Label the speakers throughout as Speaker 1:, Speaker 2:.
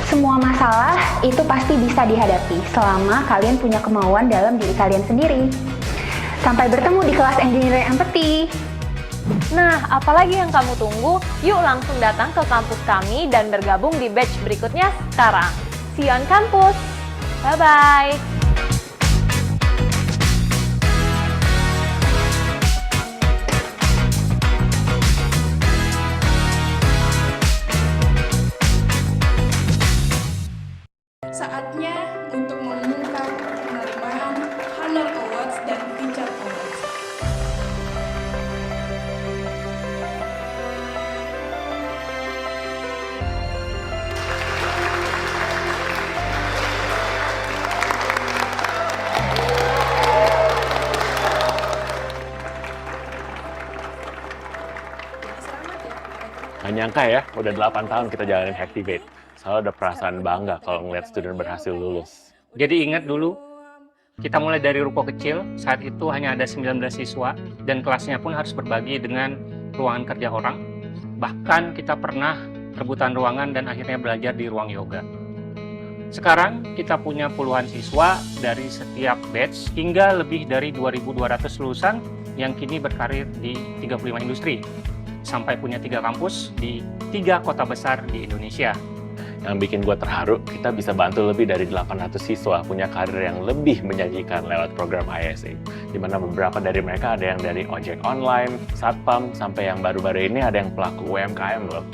Speaker 1: Semua masalah itu pasti bisa dihadapi selama kalian punya kemauan dalam diri kalian sendiri. Sampai bertemu di kelas Engineering Empathy.
Speaker 2: Nah, apalagi yang kamu tunggu? Yuk langsung datang ke kampus kami dan bergabung di batch berikutnya sekarang. See you on campus! Bye-bye!
Speaker 3: Saatnya untuk mengumumkan penerimaan Honor Awards dan Teacher Awards.
Speaker 4: Gak nyangka ya, udah 8 tahun kita jalanin Hacktivate. Selalu ada perasaan bangga kalau ngeliat student berhasil lulus.
Speaker 5: Jadi ingat dulu, kita mulai dari ruko kecil, saat itu hanya ada 19 siswa, dan kelasnya pun harus berbagi dengan ruangan kerja orang. Bahkan kita pernah rebutan ruangan dan akhirnya belajar di ruang yoga. Sekarang kita punya puluhan siswa dari setiap batch hingga lebih dari 2.200 lulusan yang kini berkarir di 35 industri. Sampai punya 3 kampus di 3 kota besar di Indonesia.
Speaker 4: Yang bikin gue terharu, kita bisa bantu lebih dari 800 siswa punya karir yang lebih menjanjikan lewat program ISA. Di mana beberapa dari mereka ada yang dari ojek online, satpam, sampai yang baru-baru ini ada yang pelaku UMKM loh.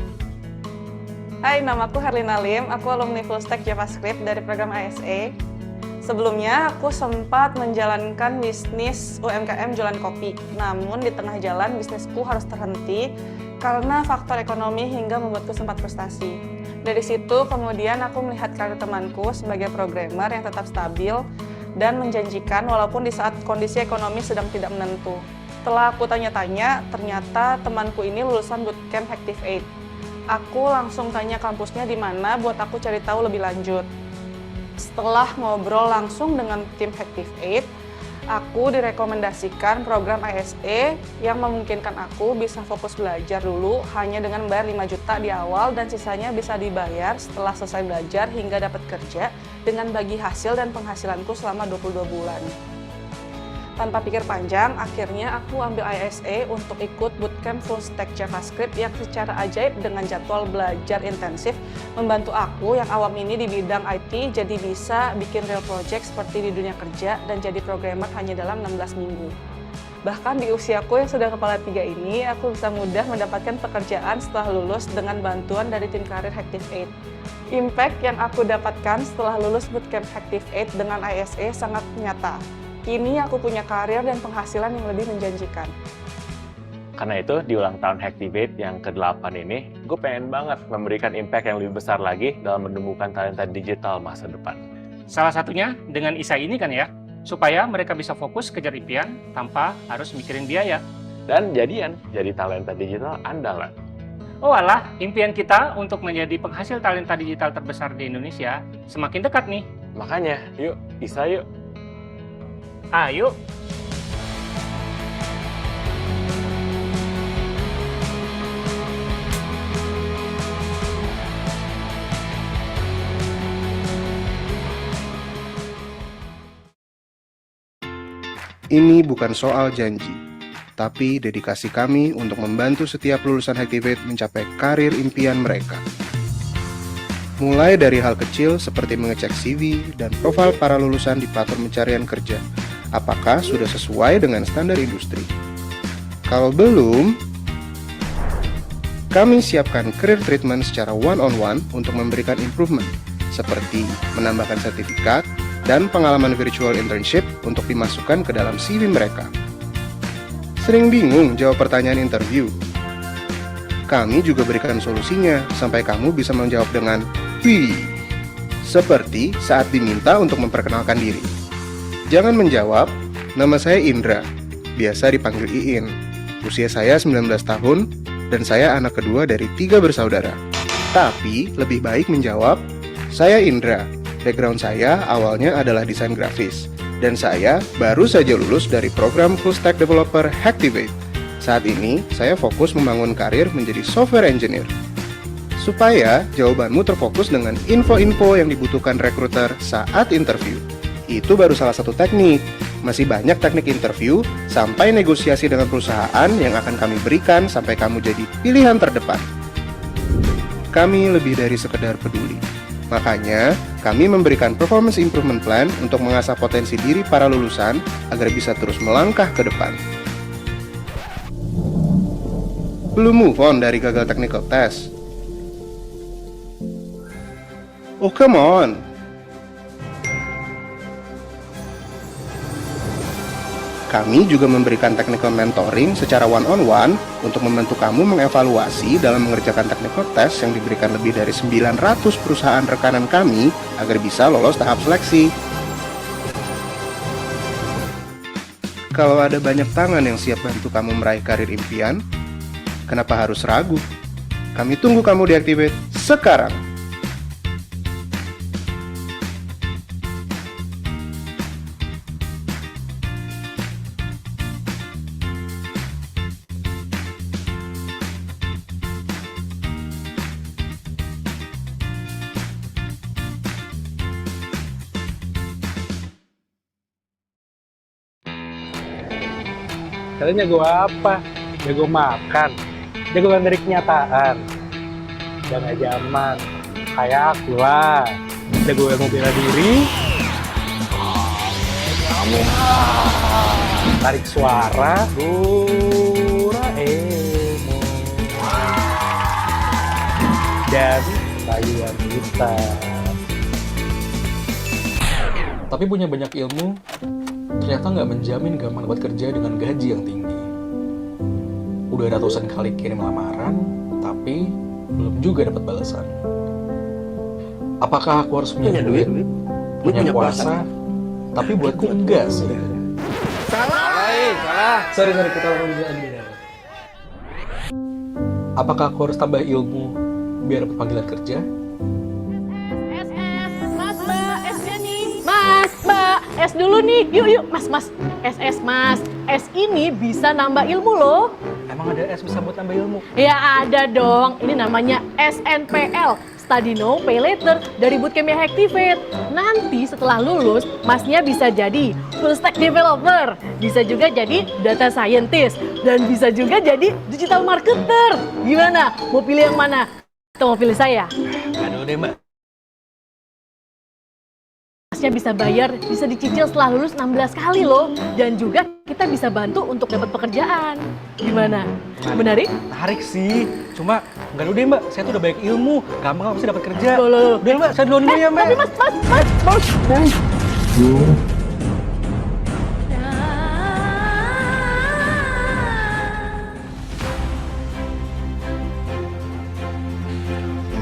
Speaker 6: Hai, namaku Herlina Lim, aku alumni Full Stack JavaScript dari program ISA. Sebelumnya, aku sempat menjalankan bisnis UMKM jualan kopi. Namun, di tengah jalan, bisnisku harus terhenti karena faktor ekonomi hingga membuatku sempat frustasi. Dari situ, kemudian aku melihat karir temanku sebagai programmer yang tetap stabil dan menjanjikan walaupun di saat kondisi ekonomi sedang tidak menentu. Setelah aku tanya-tanya, ternyata temanku ini lulusan bootcamp Hacktivate. Aku langsung tanya kampusnya di mana buat aku cari tahu lebih lanjut. Setelah ngobrol langsung dengan tim Hacktivate, aku direkomendasikan program ISA yang memungkinkan aku bisa fokus belajar dulu hanya dengan bayar 5 juta di awal dan sisanya bisa dibayar setelah selesai belajar hingga dapat kerja dengan bagi hasil dan penghasilanku selama 22 bulan. Tanpa pikir panjang, akhirnya aku ambil ISA untuk ikut bootcamp full stack JavaScript yang secara ajaib dengan jadwal belajar intensif membantu aku yang awam ini di bidang IT jadi bisa bikin real project seperti di dunia kerja dan jadi programmer hanya dalam 16 minggu. Bahkan di usiaku yang sudah kepala 3 ini, aku bisa mudah mendapatkan pekerjaan setelah lulus dengan bantuan dari tim karir Hacktivate. Impact yang aku dapatkan setelah lulus bootcamp Hacktivate dengan ISA sangat nyata. Kini aku punya karir dan penghasilan yang lebih menjanjikan.
Speaker 4: Karena itu, di ulang tahun Hacktivate yang ke-8 ini, gue pengen banget memberikan impact yang lebih besar lagi dalam menemukan talenta digital masa depan.
Speaker 5: Salah satunya dengan ISA ini kan ya, supaya mereka bisa fokus kejar impian tanpa harus mikirin biaya.
Speaker 4: Dan jadian, jadi talenta digital andalan.
Speaker 5: Oh alah, impian kita untuk menjadi penghasil talenta digital terbesar di Indonesia semakin dekat nih.
Speaker 4: Makanya, yuk, ISA yuk.
Speaker 5: Ayo!
Speaker 7: Ini bukan soal janji, tapi dedikasi kami untuk membantu setiap lulusan Hacktivate mencapai karir impian mereka. Mulai dari hal kecil seperti mengecek CV dan profil para lulusan di platform pencarian kerja, apakah sudah sesuai dengan standar industri. Kalau belum, kami siapkan career treatment secara one-on-one untuk memberikan improvement, seperti menambahkan sertifikat dan pengalaman virtual internship untuk dimasukkan ke dalam CV mereka. Sering bingung jawab pertanyaan interview? Kami juga berikan solusinya sampai kamu bisa menjawab dengan "Wih", seperti saat diminta untuk memperkenalkan diri. Jangan menjawab, "Nama saya Indra", biasa dipanggil Iin. Usia saya 19 tahun, dan saya anak kedua dari 3 bersaudara. Tapi, lebih baik menjawab, "Saya Indra, background saya awalnya adalah desain grafis, dan saya baru saja lulus dari program Full Stack Developer Hacktivate. Saat ini, saya fokus membangun karir menjadi software engineer." supaya jawabanmu terfokus dengan info-info yang dibutuhkan rekruter saat interview. Itu baru salah satu teknik. Masih banyak teknik interview sampai negosiasi dengan perusahaan yang akan kami berikan sampai kamu jadi pilihan terdepan. Kami lebih dari sekedar peduli. Makanya, kami memberikan performance improvement plan untuk mengasah potensi diri para lulusan agar bisa terus melangkah ke depan. Belum move on dari gagal technical test? Oh, come on! Kami juga memberikan technical mentoring secara one-on-one untuk membantu kamu mengevaluasi dalam mengerjakan technical test yang diberikan lebih dari 900 perusahaan rekanan kami agar bisa lolos tahap seleksi. Kalau ada banyak tangan yang siap bantu kamu meraih karir impian, kenapa harus ragu? Kami tunggu kamu di Activate sekarang!
Speaker 8: Kalian jago apa? Jago makan, jago dari kenyataan. Jangan zaman, kayak aku lah. Jago yang bela diri. Kamu tarik suara, Doraemon. Dan rayuan kita.
Speaker 9: Tapi punya banyak ilmu ternyata nggak menjamin gampang dapat kerja dengan gaji yang tinggi. Udah ratusan kali kirim lamaran, tapi belum juga dapat balasan. Apakah aku harus punya duit, punya kuasa, tapi buatku enggak sih?
Speaker 8: Salah. Sorry, kita ngomongin beda.
Speaker 9: Apakah aku harus tambah ilmu biar dapat panggilan kerja?
Speaker 2: Mas, Mbak, esnya nih. Mas, Mbak, es dulu nih. Yuk, Mas. Es, Mas. Es ini bisa nambah ilmu loh.
Speaker 8: Emang ada es bisa buat nambah ilmu?
Speaker 2: Ya ada dong. Ini namanya SNPL. Study Now, Pay Later dari Bootcamp Activate. Nanti setelah lulus, Masnya bisa jadi full stack developer, bisa juga jadi data scientist, dan bisa juga jadi digital marketer. Gimana? Mau pilih yang mana? Atau mau pilih saya?
Speaker 8: Aduh deh, Mbak.
Speaker 2: Masnya bisa bayar, bisa dicicil setelah lulus 16 kali loh. Dan juga kita bisa bantu untuk dapat pekerjaan. Gimana? Menarik?
Speaker 8: Tarik sih, cuma nggak dulu deh Mbak, saya tuh udah banyak ilmu, gampang aku sih dapat kerja.
Speaker 2: Loh.
Speaker 8: Udah Mbak, saya duluan dulu ya Mbak.
Speaker 2: Tapi Mas.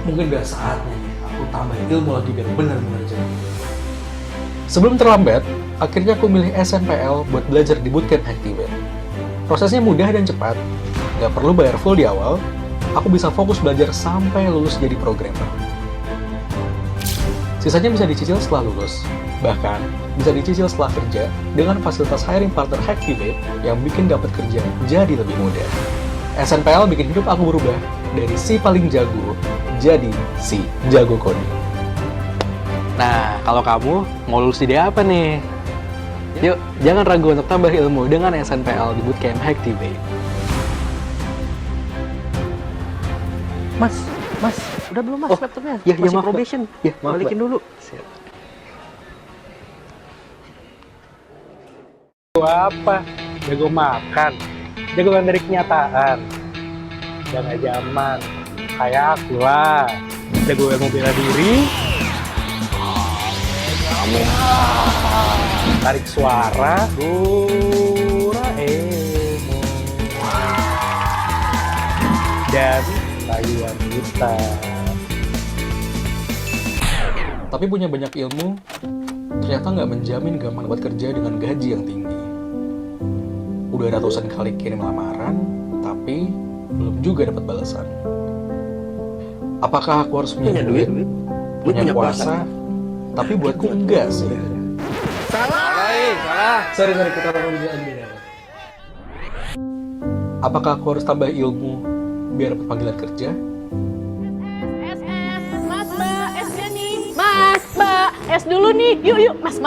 Speaker 9: Mungkin udah saatnya aku tambah ilmu lagi biar benar-benar jadi. Sebelum terlambat, akhirnya aku milih SNPL buat belajar di Bootcamp Activate. Prosesnya mudah dan cepat, nggak perlu bayar full di awal, aku bisa fokus belajar sampai lulus jadi programmer. Sisanya bisa dicicil setelah lulus, bahkan bisa dicicil setelah kerja dengan fasilitas hiring partner Activate yang bikin dapat kerja jadi lebih mudah. SNPL bikin hidup aku berubah dari si paling jago jadi si jago coding.
Speaker 8: Nah, kalau kamu mau lulus ide apa nih? Yuk, jangan ragu untuk tambah ilmu dengan SNPL di Bootcamp Activate. Mas, udah belum Mas laptopnya?
Speaker 9: Ya,
Speaker 8: Masih
Speaker 9: maaf,
Speaker 8: probation.
Speaker 9: Ya, maaf,
Speaker 8: balikin dulu. Jago apa? Jago makan, jago dari kenyataan. Jangan zaman, kayak aku lah. Jago yang bela diri. Kamu tarik suara, Doraemon. Dan rayuan kita.
Speaker 9: Tapi punya banyak ilmu ternyata nggak menjamin gampang dapat kerja dengan gaji yang tinggi. Udah ratusan kali kirim lamaran, tapi belum juga dapat balasan. Apakah aku harus punya duit, punya kuasa, tapi buatku enggak sih?
Speaker 8: Salah. Sorry, kita ngomongin beda.
Speaker 9: Apakah aku harus tambah ilmu biar dapat panggilan kerja?
Speaker 2: SS dulu nih. Yuk, Mas.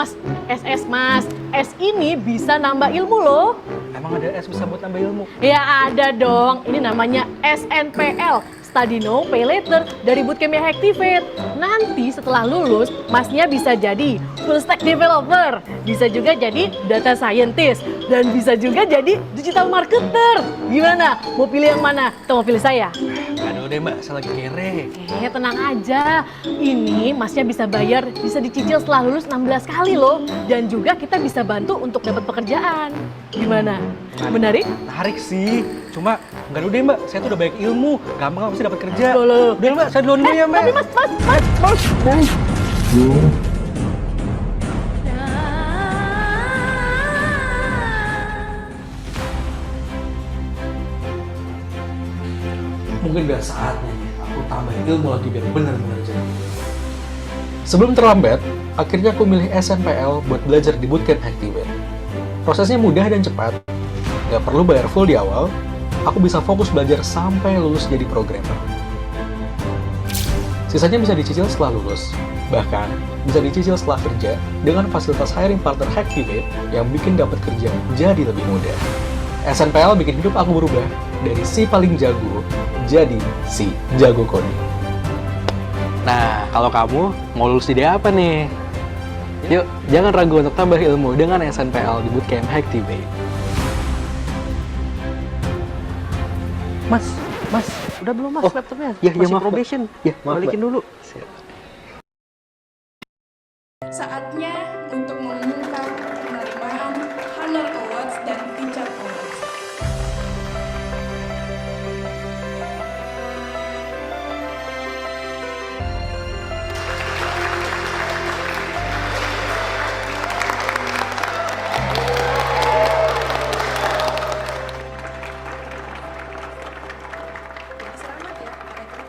Speaker 2: SS, Mas. S ini bisa nambah ilmu loh.
Speaker 8: Emang ada S bisa buat nambah ilmu?
Speaker 2: Ya ada dong. Ini namanya SNPL. Study Now, Pay Later dari Bootcamp Activate. Nanti setelah lulus, Masnya bisa jadi full stack developer, bisa juga jadi data scientist, dan bisa juga jadi digital marketer. Gimana? Mau pilih yang mana? Atau mau pilih saya?
Speaker 8: Aduh deh mbak, saya lagi kere.
Speaker 2: Tenang aja. Ini Masnya bisa bayar, bisa dicicil setelah lulus 16 kali loh. Dan juga kita bisa bantu untuk dapat pekerjaan. Gimana? Menarik?
Speaker 8: Menarik sih, cuma nggak dulu deh mbak, saya tuh udah banyak ilmu, gampang nggak bisa dapat kerja.
Speaker 2: Loh.
Speaker 8: Udah mbak, saya duluan dulu ya mbak.
Speaker 2: Tapi Mas.
Speaker 9: Mungkin udah saatnya nih, aku tambahin ilmu lagi biar benar-benar jadi. Sebelum terlambat, akhirnya aku milih SNPL buat belajar di Bootcamp Activate. Prosesnya mudah dan cepat, nggak perlu bayar full di awal, aku bisa fokus belajar sampai lulus jadi programmer. Sisanya bisa dicicil setelah lulus, bahkan bisa dicicil setelah kerja dengan fasilitas hiring partner Activate yang bikin dapat kerja jadi lebih mudah. SNPL bikin hidup aku berubah dari si paling jago jadi si jago coding. Nah, kalau kamu mau lulus jadi apa nih? Yuk, jangan ragu untuk tambah ilmu dengan SNPL di Bootcamp Activate.
Speaker 10: Mas, udah belum mas laptopnya?
Speaker 9: Ya,
Speaker 10: Masih
Speaker 9: maaf, Pak.
Speaker 10: probation.
Speaker 9: Ya, maaf,
Speaker 10: Balikin
Speaker 9: Pak.
Speaker 10: dulu.
Speaker 3: Saatnya untuk mengumumkan penerimaan Honor Awards dan Teacher Awards.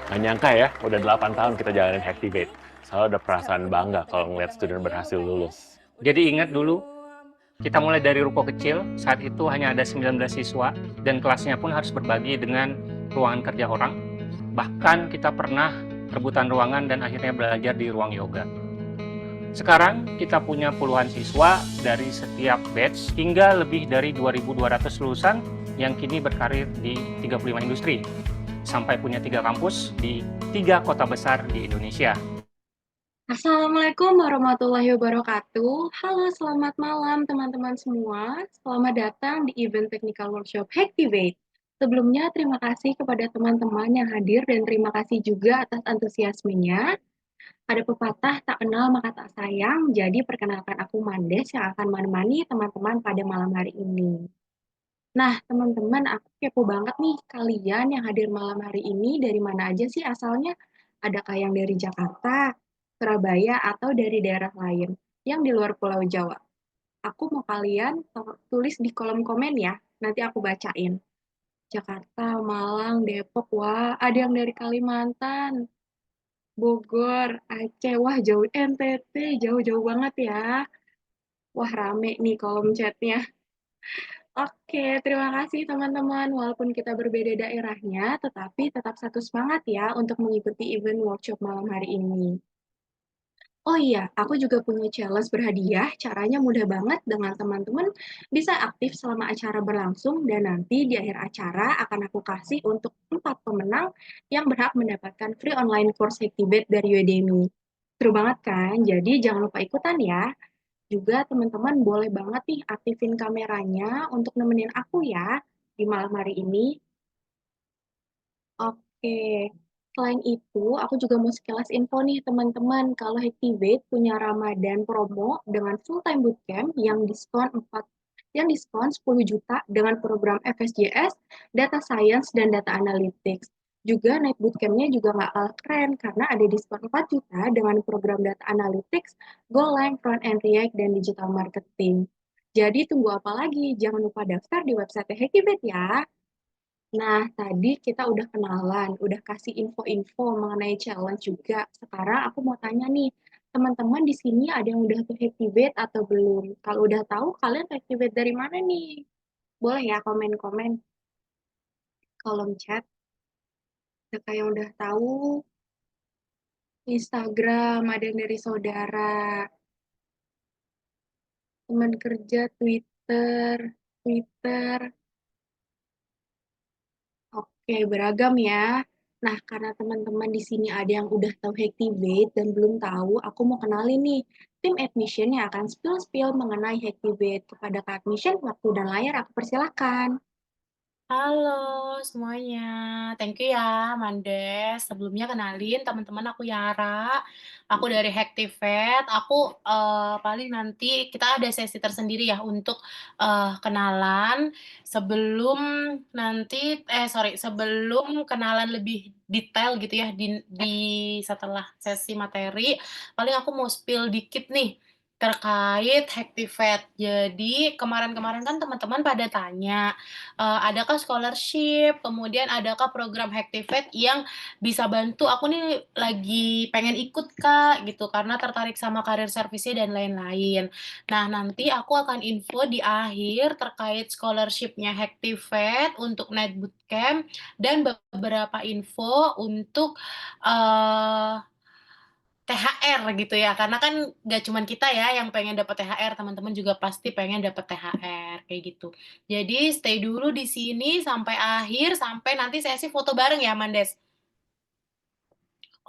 Speaker 4: Nggak nyangka ya, udah 8 tahun kita jalanin Activate. Selalu ada perasaan bangga kalau ngeliat student berhasil lulus.
Speaker 5: Jadi ingat dulu, kita mulai dari ruko kecil, saat itu hanya ada 19 siswa, dan kelasnya pun harus berbagi dengan ruangan kerja orang. Bahkan kita pernah rebutan ruangan dan akhirnya belajar di ruang yoga. Sekarang kita punya puluhan siswa dari setiap batch hingga lebih dari 2.200 lulusan yang kini berkarir di 35 industri. Sampai punya 3 kampus di 3 kota besar di Indonesia.
Speaker 11: Assalamualaikum warahmatullahi wabarakatuh. Halo, selamat malam teman-teman semua. Selamat datang di event Technical Workshop Activate. Sebelumnya, terima kasih kepada teman-teman yang hadir dan terima kasih juga atas antusiasmenya. Ada pepatah tak kenal maka tak sayang, jadi perkenalkan aku Mandes yang akan menemani teman-teman pada malam hari ini. Nah, teman-teman, aku kepo banget nih, kalian yang hadir malam hari ini dari mana aja sih asalnya? Adakah yang dari Jakarta, Surabaya, atau dari daerah lain yang di luar Pulau Jawa? Aku mau kalian tulis di kolom komen ya, nanti aku bacain. Jakarta, Malang, Depok, wah ada yang dari Kalimantan, Bogor, Aceh, wah jauh, NTT, jauh-jauh banget ya. Wah rame nih kolom chatnya. Oke, terima kasih teman-teman. Walaupun kita berbeda daerahnya, tetapi tetap satu semangat ya untuk mengikuti event workshop malam hari ini. Oh iya, aku juga punya challenge berhadiah. Caranya mudah banget dengan teman-teman bisa aktif selama acara berlangsung dan nanti di akhir acara akan aku kasih untuk 4 pemenang yang berhak mendapatkan free online course Activate dari Udemy. Seru banget kan? Jadi jangan lupa ikutan ya. Juga teman-teman boleh banget nih aktifin kameranya untuk nemenin aku ya di malam hari ini. Oke, selain itu aku juga mau sekilas info nih teman-teman kalau Activate punya Ramadan promo dengan full time bootcamp yang diskon 10 juta dengan program FSJS, Data Science, dan Data Analytics. Juga Night Bootcamp-nya juga nggak kalah keren karena ada diskon 4 juta dengan program Data Analytics, Golang, Front End React, dan Digital Marketing. Jadi tunggu apa lagi? Jangan lupa daftar di website Activate ya. Nah, tadi kita udah kenalan, udah kasih info-info mengenai challenge juga. Sekarang aku mau tanya nih, teman-teman di sini ada yang udah Activate atau belum? Kalau udah tahu, kalian Activate dari mana nih? Boleh ya komen-komen kolom chat. Siapa yang udah tahu? Instagram, ada yang dari saudara, teman kerja, Twitter. Oke, beragam ya. Nah, karena teman-teman di sini ada yang udah tahu Hacktivate dan belum tahu, aku mau kenalin nih tim admission yang akan spill-spill mengenai Hacktivate. Kepada Kak Admission, waktu dan layar aku persilakan.
Speaker 12: Halo semuanya, thank you ya Mandes. Sebelumnya kenalin teman-teman, aku Yara, aku dari Hacktivate. Aku paling nanti kita ada sesi tersendiri ya untuk kenalan sebelum sebelum kenalan lebih detail gitu ya di setelah sesi materi. Paling aku mau spill dikit nih terkait Hacktivate. Jadi kemarin-kemarin kan teman-teman pada tanya, adakah scholarship, kemudian adakah program Hacktivate yang bisa bantu aku nih lagi pengen ikut Kak gitu karena tertarik sama karir servisnya dan lain-lain. Nah, nanti aku akan info di akhir terkait scholarship-nya Hacktivate untuk Night Bootcamp dan beberapa info untuk eh THR gitu ya, karena kan nggak cuman kita ya yang pengen dapat THR, teman-teman juga pasti pengen dapat THR, kayak gitu. Jadi stay dulu di sini sampai akhir, sampai nanti sesi foto bareng ya, Mandes?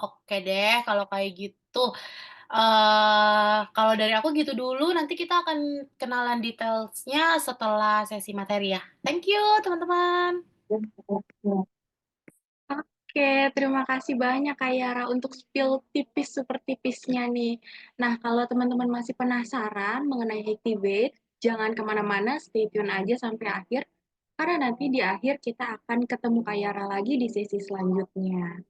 Speaker 12: Oke deh, kalau kayak gitu. Kalau dari aku gitu dulu, nanti kita akan kenalan detailsnya setelah sesi materi ya. Thank you, teman-teman.
Speaker 11: Oke, terima kasih banyak Kak Yara untuk spill tipis super tipisnya nih. Nah, kalau teman-teman masih penasaran mengenai Hacktivate, jangan kemana-mana, stay tune aja sampai akhir, karena nanti di akhir kita akan ketemu Kak Yara lagi di sesi selanjutnya.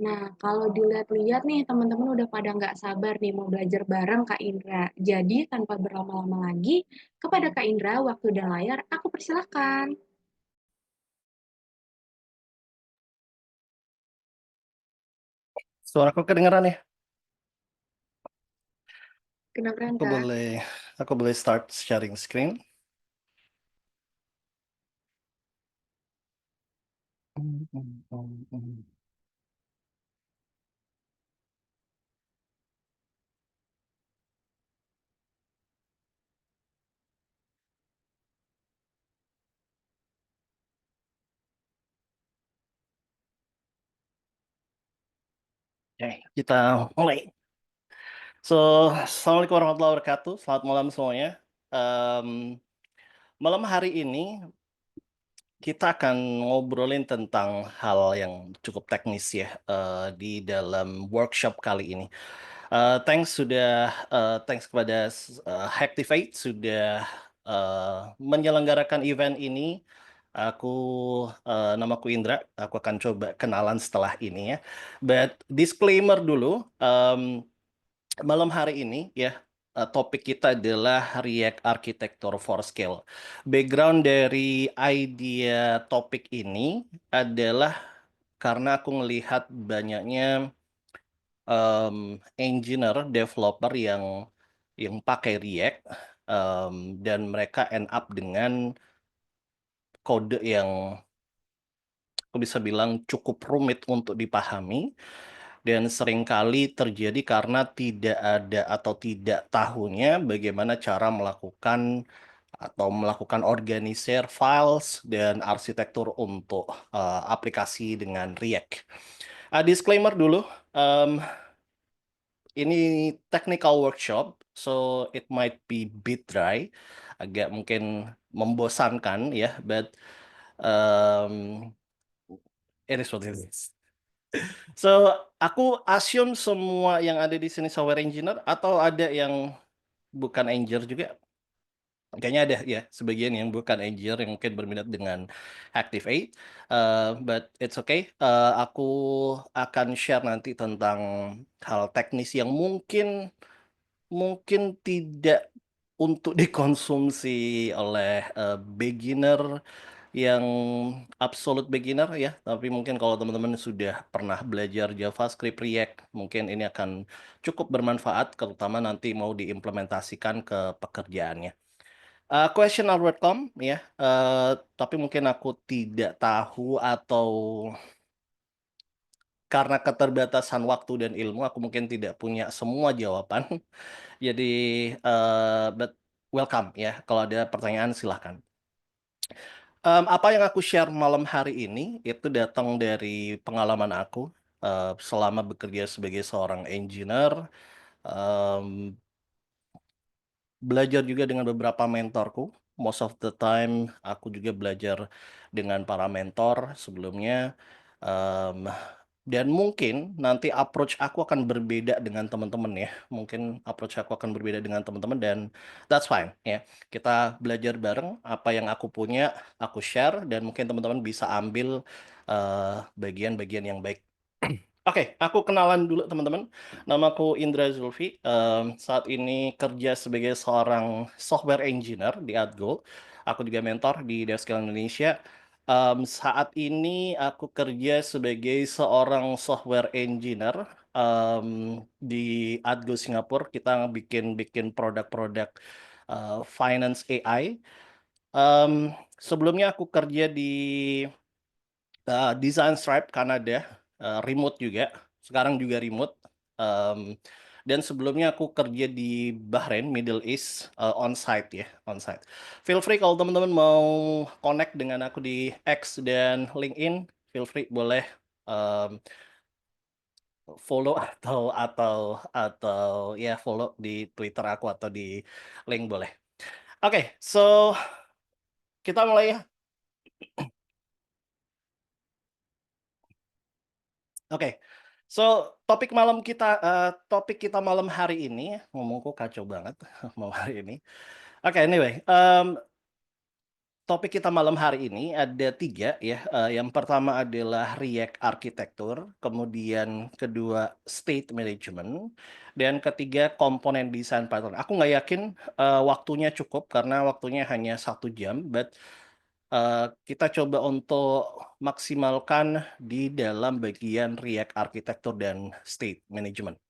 Speaker 11: Nah, kalau dilihat-lihat nih, teman-teman udah pada nggak sabar nih mau belajar bareng Kak Indra. Jadi, tanpa berlama-lama lagi, kepada Kak Indra, waktu dan layar, aku persilahkan.
Speaker 10: Suaraku kedengeran ya?
Speaker 11: Kedengeran,
Speaker 10: Aku
Speaker 11: Kak?
Speaker 10: boleh aku boleh start sharing screen. Oke, kita mulai. Assalamualaikum warahmatullahi wabarakatuh. Selamat malam semuanya. Malam hari ini kita akan ngobrolin tentang hal yang cukup teknis ya di dalam workshop kali ini. Thanks kepada Hacktivate sudah menyelenggarakan event ini. Namaku Indra. Aku akan coba kenalan setelah ini ya. But disclaimer dulu. Malam hari ini ya, topik kita adalah React Architecture for Scale. Background dari idea topik ini adalah karena aku melihat banyaknya engineer, developer yang pakai React dan mereka end up dengan kode yang aku bisa bilang cukup rumit untuk dipahami. Dan seringkali terjadi karena tidak ada atau tidak tahunya bagaimana cara melakukan organisir files dan arsitektur untuk aplikasi dengan React. Disclaimer dulu, ini technical workshop, so it might be bit dry, agak mungkin membosankan ya, but it is what it is. So, aku assume semua yang ada di sini software engineer atau ada yang bukan engineer juga? Kayaknya ada ya, sebagian yang bukan engineer yang mungkin berminat dengan Activate. But it's okay. Aku akan share nanti tentang hal teknis yang mungkin tidak untuk dikonsumsi oleh beginner yang absolute beginner ya, tapi mungkin kalau teman-teman sudah pernah belajar JavaScript, React, mungkin ini akan cukup bermanfaat, terutama nanti mau diimplementasikan ke pekerjaannya. Question are welcome ya, tapi mungkin aku tidak tahu atau karena keterbatasan waktu dan ilmu, aku mungkin tidak punya semua jawaban. Jadi, but welcome ya, kalau ada pertanyaan silahkan. Apa yang aku share malam hari ini itu datang dari pengalaman aku selama bekerja sebagai seorang engineer, em, belajar juga dengan beberapa mentorku. Most of the time aku juga belajar dengan para mentor sebelumnya. Em, dan mungkin nanti approach aku akan berbeda dengan teman-teman ya. Mungkin approach aku akan berbeda dengan teman-teman dan that's fine ya. Kita belajar bareng, apa yang aku punya, aku share dan mungkin teman-teman bisa ambil bagian-bagian yang baik. Oke, aku kenalan dulu teman-teman. Namaku Indra Zulfi. Saat ini kerja sebagai seorang software engineer di AdGo. Aku juga mentor di DevSkill Indonesia. Saat ini aku kerja sebagai seorang software engineer di AdGo Singapura. Kita bikin produk-produk finance AI. Sebelumnya aku kerja di Design Stripe Kanada, remote juga. Sekarang juga remote. Dan sebelumnya aku kerja di Bahrain, Middle East, on-site ya, on-site. Feel free kalau teman-teman mau connect dengan aku di X dan LinkedIn, feel free boleh follow atau ya follow di Twitter aku atau di link boleh. Oke, so kita mulai ya. Oke, so topik kita malam hari ini, ngomongku kacau banget malam hari ini. Oke, anyway, topik kita malam hari ini ada 3 ya. Yang pertama adalah React Architecture, kemudian kedua State Management, dan ketiga komponen design pattern. Aku nggak yakin waktunya cukup karena waktunya hanya 1 jam, but kita coba untuk maksimalkan di dalam bagian React Architecture dan State Management.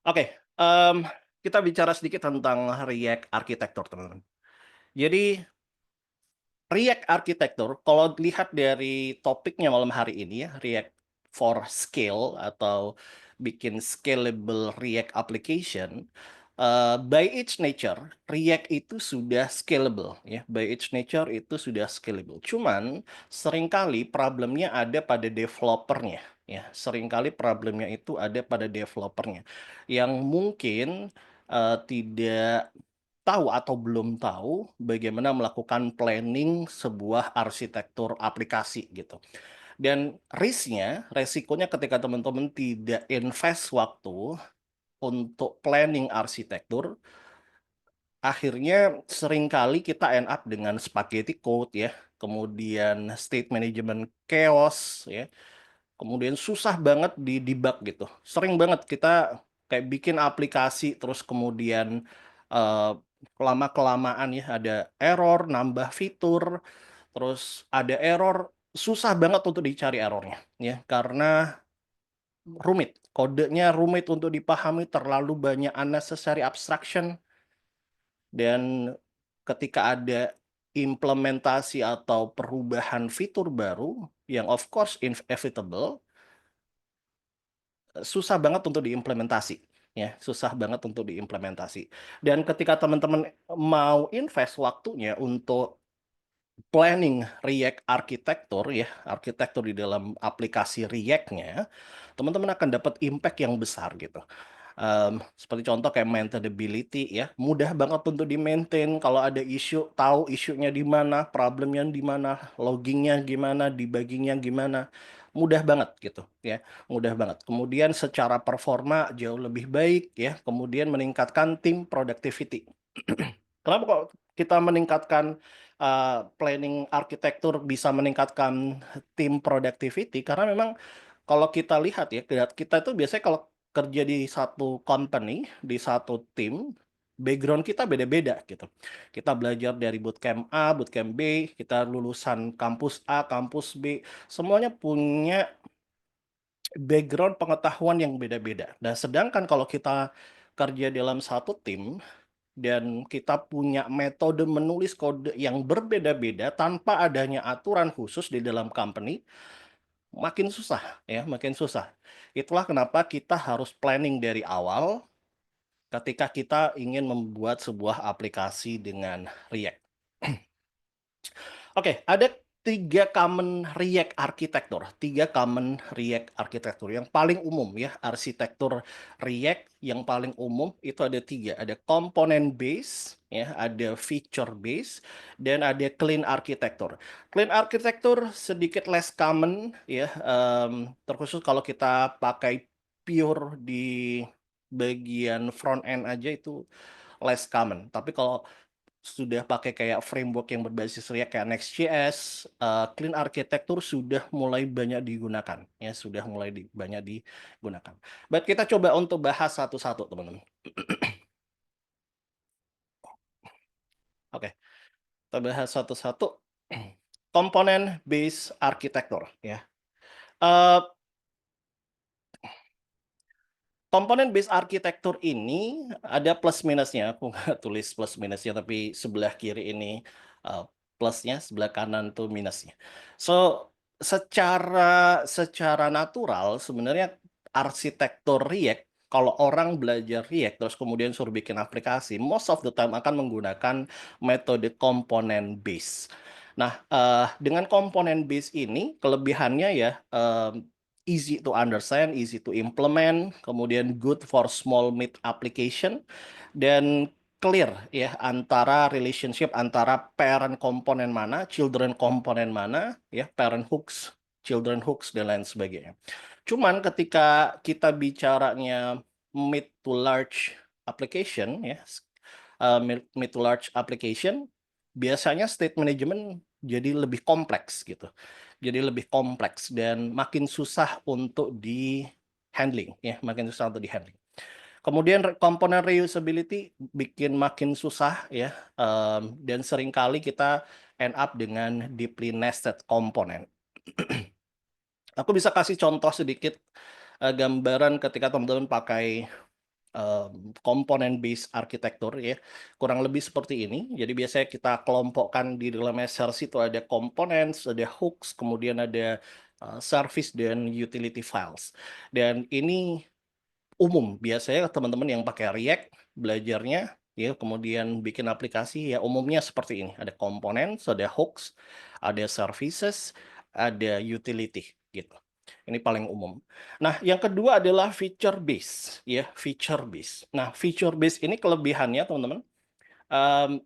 Speaker 10: Oke, kita bicara sedikit tentang React Architecture, teman-teman. Jadi, React Architecture, kalau dilihat dari topiknya malam hari ini ya, React for Scale atau bikin scalable React application, by its nature, React itu sudah scalable ya. By its nature itu sudah scalable. Cuman seringkali problemnya ada pada developernya ya. Seringkali problemnya itu ada pada developernya yang mungkin tidak tahu atau belum tahu bagaimana melakukan planning sebuah arsitektur aplikasi gitu. Dan resikonya ketika teman-teman tidak invest waktu untuk planning arsitektur, akhirnya seringkali kita end up dengan spaghetti code ya, kemudian state management chaos ya, kemudian susah banget di debug gitu. Sering banget kita kayak bikin aplikasi terus kemudian lama-kelamaan ya ada error, nambah fitur, terus ada error, susah banget untuk dicari errornya ya karena rumit. Kodenya rumit untuk dipahami, terlalu banyak unnecessary abstraction, dan ketika ada implementasi atau perubahan fitur baru yang of course inevitable, susah banget untuk diimplementasi ya, susah banget untuk diimplementasi. Dan ketika teman-teman mau invest waktunya untuk planning React arsitektur ya, arsitektur di dalam aplikasi React-nya, teman-teman akan dapat impact yang besar gitu. Seperti contoh kayak maintainability ya, mudah banget untuk di-maintain. Kalau ada isu, tahu isunya di mana, problemnya di mana, loggingnya gimana, debuggingnya gimana, mudah banget gitu ya, mudah banget. Kemudian secara performa jauh lebih baik ya, kemudian meningkatkan tim productivity. Kenapa kok kita meningkatkan planning arsitektur bisa meningkatkan tim productivity? Karena memang kalau kita lihat ya, kita itu biasanya kalau kerja di satu company, di satu tim, background kita beda-beda gitu. Kita belajar dari bootcamp A, bootcamp B, kita lulusan kampus A, kampus B, semuanya punya background pengetahuan yang beda-beda. Dan sedangkan kalau kita kerja dalam satu tim, dan kita punya metode menulis kode yang berbeda-beda tanpa adanya aturan khusus di dalam company, makin susah ya, makin susah. Itulah kenapa kita harus planning dari awal ketika kita ingin membuat sebuah aplikasi dengan React. Oke, ada tiga common React arsitektur yang paling umum ya. Arsitektur React yang paling umum itu ada tiga, ada component base ya, ada feature base, dan ada clean architecture. Clean architecture sedikit less common ya, terkhusus kalau kita pakai pure di bagian front end aja itu less common. Tapi kalau sudah pakai kayak framework yang berbasis React kayak Next.js, clean architecture sudah mulai banyak digunakan ya, sudah mulai banyak digunakan. Baik, kita coba untuk bahas satu-satu teman-teman. Oke, kita bahas satu-satu. Component based architecture ya. Komponen base architecture ini ada plus minusnya. Aku nggak tulis plus minusnya, tapi sebelah kiri ini plusnya, sebelah kanan tuh minusnya. So, secara natural sebenarnya arsitektur React, kalau orang belajar React terus kemudian suruh bikin aplikasi, most of the time akan menggunakan metode komponen base. Nah, dengan komponen base ini kelebihannya ya, easy to understand, easy to implement, kemudian good for small mid application, dan clear ya antara relationship antara parent komponen mana, children komponen mana, ya parent hooks, children hooks, dan lain sebagainya. Cuman ketika kita bicaranya mid to large application ya, mid to large application, biasanya state management jadi lebih kompleks gitu. Jadi lebih kompleks dan makin susah untuk di handling ya, makin susah untuk di handling. Kemudian komponen reusability bikin makin susah ya, dan seringkali kita end up dengan deeply nested komponen. Aku bisa kasih contoh sedikit gambaran ketika teman-teman pakai komponen base arsitektur ya, kurang lebih seperti ini. Jadi biasanya kita kelompokkan di dalam SRC itu ada components, ada hooks, kemudian ada service dan utility files. Dan ini umum biasanya teman-teman yang pakai React belajarnya ya, kemudian bikin aplikasi ya umumnya seperti ini. Ada components, ada hooks, ada services, ada utility gitu. Ini paling umum. Nah, yang kedua adalah feature base ya, feature base. Nah, feature base ini kelebihannya teman-teman,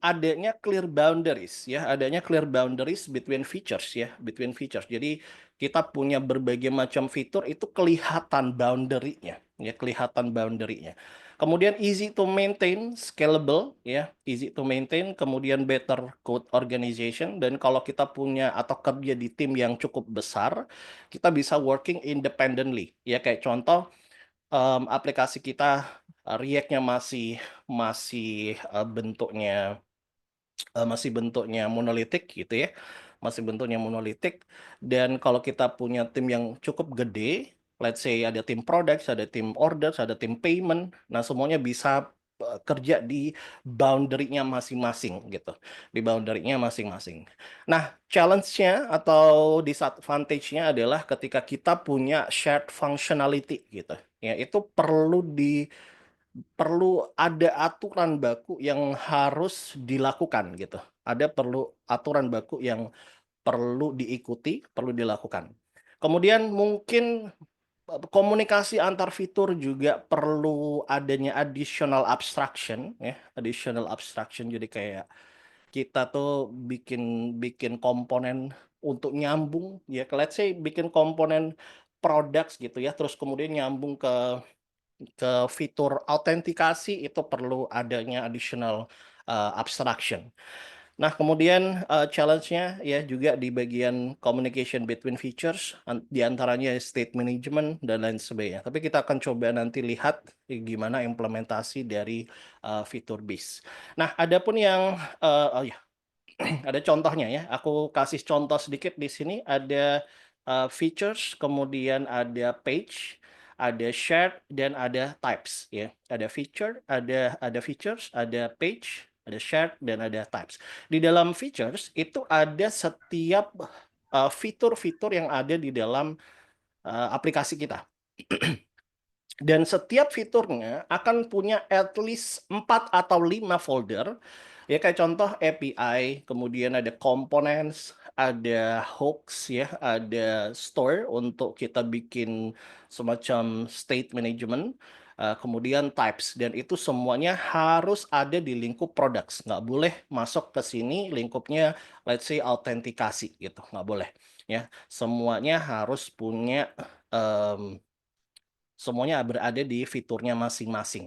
Speaker 10: adanya clear boundaries ya, adanya clear boundaries between features ya, between features. Jadi kita punya berbagai macam fitur itu kelihatan boundary-nya ya, kelihatan boundary-nya. Kemudian easy to maintain, scalable ya, easy to maintain, kemudian better code organization, dan kalau kita punya atau kerja di tim yang cukup besar, kita bisa working independently ya, kayak contoh aplikasi kita React-nya masih bentuknya monolitik gitu ya, masih bentuknya monolitik, dan kalau kita punya tim yang cukup gede, let's say ada tim products, ada tim orders, ada tim payment, nah semuanya bisa kerja di boundary-nya masing-masing gitu, di boundary-nya masing-masing. Nah, challenge-nya atau disadvantage-nya adalah ketika kita punya shared functionality gitu ya, itu perlu ada aturan baku yang harus dilakukan gitu. Ada perlu aturan baku yang perlu diikuti, perlu dilakukan. Kemudian mungkin komunikasi antar fitur juga perlu adanya additional abstraction ya, additional abstraction. Jadi kayak kita tuh bikin komponen untuk nyambung ya, let's say bikin komponen products gitu ya, terus kemudian nyambung ke fitur autentikasi, itu perlu adanya additional abstraction. Nah, kemudian challenge-nya ya juga di bagian communication between features, di antaranya state management dan lain sebagainya. Tapi kita akan coba nanti lihat gimana implementasi dari fitur base. Nah, ada pun yang oh ya, ada contohnya ya. Aku kasih contoh sedikit di sini. Ada features, kemudian ada page, ada shared, dan ada types ya. Ada feature, ada features, ada page, ada shared, dan ada types. Di dalam features itu ada setiap fitur-fitur yang ada di dalam aplikasi kita. Dan setiap fiturnya akan punya at least 4 atau 5 folder. Ya kayak contoh API, kemudian ada components, ada hooks ya, ada store untuk kita bikin semacam state management, kemudian types, dan itu semuanya harus ada di lingkup products. Nggak boleh masuk ke sini lingkupnya let's say autentikasi gitu, nggak boleh ya. Semuanya harus punya semuanya berada di fiturnya masing-masing.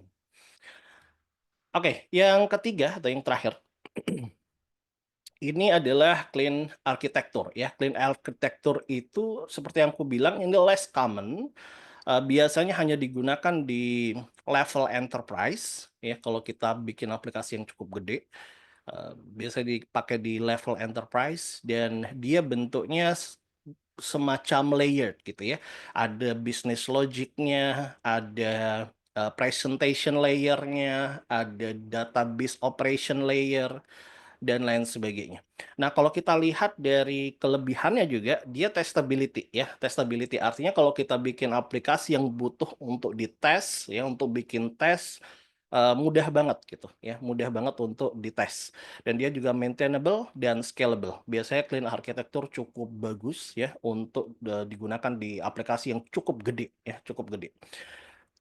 Speaker 10: Oke, yang ketiga atau yang terakhir, ini adalah clean architecture ya. Clean architecture itu seperti yang aku bilang ini less common. Biasanya hanya digunakan di level enterprise ya. Kalau kita bikin aplikasi yang cukup gede, biasanya dipakai di level enterprise dan dia bentuknya semacam layered gitu ya. Ada business logicnya, ada presentation layernya, ada database operation layer, dan lain sebagainya. Nah, kalau kita lihat dari kelebihannya juga, dia testability ya. Testability artinya kalau kita bikin aplikasi yang butuh untuk dites ya, untuk bikin tes mudah banget gitu ya, mudah banget untuk dites. Dan dia juga maintainable dan scalable. Biasanya clean architecture cukup bagus ya untuk digunakan di aplikasi yang cukup gede ya, cukup gede.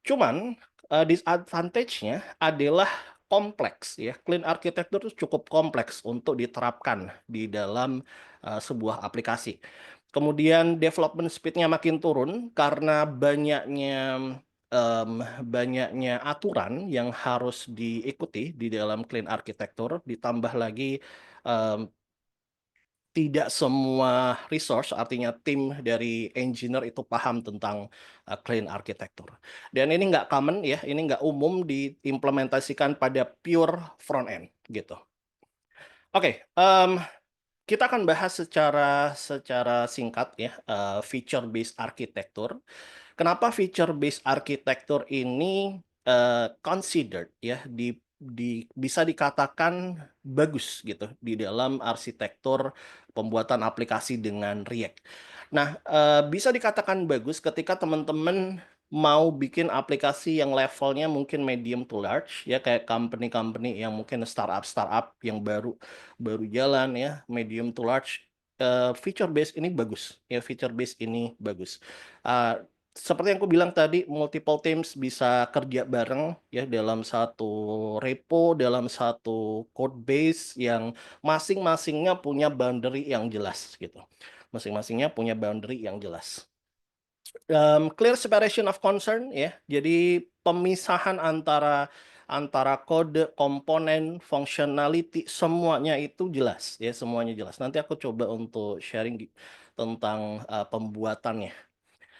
Speaker 10: Cuman disadvantage-nya adalah kompleks ya. Clean architecture itu cukup kompleks untuk diterapkan di dalam sebuah aplikasi. Kemudian development speed-nya makin turun karena banyaknya aturan yang harus diikuti di dalam clean architecture, ditambah lagi tidak semua resource, artinya tim dari engineer itu paham tentang clean architecture. Dan ini nggak common ya, ini nggak umum diimplementasikan pada pure front end gitu. Oke, kita akan bahas secara singkat ya feature based architecture. Kenapa feature based architecture ini considered ya bisa dikatakan bagus gitu di dalam arsitektur pembuatan aplikasi dengan React. Nah, bisa dikatakan bagus ketika teman-teman mau bikin aplikasi yang levelnya mungkin medium to large ya, kayak company-company yang mungkin startup yang baru jalan ya, medium to large. Feature base ini bagus ya, feature base ini bagus. Seperti yang aku bilang tadi, multiple teams bisa kerja bareng ya dalam satu repo, dalam satu code base yang masing-masingnya punya boundary yang jelas gitu. Masing-masingnya punya boundary yang jelas. Clear separation of concern ya. Jadi pemisahan antara kode, komponen, functionality semuanya itu jelas ya, semuanya jelas. Nanti aku coba untuk sharing tentang pembuatannya.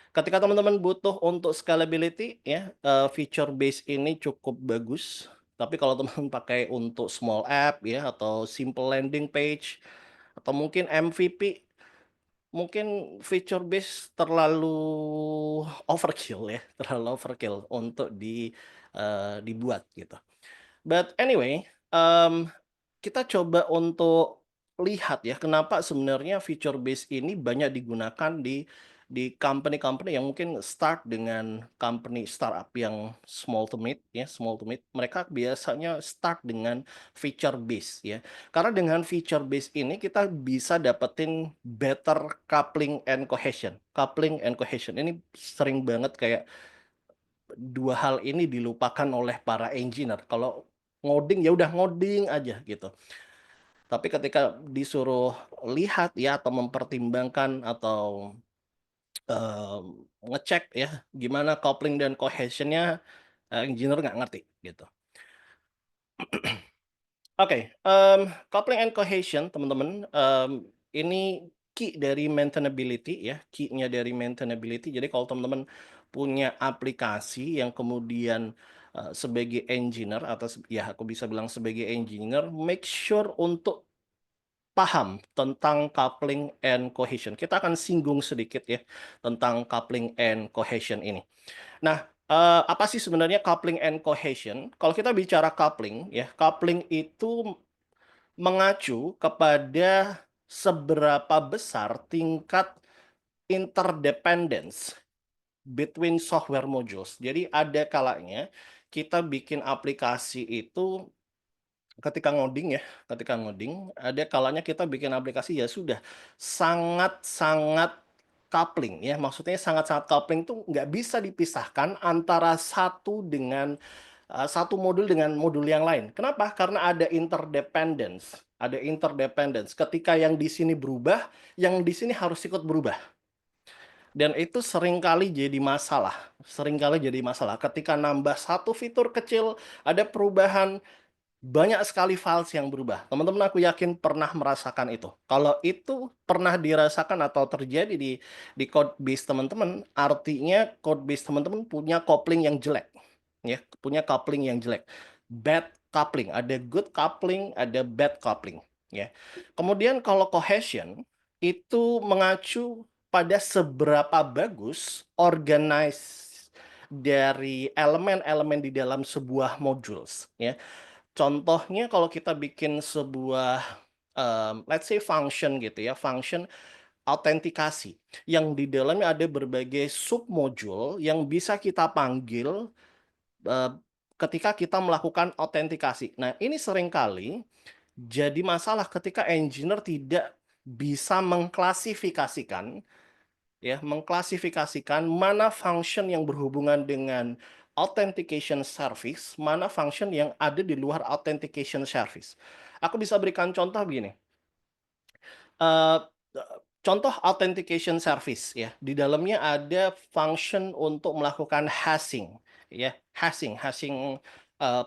Speaker 10: Ketika teman-teman butuh untuk scalability ya, feature base ini cukup bagus. Tapi kalau teman-teman pakai untuk small app ya atau simple landing page atau mungkin MVP, mungkin feature base terlalu overkill ya, terlalu overkill untuk dibuat gitu. But anyway, kita coba untuk lihat ya kenapa sebenarnya feature base ini banyak digunakan di company-company yang mungkin start dengan company startup yang small to mid ya, small to mid. Mereka biasanya start dengan feature base ya. Karena dengan feature base ini kita bisa dapetin better coupling and cohesion. Coupling and cohesion ini sering banget kayak dua hal ini dilupakan oleh para engineer. Kalau ngoding ya udah ngoding aja gitu. Tapi ketika disuruh lihat ya atau mempertimbangkan atau ngecek ya gimana coupling dan cohesionnya, engineer nggak ngerti gitu. Oke, coupling and cohesion teman-teman, ini key dari maintainability ya, key-nya dari maintainability. Jadi kalau teman-teman punya aplikasi yang kemudian sebagai engineer atau ya aku bisa bilang sebagai engineer, make sure untuk paham tentang coupling and cohesion. Kita akan singgung sedikit ya tentang coupling and cohesion ini. Nah, apa sih sebenarnya coupling and cohesion? Kalau kita bicara coupling ya, coupling itu mengacu kepada seberapa besar tingkat interdependence between software modules. Jadi ada kalanya kita bikin aplikasi itu ketika ngoding ada kalanya kita bikin aplikasi ya sudah sangat-sangat coupling ya. Maksudnya sangat-sangat coupling itu nggak bisa dipisahkan antara satu modul dengan modul yang lain. Kenapa? Karena ada interdependence. Ada interdependence. Ketika yang di sini berubah, yang di sini harus ikut berubah. Dan itu seringkali jadi masalah. Ketika nambah satu fitur kecil, ada perubahan, banyak sekali files yang berubah. Teman-teman aku yakin pernah merasakan itu. Kalau itu pernah dirasakan atau terjadi di code base teman-teman, artinya code base teman-teman punya coupling yang jelek. Ya, punya coupling yang jelek. Bad coupling, ada good coupling, ada bad coupling, ya. Kemudian kalau cohesion itu mengacu pada seberapa bagus organize dari elemen-elemen di dalam sebuah modules, ya. Contohnya kalau kita bikin sebuah let's say function gitu ya, function autentikasi yang di dalamnya ada berbagai submodul yang bisa kita panggil ketika kita melakukan autentikasi. Nah, ini seringkali jadi masalah ketika engineer tidak bisa mengklasifikasikan mana function yang berhubungan dengan authentication service, mana function yang ada di luar authentication service. Aku bisa berikan contoh begini. Contoh authentication service ya, di dalamnya ada function untuk melakukan hashing ya, hashing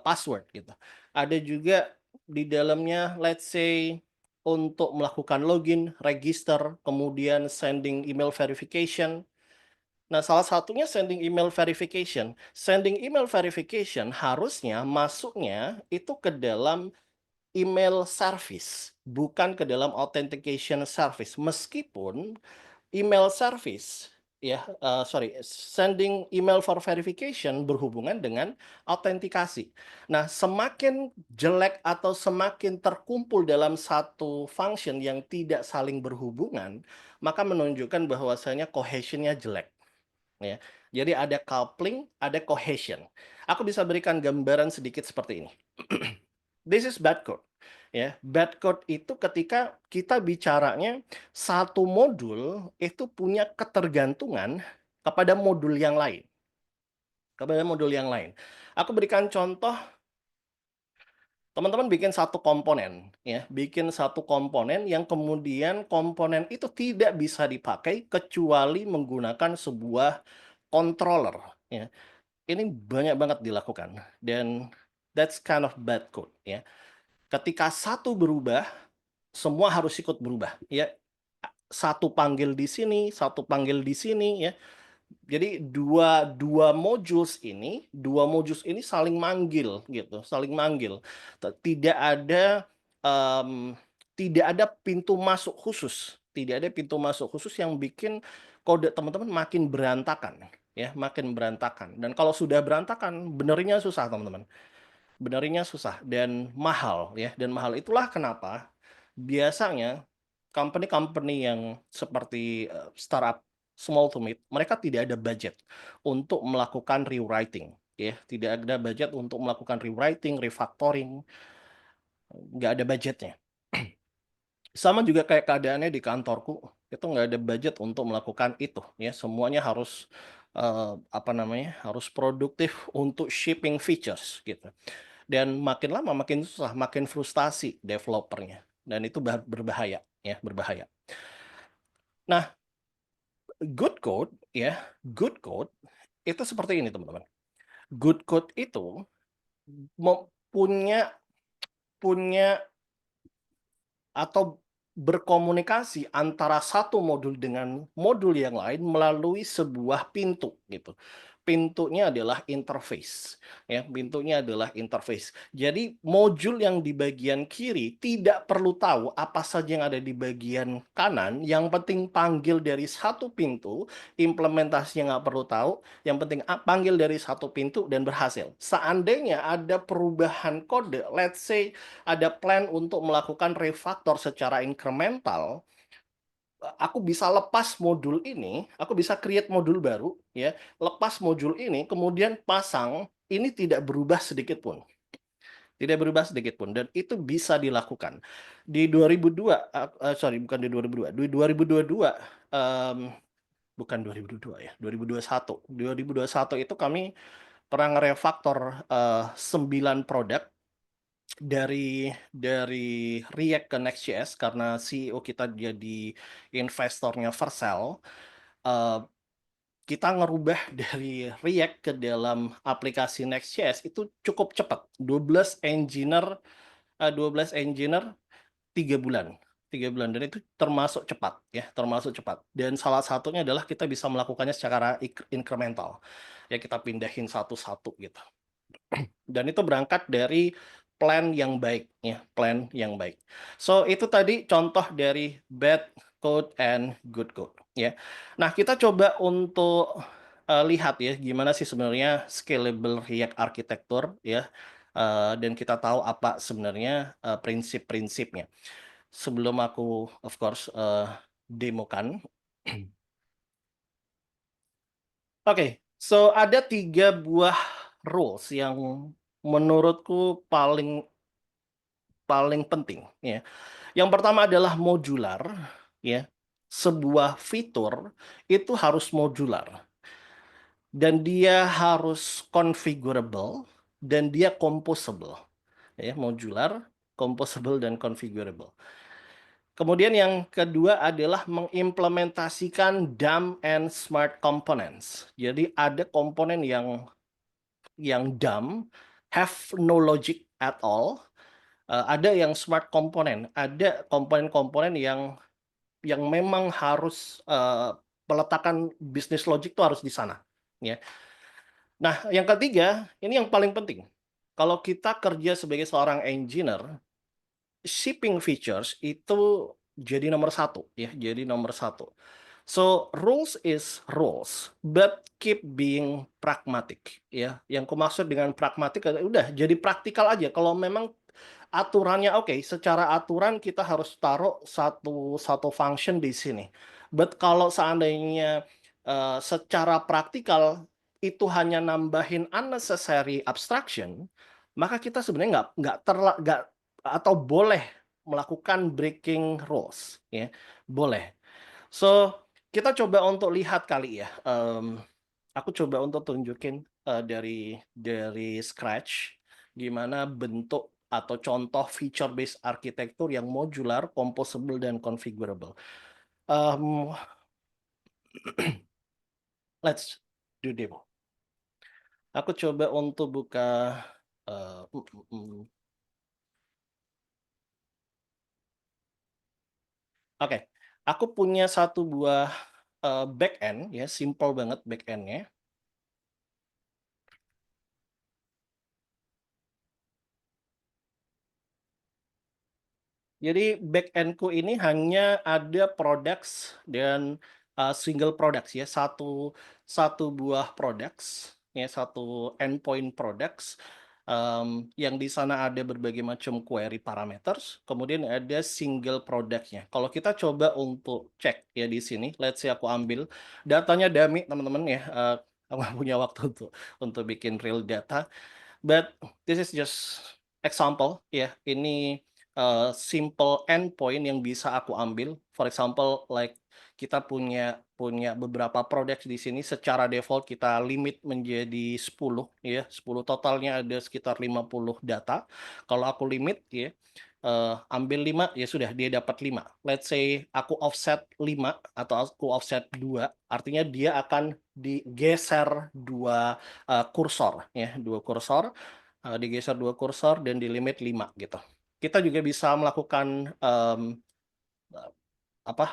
Speaker 10: password gitu. Ada juga di dalamnya let's say untuk melakukan login, register, kemudian sending email verification. Nah, salah satunya sending email verification. Sending email verification harusnya masuknya itu ke dalam email service, bukan ke dalam authentication service. Meskipun email service, sending email for verification berhubungan dengan autentikasi. Nah, semakin jelek atau semakin terkumpul dalam satu function yang tidak saling berhubungan, maka menunjukkan bahwasanya cohesionnya jelek. Ya. Jadi ada coupling, ada cohesion. Aku bisa berikan gambaran sedikit seperti ini. This is bad code. Ya, bad code itu ketika kita bicaranya satu modul itu punya ketergantungan kepada modul yang lain. Aku berikan contoh, teman-teman bikin satu komponen, ya, yang kemudian komponen itu tidak bisa dipakai kecuali menggunakan sebuah controller. Ya. Ini banyak banget dilakukan dan that's kind of bad code. Ya. Ketika satu berubah, semua harus ikut berubah. Ya, satu panggil di sini, ya. Jadi dua modules ini saling manggil gitu, Tidak ada pintu masuk khusus, yang bikin kode teman-teman makin berantakan, ya, Dan kalau sudah berantakan, benerinya susah, teman-teman. Dan mahal, ya. Dan mahal itulah kenapa biasanya company-company yang seperti startup small to mid, mereka tidak ada budget untuk melakukan rewriting, ya, refactoring, nggak ada budgetnya. Sama juga kayak keadaannya di kantorku, itu nggak ada budget untuk melakukan itu, ya, semuanya harus harus produktif untuk shipping features gitu. Dan makin lama makin susah, makin frustasi developernya, dan itu berbahaya, ya, berbahaya. Nah, good code itu seperti ini, teman-teman. Good code itu punya atau berkomunikasi antara satu modul dengan modul yang lain melalui sebuah pintu gitu. pintunya adalah interface. Ya, pintunya adalah interface. Jadi modul yang di bagian kiri tidak perlu tahu apa saja yang ada di bagian kanan. Yang penting panggil dari satu pintu, implementasinya nggak perlu tahu. Yang penting panggil dari satu pintu dan berhasil. Seandainya ada perubahan kode, let's say ada plan untuk melakukan refactor secara incremental, aku bisa lepas modul ini, aku bisa create modul baru, ya, lepas modul ini, kemudian pasang, ini tidak berubah sedikit pun. Tidak berubah sedikit pun, dan itu bisa dilakukan. Di 2002, sorry, bukan di 2002, di 2022, bukan 2022 ya, 2021. 2021 itu kami pernah ngerefaktor 9 produk dari React ke Next.js karena CEO kita jadi investornya Vercel. Kita ngerubah dari React ke dalam aplikasi Next.js itu cukup cepat. 12 engineer 3 bulan. 3 bulan, dan itu termasuk cepat, ya, termasuk cepat. Dan salah satunya adalah kita bisa melakukannya secara incremental. Ya, kita pindahin satu-satu gitu. Dan itu berangkat dari plan yang baik, ya, plan yang baik. So itu tadi contoh dari bad code and good code, ya. Nah, kita coba untuk lihat ya gimana sih sebenarnya scalable React architecture, ya. Dan kita tahu apa sebenarnya prinsip-prinsipnya. Sebelum aku of course demokan. Oke, so ada 3 buah rules yang menurutku paling penting, ya. Yang pertama adalah modular, ya. Sebuah fitur itu harus modular. Dan dia harus configurable dan dia composable. Ya, modular, composable dan configurable. Kemudian yang kedua adalah mengimplementasikan dumb and smart components. Jadi ada komponen yang dumb, have no logic at all. Ada yang smart component, ada komponen-komponen yang memang harus peletakan bisnis logic itu harus di sana, ya. Nah, yang ketiga, ini yang paling penting. Kalau kita kerja sebagai seorang engineer, shipping features itu jadi nomor 1, ya, jadi nomor 1. So rules is rules, but keep being pragmatic, ya. Yang ku maksud dengan pragmatik udah jadi praktikal aja. Kalau memang aturannya oke, secara aturan kita harus taruh satu function di sini. But kalau seandainya secara praktikal itu hanya nambahin unnecessary abstraction, maka kita sebenarnya nggak atau boleh melakukan breaking rules, ya, boleh. So kita coba untuk lihat kali ya. Aku coba untuk tunjukin dari scratch gimana bentuk atau contoh feature based architecture yang modular, composable dan configurable. Let's do demo. Aku coba untuk buka Oke, aku punya satu buah backend, ya, simple banget backend-nya. Jadi backend-ku ini hanya ada products dan single products, ya, satu buah products, ya, satu endpoint products. Yang di sana ada berbagai macam query parameters, kemudian ada single product-nya. Kalau kita coba untuk cek ya di sini, let's say aku ambil datanya dummy teman-teman ya, aku nggak punya waktu untuk bikin real data, but this is just example ya. Ini simple endpoint yang bisa aku ambil. For example, like kita punya beberapa produk di sini, secara default kita limit menjadi 10 ya. 10 totalnya ada sekitar 50 data. Kalau aku limit ya ambil 5 ya sudah dia dapat 5. Let's say aku offset 5 atau aku offset 2, artinya dia akan digeser 2 kursor ya, 2 kursor, digeser 2 kursor dan di limit 5 gitu. Kita juga bisa melakukan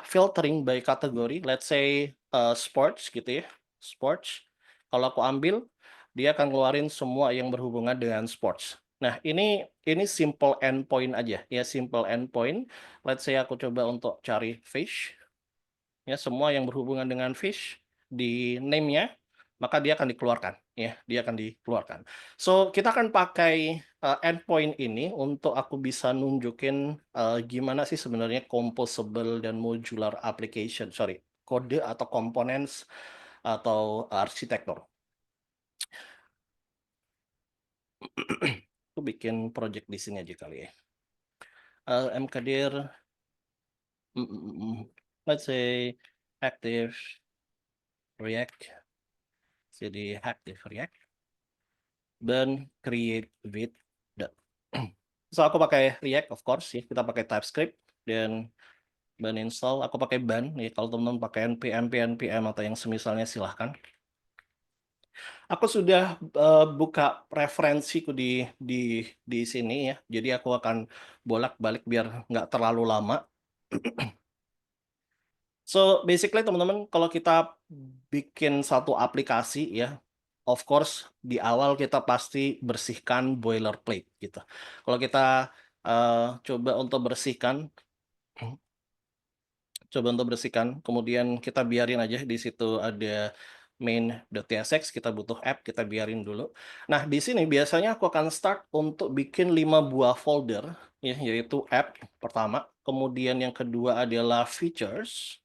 Speaker 10: filtering by kategori, let's say sports gitu ya, sports. Kalau aku ambil, dia akan keluarin semua yang berhubungan dengan sports. Nah, ini simple endpoint aja ya, simple endpoint. Let's say aku coba untuk cari fish, ya semua yang berhubungan dengan fish di name-nya, maka dia akan dikeluarkan ya, dia akan dikeluarkan. So, kita akan pakai endpoint ini untuk aku bisa nunjukin gimana sih sebenarnya composable dan modular application, sorry, kode atau components atau arsitektur. Aku bikin project di sini aja kali ya. Mkadir, let's say active React, jadi active React, dan create with dot. So aku pakai React of course ya, kita pakai TypeScript dan ban install. Aku pakai ban ya, kalau teman-teman pakai npm atau yang semisalnya silahkan. Aku sudah buka referensiku di sini ya. Jadi aku akan bolak-balik biar nggak terlalu lama. So basically teman-teman, kalau kita bikin satu aplikasi ya, of course di awal kita pasti bersihkan boilerplate gitu. Kalau kita coba untuk bersihkan, kemudian kita biarin aja di situ ada main.tsx, kita butuh app, kita biarin dulu. Nah, di sini biasanya aku akan start untuk bikin 5 buah folder, ya, yaitu app pertama, kemudian yang kedua adalah features,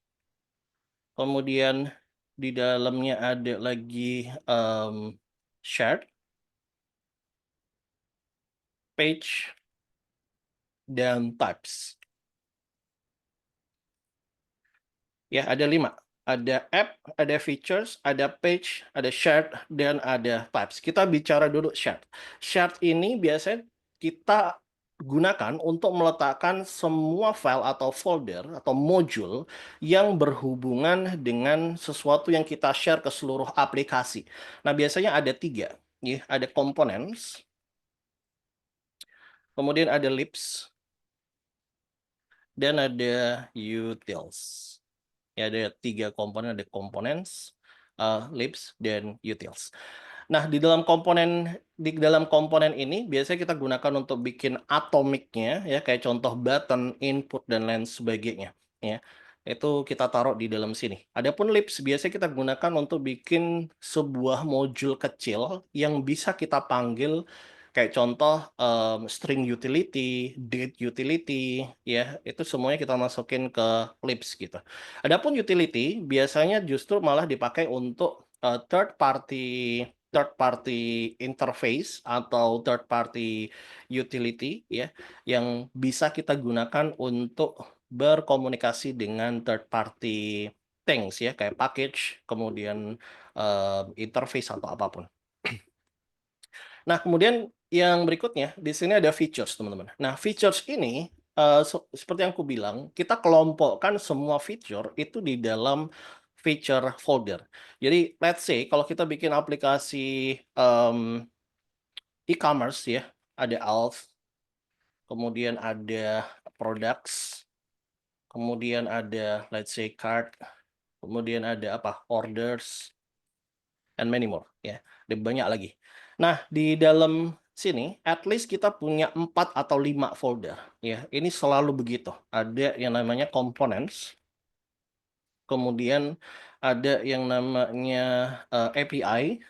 Speaker 10: kemudian di dalamnya ada lagi shared, page, dan types. Ya, ada 5. Ada app, ada features, ada page, ada shared, dan ada types. Kita bicara dulu shared. Shared ini biasanya kita gunakan untuk meletakkan semua file atau folder atau modul yang berhubungan dengan sesuatu yang kita share ke seluruh aplikasi. Nah, biasanya ada 3. Ya, ada components, kemudian ada libs, dan ada utils. Ya, ada 3 komponen, ada components, libs, dan utils. Nah, di dalam komponen ini biasanya kita gunakan untuk bikin atomiknya ya, kayak contoh button, input, dan lain sebagainya ya. Itu kita taruh di dalam sini. Adapun libs biasanya kita gunakan untuk bikin sebuah modul kecil yang bisa kita panggil kayak contoh string utility, date utility ya, itu semuanya kita masukin ke libs gitu. Adapun utility biasanya justru malah dipakai untuk third party interface atau third party utility ya, yang bisa kita gunakan untuk berkomunikasi dengan third party things ya, kayak package, kemudian interface atau apapun. Nah, kemudian yang berikutnya di sini ada features, teman-teman. Nah, features ini seperti yang aku bilang, kita kelompokkan semua feature itu di dalam feature folder. Jadi, let's say kalau kita bikin aplikasi e-commerce ya, ada Alf, kemudian ada products, kemudian ada let's say cart, kemudian ada apa? Orders, and many more ya. Ada banyak lagi. Nah, di dalam sini at least kita punya 4 atau 5 folder ya. Ini selalu begitu. Ada yang namanya components. Kemudian ada yang namanya API.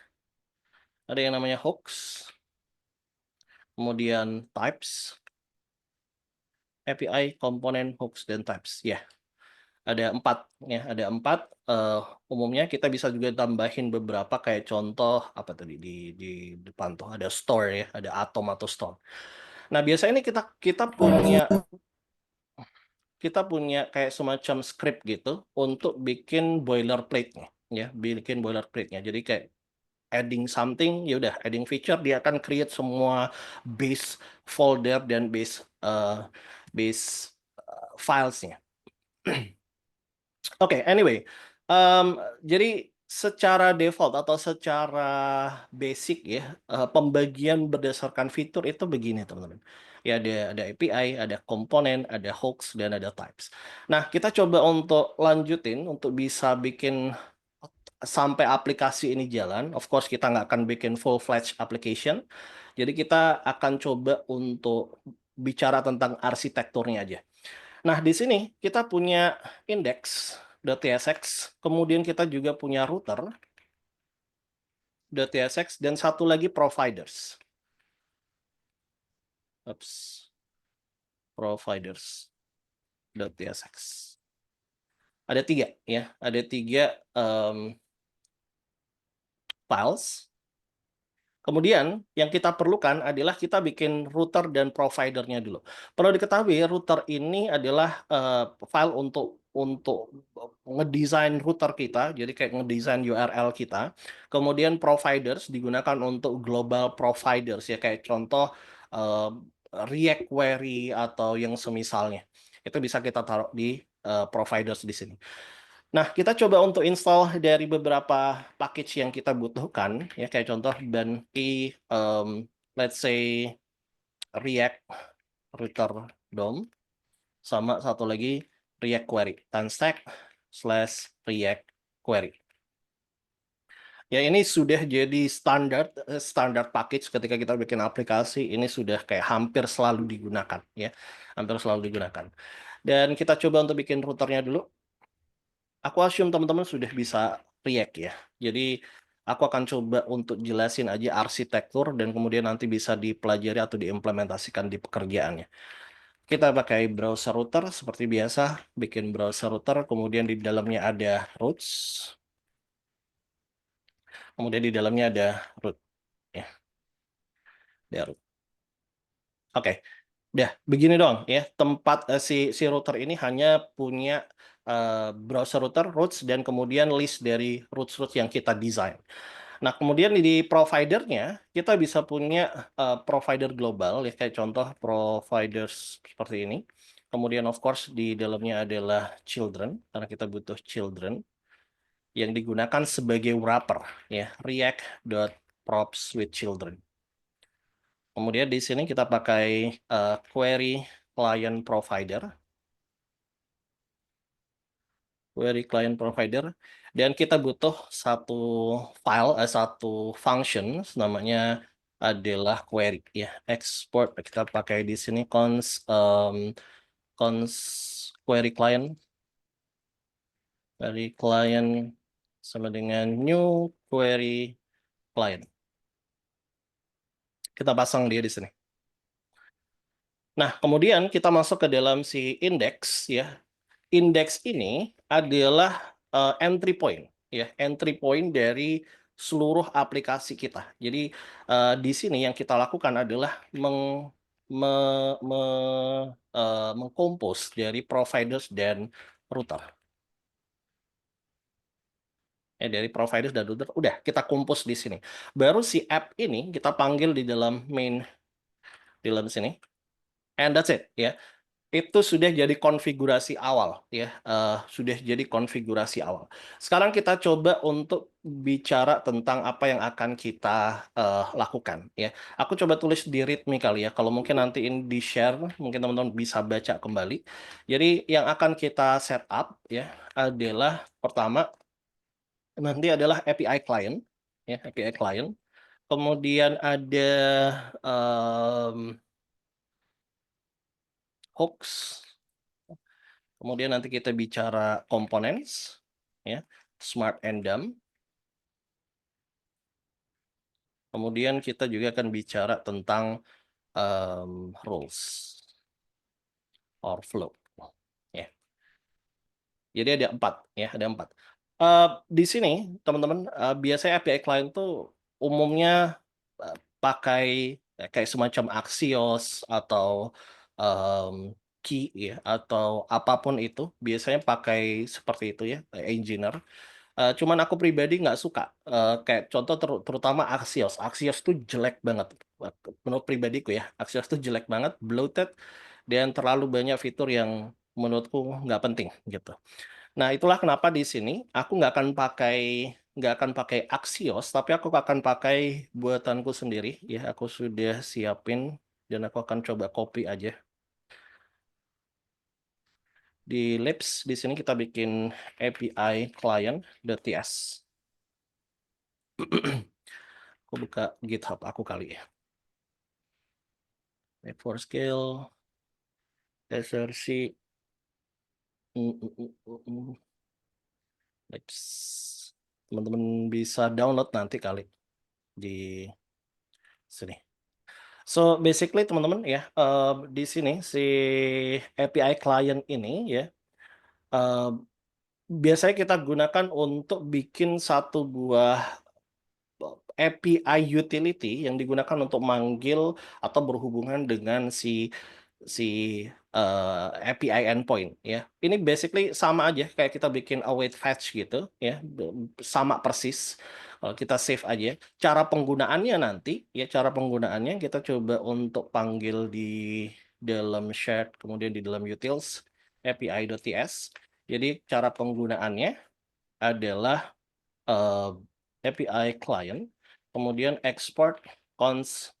Speaker 10: Ada yang namanya hooks. Kemudian types. API, component, hooks, dan types. Ya. Ada 4 ya, ada 4. Umumnya kita bisa juga tambahin beberapa kayak contoh apa tadi di depan tuh ada store ya, ada atom atau store. Nah, biasanya ini kita punya kayak semacam script gitu untuk bikin boilerplate-nya ya, bikin boilerplate-nya. Jadi kayak adding something, ya udah adding feature dia akan create semua base folder dan base filesnya. Oke, anyway, jadi secara default atau secara basic ya, pembagian berdasarkan fitur itu begini teman-teman. Ya ada API, ada komponen, ada hooks, dan ada types. Nah, kita coba untuk lanjutin untuk bisa bikin sampai aplikasi ini jalan, of course kita nggak akan bikin full-fledged application. Jadi kita akan coba untuk bicara tentang arsitekturnya aja. Nah, di sini kita punya index.tsx, kemudian kita juga punya router.tsx, dan satu lagi providers. Providers.tsx. Ada 3 ya, ada 3 files. Kemudian yang kita perlukan adalah kita bikin router dan providernya dulu. Perlu diketahui router ini adalah file untuk ngedesain router kita, jadi kayak ngedesain URL kita. Kemudian providers digunakan untuk global providers ya, kayak contoh React query atau yang semisalnya. Itu bisa kita taruh di providers di sini. Nah, kita coba untuk install dari beberapa package yang kita butuhkan, ya kayak contoh banki, let's say React router DOM, sama satu lagi React query, tanstack/React query. Ya, ini sudah jadi standar package ketika kita bikin aplikasi, ini sudah kayak hampir selalu digunakan, ya, hampir selalu digunakan. Dan kita coba untuk bikin routernya dulu. Aku assume teman-teman sudah bisa React ya. Jadi aku akan coba untuk jelasin aja arsitektur dan kemudian nanti bisa dipelajari atau diimplementasikan di pekerjaannya. Kita pakai browser router seperti biasa, bikin browser router, kemudian di dalamnya ada routes. Kemudian di dalamnya ada root ya. Ada root. Oke. Udah, begini doang ya. Tempat si router ini hanya punya browser router, routes, dan kemudian list dari routes yang kita desain. Nah, kemudian di providernya, kita bisa punya provider global, ya kayak contoh providers seperti ini. Kemudian, of course, di dalamnya adalah children, karena kita butuh children, yang digunakan sebagai wrapper, ya, react.props with children. Kemudian di sini kita pakai query client provider. Query client provider. Dan kita butuh satu file, satu function, namanya adalah query. Ya, export. Kita pakai di sini cons query client. Query client sama dengan new query client. Kita pasang dia di sini. Nah, kemudian kita masuk ke dalam si index ya. Index ini adalah entry point ya, entry point dari seluruh aplikasi kita. Jadi di sini yang kita lakukan adalah mengkompos dari providers dan router. Ya, dari providers dan router udah kita kompos di sini. Baru si app ini kita panggil di dalam main di dalam sini. And that's it ya. Itu sudah jadi konfigurasi awal ya, sudah jadi konfigurasi awal. Sekarang kita coba untuk bicara tentang apa yang akan kita lakukan ya. Aku coba tulis di readme kali ya. Kalau mungkin nanti ini di share, mungkin teman-teman bisa baca kembali. Jadi yang akan kita setup ya adalah pertama nanti adalah API client ya, API client. Kemudian ada hooks. Kemudian nanti kita bicara components, ya, smart and dumb. Kemudian kita juga akan bicara tentang rules or flow. Ya. Jadi ada 4, ya, ada 4. Di sini, teman-teman, biasanya API client tuh umumnya pakai kayak semacam Axios atau key ya atau apapun itu biasanya pakai seperti itu ya engineer. Cuman aku pribadi nggak suka kayak contoh terutama Axios. Axios tuh jelek banget menurut pribadiku ya. Axios tuh jelek banget, bloated, dan terlalu banyak fitur yang menurutku nggak penting gitu. Nah, itulah kenapa di sini aku nggak akan pakai Axios, tapi aku akan pakai buatanku sendiri ya. Aku sudah siapin dan aku akan coba copy aja. Di Libs di sini kita bikin API client.ts. Aku buka GitHub aku kali ya. Wait for scale, tes versi. Teman-teman bisa download nanti kali di sini. So basically teman-teman ya, di sini si API client ini ya, biasanya kita gunakan untuk bikin satu buah API utility yang digunakan untuk manggil atau berhubungan dengan si API endpoint ya. Ini basically sama aja kayak kita bikin await fetch gitu ya, sama persis. Kalau kita save aja, cara penggunaannya nanti ya, cara penggunaannya kita coba untuk panggil di dalam shared, kemudian di dalam utils api.ts. Jadi cara penggunaannya adalah API client, kemudian export cons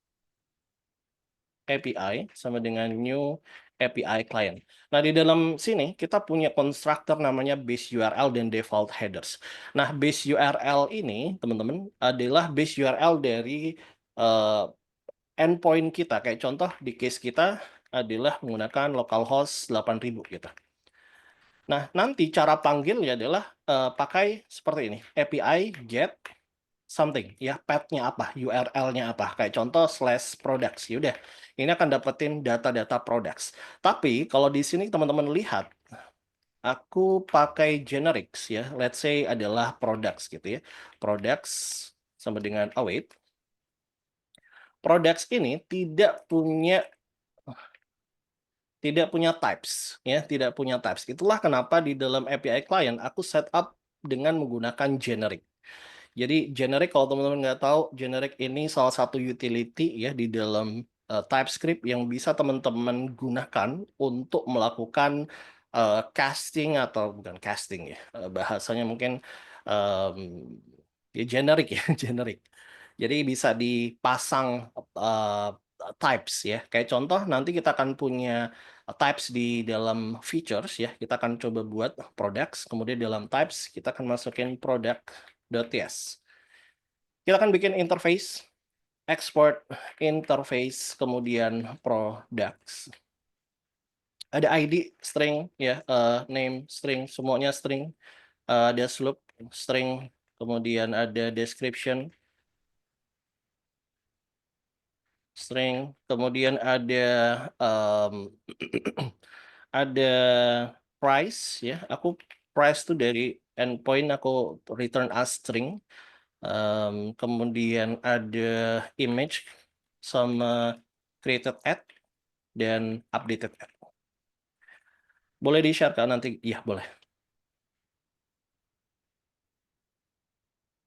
Speaker 10: API sama dengan new API client. Nah, di dalam sini kita punya constructor namanya base URL dan default headers. Nah, base URL ini, teman-teman, adalah base URL dari endpoint kita. Kayak contoh di case kita adalah menggunakan localhost 8000 gitu. Nah, nanti cara panggilnya adalah pakai seperti ini, API get something, ya, path-nya apa, URL-nya apa. Kayak contoh /products, yaudah, ini akan dapetin data-data products. Tapi kalau di sini teman-teman lihat, aku pakai generics ya, let's say adalah products gitu ya. Products sama dengan await. Products ini tidak punya types ya, tidak punya types. Itulah kenapa di dalam API client aku setup dengan menggunakan generic. Jadi generic, kalau teman-teman nggak tahu, generic ini salah satu utility ya di dalam TypeScript yang bisa teman-teman gunakan untuk melakukan casting, atau bukan casting ya, bahasanya mungkin ya generic ya, generic. Jadi bisa dipasang types ya. Kayak contoh nanti kita akan punya types di dalam features ya. Kita akan coba buat products, kemudian dalam types kita akan masukin product.ts. Kita akan bikin interface, export interface, kemudian products. Ada ID string ya, name string, semuanya string. Ada slope string, kemudian ada description string, kemudian ada ada price ya. Aku price tuh dari endpoint aku return as string. Kemudian ada image sama created at dan updated at. Boleh di-share kan nanti? Iya, boleh.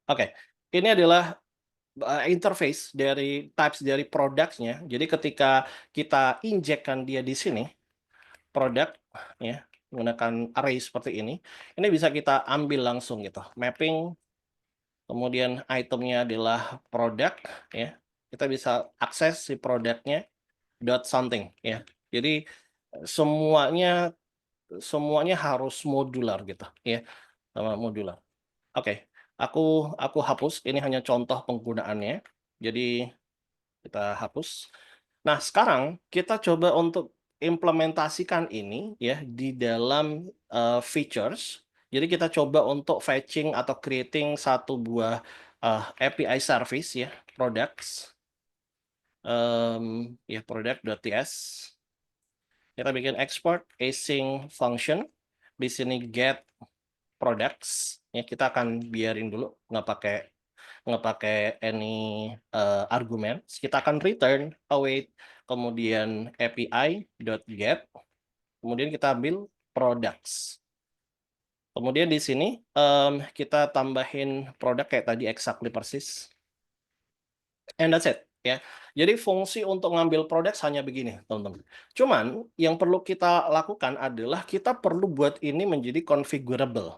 Speaker 10: Oke, ini adalah interface dari types dari products-nya. Jadi ketika kita injekkan dia di sini, product ya, menggunakan array seperti ini bisa kita ambil langsung gitu. Mapping, kemudian itemnya adalah product ya. Kita bisa akses si produknya dot something ya. Jadi semuanya harus modular gitu ya, sama modular. Oke, aku hapus. Ini hanya contoh penggunaannya. Jadi kita hapus. Nah, sekarang kita coba untuk implementasikan ini ya di dalam features. Jadi kita coba untuk fetching atau creating satu buah API service ya, products. Ya, product.ts. Kita bikin export async function. Di sini get products. Ya, kita akan biarin dulu, nggak pakai any argument. Kita akan return await, kemudian api.get, kemudian kita ambil products. Kemudian di sini kita tambahin produk kayak tadi exactly persis. And that's it ya. Jadi fungsi untuk ngambil produk hanya begini, teman-teman. Cuman yang perlu kita lakukan adalah kita perlu buat ini menjadi configurable.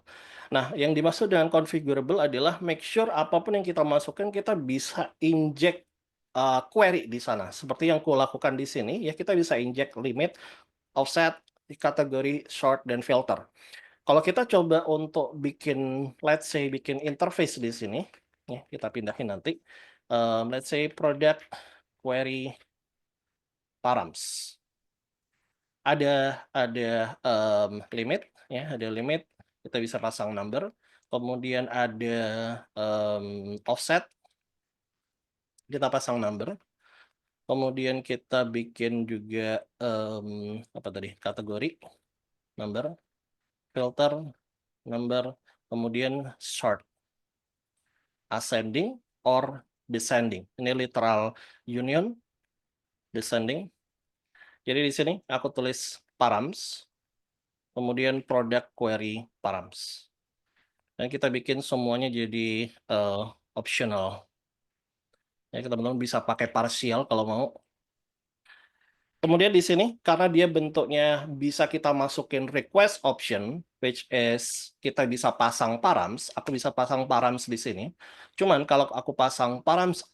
Speaker 10: Nah, yang dimaksud dengan configurable adalah make sure apapun yang kita masukkan kita bisa inject query di sana. Seperti yang aku lakukan di sini, ya kita bisa inject limit, offset, kategori, sort, dan filter. Kalau kita coba untuk bikin, let's say bikin interface di sini, ya, kita pindahin nanti. Let's say product query params. Ada limit, ya, ada limit. Kita bisa pasang number. Kemudian ada offset. Kita pasang number. Kemudian kita bikin juga apa tadi? Kategori number, filter number, kemudian sort, ascending or descending. Ini literal union, descending. Jadi di sini aku tulis params, kemudian product query params. Dan kita bikin semuanya jadi optional. Ya, teman-teman bisa pakai partial kalau mau. Kemudian di sini, karena dia bentuknya bisa kita masukin request option, which is kita bisa pasang params, aku bisa pasang params di sini. Cuman kalau aku pasang params,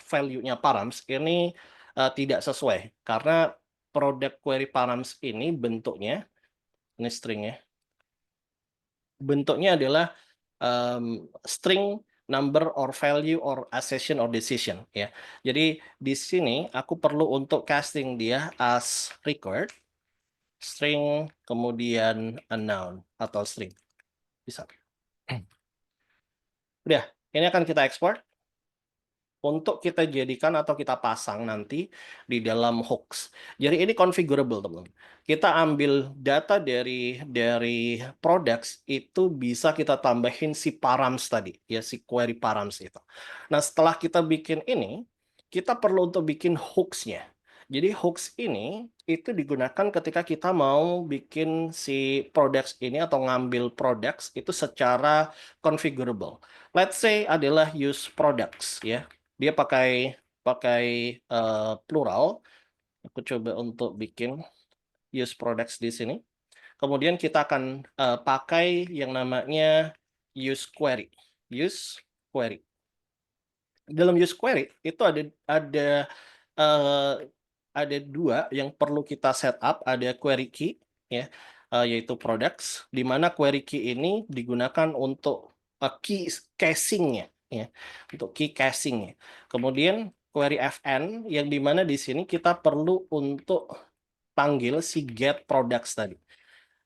Speaker 10: value-nya params, ini tidak sesuai. Karena product query params ini bentuknya, ini string-nya, bentuknya adalah string number or value or accession or decision, ya. Jadi di sini aku perlu untuk casting dia as record, string, kemudian a noun atau string. Bisa. Udah, ini akan kita ekspor untuk kita jadikan atau kita pasang nanti di dalam hooks. Jadi ini configurable, teman-teman. Kita ambil data dari products itu bisa kita tambahin si params tadi, ya, si query params itu. Nah, setelah kita bikin ini, kita perlu untuk bikin hooks-nya. Jadi hooks ini itu digunakan ketika kita mau bikin si products ini atau ngambil products itu secara configurable. Let's say adalah use products, ya. Dia pakai plural. Aku coba untuk bikin use products di sini. Kemudian kita akan pakai yang namanya use query. Use query. Dalam use query itu ada dua yang perlu kita set up. Ada query key, ya, yaitu products, di mana query key ini digunakan untuk key caching-nya, ya, untuk key caching-nya. Kemudian query fn yang dimana di sini kita perlu untuk panggil si get products tadi.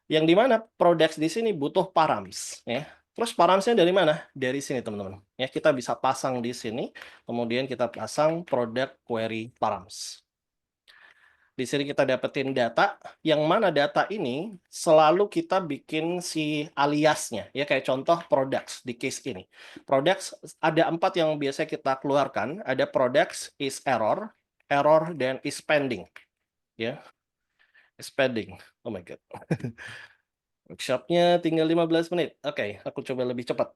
Speaker 10: Yang dimana products di sini butuh params, ya. Terus paramsnya dari mana? Dari sini, teman-teman. Ya, kita bisa pasang di sini, kemudian kita pasang product query params. Di sini kita dapetin data, yang mana data ini selalu kita bikin si aliasnya, ya, kayak contoh products di case ini. Products ada 4 yang biasa kita keluarkan, ada products is error, error, dan is pending, ya, is pending. Oh my god. Workshopnya tinggal 15 menit. Oke, aku coba lebih cepat.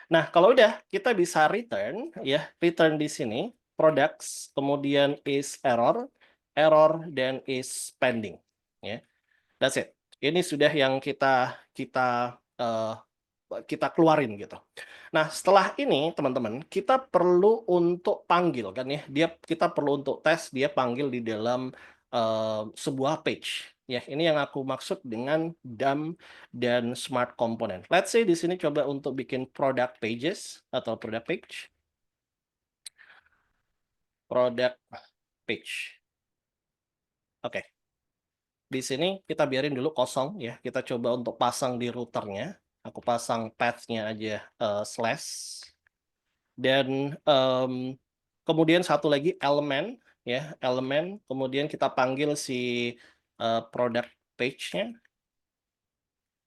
Speaker 10: Nah, kalau udah kita bisa return, ya, return di sini products, kemudian is error, error, dan is pending, ya. That's it. Ini sudah yang kita keluarin gitu. Nah, setelah ini teman-teman, kita perlu untuk panggil kan, ya. Kita perlu untuk tes dia panggil di dalam sebuah page. Ya, ini yang aku maksud dengan DOM dan smart component. Let's say di sini coba untuk bikin product pages atau product page. Product page. Oke. Di sini kita biarin dulu kosong, ya. Kita coba untuk pasang di routernya. Aku pasang path-nya aja slash. Dan kemudian satu lagi elemen, ya, elemen. Kemudian kita panggil si product page-nya.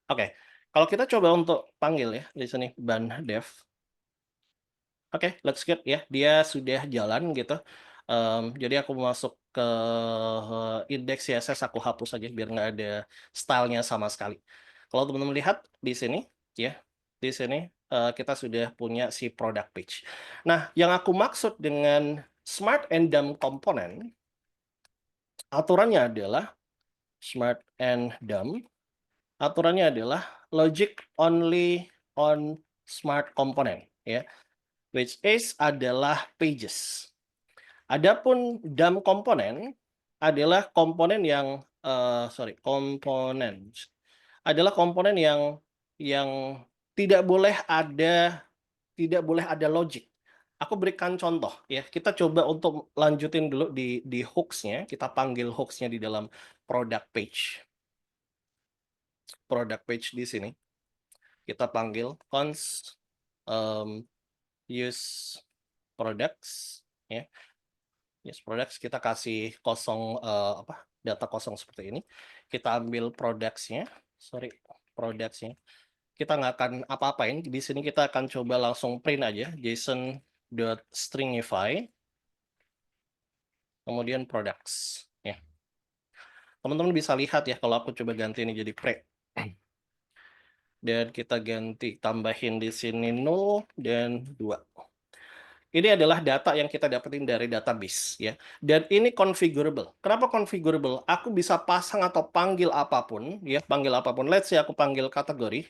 Speaker 10: Oke. Kalau kita coba untuk panggil, ya, di sini ban dev. Oke, let's get, ya. Dia sudah jalan gitu. Jadi aku masuk ke index CSS, aku hapus aja biar nggak ada stylenya sama sekali. Kalau teman-teman lihat di sini, ya, di sini kita sudah punya si product page. Nah, yang aku maksud dengan smart and DOM component, aturannya adalah smart and DOM, aturannya adalah logic only on smart component, ya, which is adalah pages. Adapun DOM komponen adalah komponen yang adalah komponen yang tidak boleh ada tidak boleh ada logic. Aku berikan contoh ya. Kita coba untuk lanjutin dulu di hooks-nya. Kita panggil hooks-nya di dalam product page. Product page di sini. Kita panggil const use products ya. Use products kita kasih kosong data kosong seperti ini. Kita ambil products-nya. Products-nya. Kita nggak akan apa-apain. Di sini kita akan coba langsung print aja json.stringify kemudian products ya. Teman-teman bisa lihat ya kalau aku coba ganti ini jadi pre. Dan kita ganti tambahin di sini 0 dan 2. Ini adalah data yang kita dapetin dari database ya. Dan ini configurable. Kenapa configurable? Aku bisa pasang atau panggil apapun ya, panggil apapun. Let's say aku panggil kategori.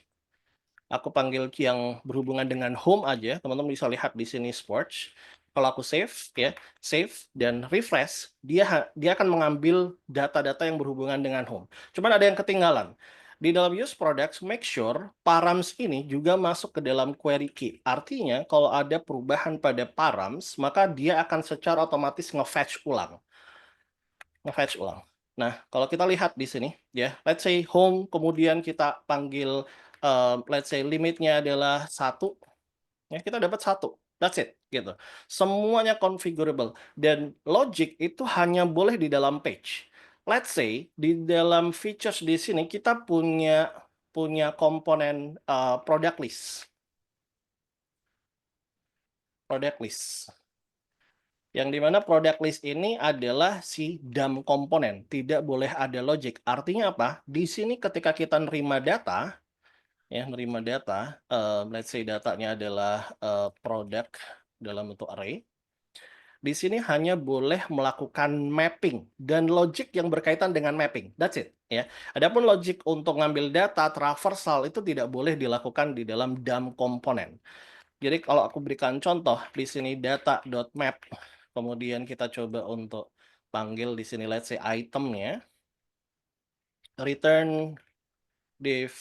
Speaker 10: Aku panggil yang berhubungan dengan home aja. Teman-teman bisa lihat di sini sports. Kalau aku save ya, save dan refresh, dia akan mengambil data-data yang berhubungan dengan home. Cuman ada yang ketinggalan. Di dalam use products, make sure params ini juga masuk ke dalam query key. Artinya kalau ada perubahan pada params, maka dia akan secara otomatis nge-fetch ulang. Nah, kalau kita lihat di sini ya, let's say home, kemudian kita panggil let's say limitnya adalah 1, ya kita dapat 1. That's it gitu. Semuanya configurable dan logic itu hanya boleh di dalam page. Let's say di dalam features di sini kita punya komponen product list. Product list. Yang dimana product list ini adalah si DAM komponen, tidak boleh ada logic. Artinya apa? Di sini ketika kita nerima data, ya nerima data, let's say datanya adalah product dalam bentuk array. Di sini hanya boleh melakukan mapping dan logic yang berkaitan dengan mapping. That's it. Ya. Adapun logic untuk ngambil data traversal itu tidak boleh dilakukan di dalam DAM komponen. Jadi kalau aku berikan contoh di sini data.map, kemudian kita coba untuk panggil di sini let's say itemnya, return div,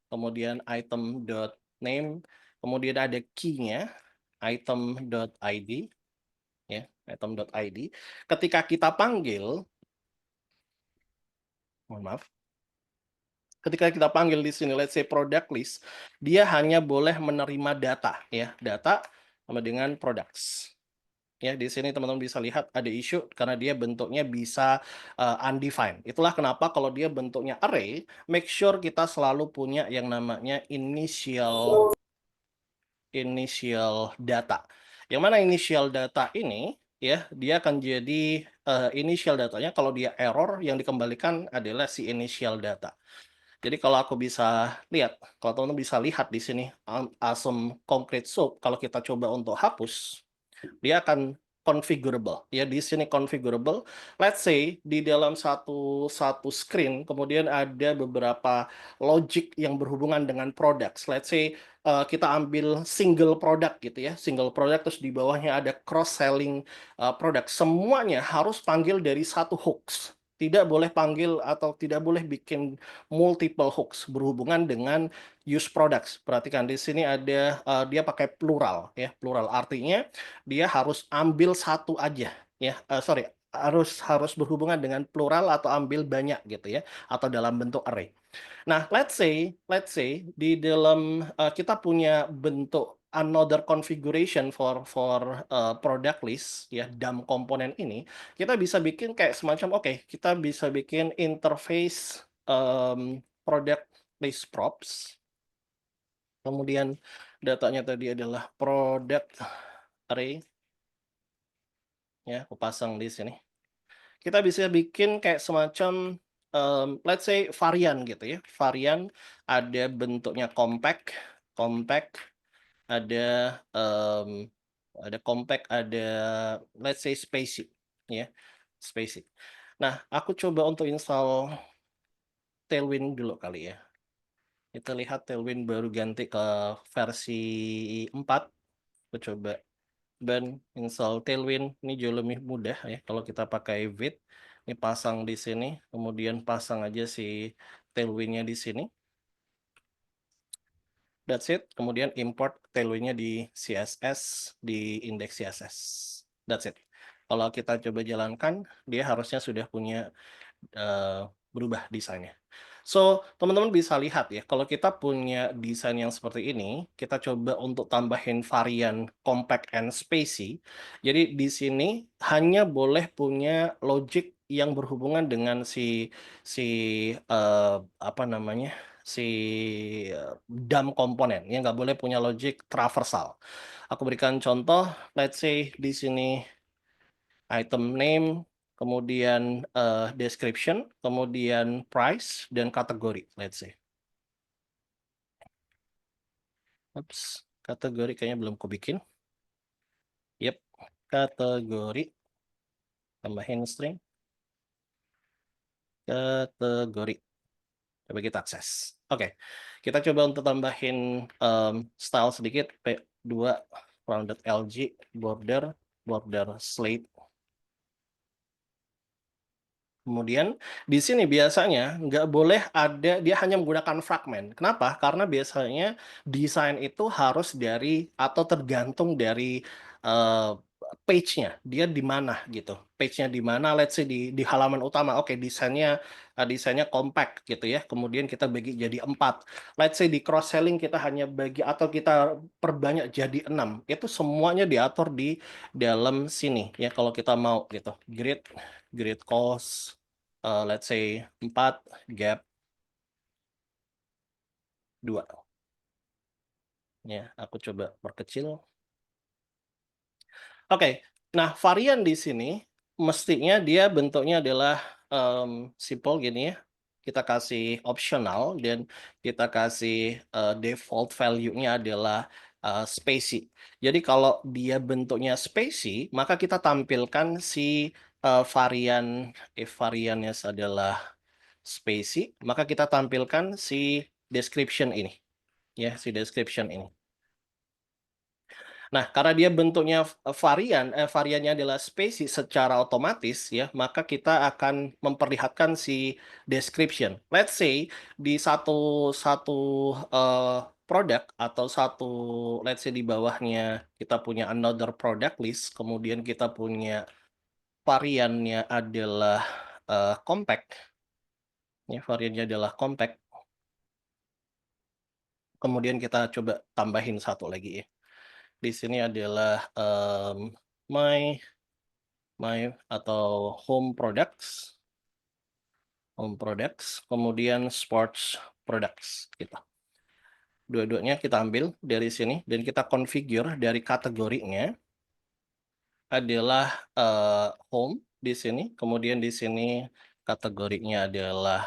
Speaker 10: kemudian item.name, kemudian ada key-nya item.id, ya item.id. Ketika kita panggil, mohon maaf. Ketika kita panggil di sini, let's say product list, dia hanya boleh menerima data, ya data sama dengan products. Ya di sini teman-teman bisa lihat ada issue karena dia bentuknya bisa undefined. Itulah kenapa kalau dia bentuknya array, make sure kita selalu punya yang namanya initial data. Yang mana initial data ini ya dia akan jadi initial datanya kalau dia error yang dikembalikan adalah si initial data. Jadi kalau aku bisa lihat, kalau teman-teman bisa lihat di sini asam concrete soup, kalau kita coba untuk hapus, dia akan configurable. Ya di sini configurable. Let's say di dalam satu screen kemudian ada beberapa logic yang berhubungan dengan products. Let's say kita ambil single product gitu ya, single product terus di bawahnya ada cross selling product. Semuanya harus panggil dari satu hooks. Tidak boleh panggil atau tidak boleh bikin multiple hooks berhubungan dengan use products. Perhatikan di sini ada dia pakai plural ya, plural artinya dia harus ambil satu aja ya. Harus berhubungan dengan plural atau ambil banyak gitu ya, atau dalam bentuk array. Nah, let's say di dalam kita punya bentuk another configuration for product list ya, DAM komponen ini kita bisa bikin kayak semacam kita bisa bikin interface product list props, kemudian datanya tadi adalah product array ya, aku pasang di sini. Kita bisa bikin kayak semacam let's say varian gitu ya, varian ada bentuknya compact, ada compact, ada let's say spacey ya, spacey. Nah, aku coba untuk install Tailwind dulu kali ya. Kita lihat Tailwind baru ganti ke versi 4. Aku coba dan install Tailwind, ini jauh lebih mudah ya kalau kita pakai Vite. Ini pasang di sini, kemudian pasang aja si Tailwind-nya di sini. That's it. Kemudian import value-nya di CSS, di index CSS. That's it. Kalau kita coba jalankan, dia harusnya sudah punya berubah desainnya. So, teman-teman bisa lihat ya, kalau kita punya desain yang seperti ini, kita coba untuk tambahin varian compact and spacey. Jadi di sini hanya boleh punya logic yang berhubungan dengan apa namanya? Si DOM komponen, yang nggak boleh punya logic traversal. Aku berikan contoh, let's say di sini item name, kemudian description, kemudian price, dan kategori, let's say. Oops, kategori kayaknya belum aku bikin. Yep, kategori, tambahin string, kategori. Coba kita akses. Oke, kita coba untuk tambahin style sedikit, P2, rounded LG, border slate. Kemudian di sini biasanya nggak boleh ada, dia hanya menggunakan fragmen. Kenapa? Karena biasanya desain itu harus dari atau tergantung dari page-nya. Dia di mana gitu. Page-nya di mana? Let's say di halaman utama. Oke, desainnya compact gitu ya. Kemudian kita bagi jadi 4. Let's say di cross selling kita hanya bagi atau kita perbanyak jadi 6. Itu semuanya diatur di dalam sini ya kalau kita mau gitu. Grid cost, let's say 4, gap 2. Ya, aku coba perkecil. Oke, nah varian di sini mestinya dia bentuknya adalah simple gini ya. Kita kasih optional dan kita kasih default value-nya adalah spacey. Jadi kalau dia bentuknya spacey, maka kita tampilkan si varian, if variannya adalah spacey, maka kita tampilkan si description ini. Ya, si description ini. Nah, karena dia bentuknya variannya adalah spacey secara otomatis ya, maka kita akan memperlihatkan si description. Let's say di satu produk atau let's say di bawahnya kita punya another product list, kemudian kita punya variannya adalah compact. Ya, variannya adalah compact. Kemudian kita coba tambahin satu lagi ya. Di sini adalah my atau home products, kemudian sports products gitu. Dua-duanya kita ambil dari sini dan kita configure dari kategorinya adalah home di sini, kemudian di sini kategorinya adalah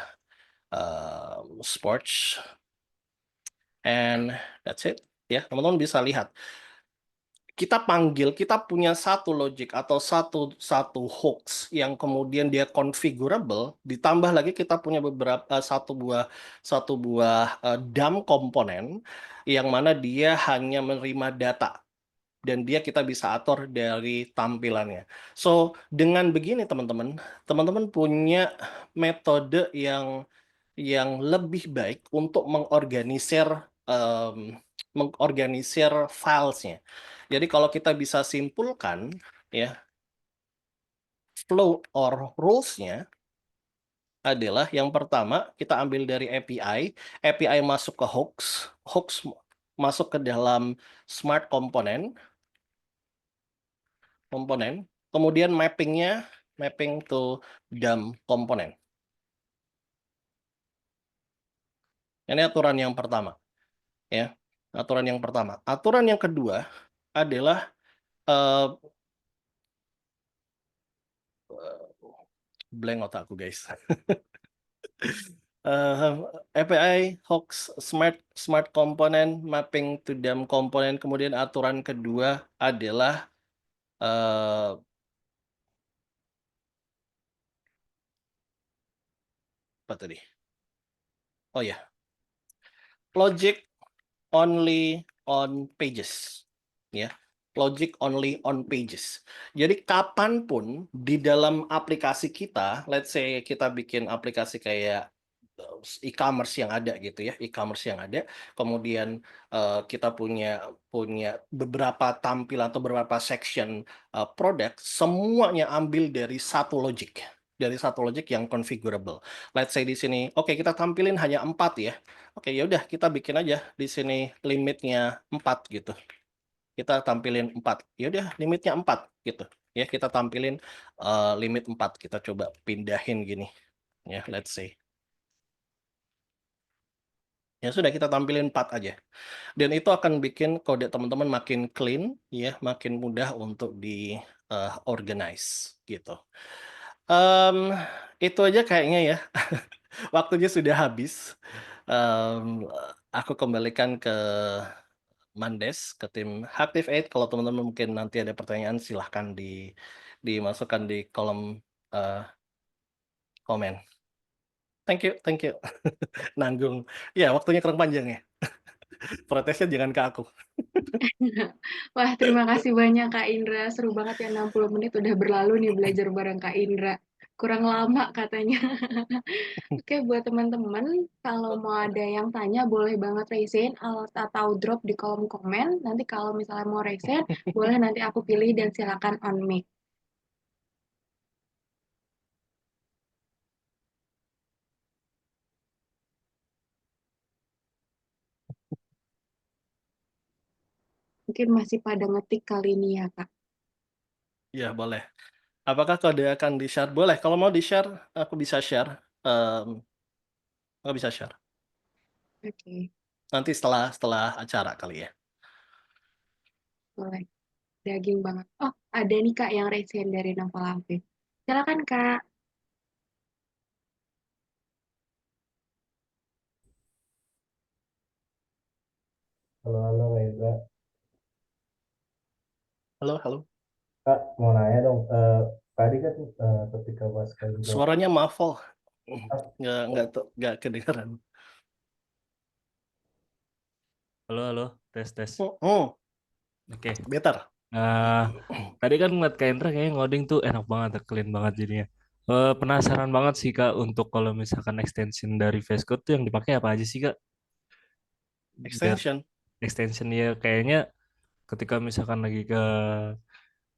Speaker 10: sports, and that's it ya. Teman-teman bisa lihat. Kita punya satu logic atau satu hooks yang kemudian dia configurable, ditambah lagi kita punya satu buah DOM komponen yang mana dia hanya menerima data dan kita bisa atur dari tampilannya. So, dengan begini teman-teman punya metode yang lebih baik untuk mengorganisir filesnya. Jadi kalau kita bisa simpulkan ya, flow or rules-nya adalah yang pertama kita ambil dari API masuk ke hooks masuk ke dalam smart component, kemudian mapping to DOM component. Ini aturan yang pertama ya. Aturan yang kedua adalah blank otakku guys. API hooks smart component mapping to DOM component, kemudian aturan kedua adalah apa tadi? Oh ya, logic only on pages, ya. Logic only on pages. Jadi kapanpun di dalam aplikasi kita, let's say kita bikin aplikasi kayak e-commerce yang ada gitu ya, e-commerce yang ada. Kemudian kita punya punya beberapa tampilan atau beberapa section produk, semuanya ambil dari satu logic yang configurable. Let's say di sini, oke kita tampilin hanya 4 ya. Oke, ya udah kita bikin aja di sini limitnya 4 gitu. Kita tampilin 4. Ya udah limitnya 4 gitu. Ya, kita tampilin limit 4. Kita coba pindahin gini. Ya, let's say. Ya sudah kita tampilin 4 aja. Dan itu akan bikin kode teman-teman makin clean ya, makin mudah untuk di organize gitu. Itu aja kayaknya ya. Waktunya sudah habis. Aku kembalikan ke Mandes, ke tim Activate. Kalau teman-teman mungkin nanti ada pertanyaan silahkan dimasukkan di kolom komen. Thank you, thank you. Nanggung. Ya, waktunya kurang panjang ya. Protesnya jangan ke aku.
Speaker 11: Wah, terima kasih banyak Kak Indra. Seru banget ya 60 menit udah berlalu nih belajar bareng Kak Indra. Kurang lama katanya. Oke, buat teman-teman, kalau mau ada yang tanya boleh banget raise hand atau drop di kolom komen. Nanti kalau misalnya mau raise hand, boleh nanti aku pilih dan silakan on mic. Mungkin masih pada ngetik kali ini ya, Kak.
Speaker 10: Ya, boleh. Apakah kode akan di-share? Boleh, kalau mau di-share, aku bisa share. Aku bisa share.
Speaker 11: Oke,
Speaker 10: Nanti setelah acara kali ya.
Speaker 11: boleh. Daging banget. Oh, ada nih Kak yang raise hand dari Novel Afif. Silakan Kak.
Speaker 13: Halo, halo Kak Indra.
Speaker 10: Halo, halo.
Speaker 13: Kak, mau nanya dong, tadi kan ketika pas Kak Indra,
Speaker 10: Suaranya muffle. Nggak kedengeran.
Speaker 14: Halo, halo, tes, tes. Oke.
Speaker 10: Better.
Speaker 14: Tadi kan ngeliat Kak Indra kayaknya ngoding tuh enak banget, clean banget jadinya. Penasaran banget sih Kak untuk kalau misalkan extension dari VS Code tuh yang dipakai apa aja sih Kak? Biar
Speaker 10: Extension.
Speaker 14: extension ya kayaknya ketika misalkan lagi ke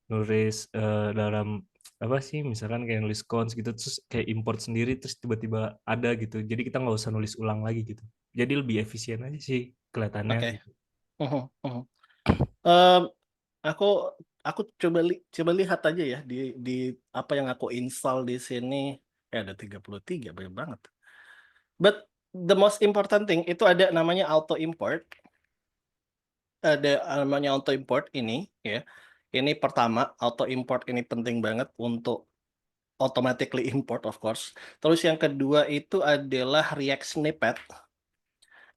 Speaker 14: nulis dalam apa sih misalkan kayak nulis cons gitu terus kayak import sendiri terus tiba-tiba ada gitu. Jadi kita nggak usah nulis ulang lagi gitu. Jadi lebih efisien aja sih kelihatannya.
Speaker 10: Oke.
Speaker 14: Gitu.
Speaker 10: Aku coba lihat aja ya di apa yang aku install di sini. Ada 33, banyak banget. But the most important thing itu ada namanya auto import. Ada namanya auto import ini ya. Ini pertama, auto import ini penting banget untuk automatically import of course. Terus yang kedua itu adalah React Snippet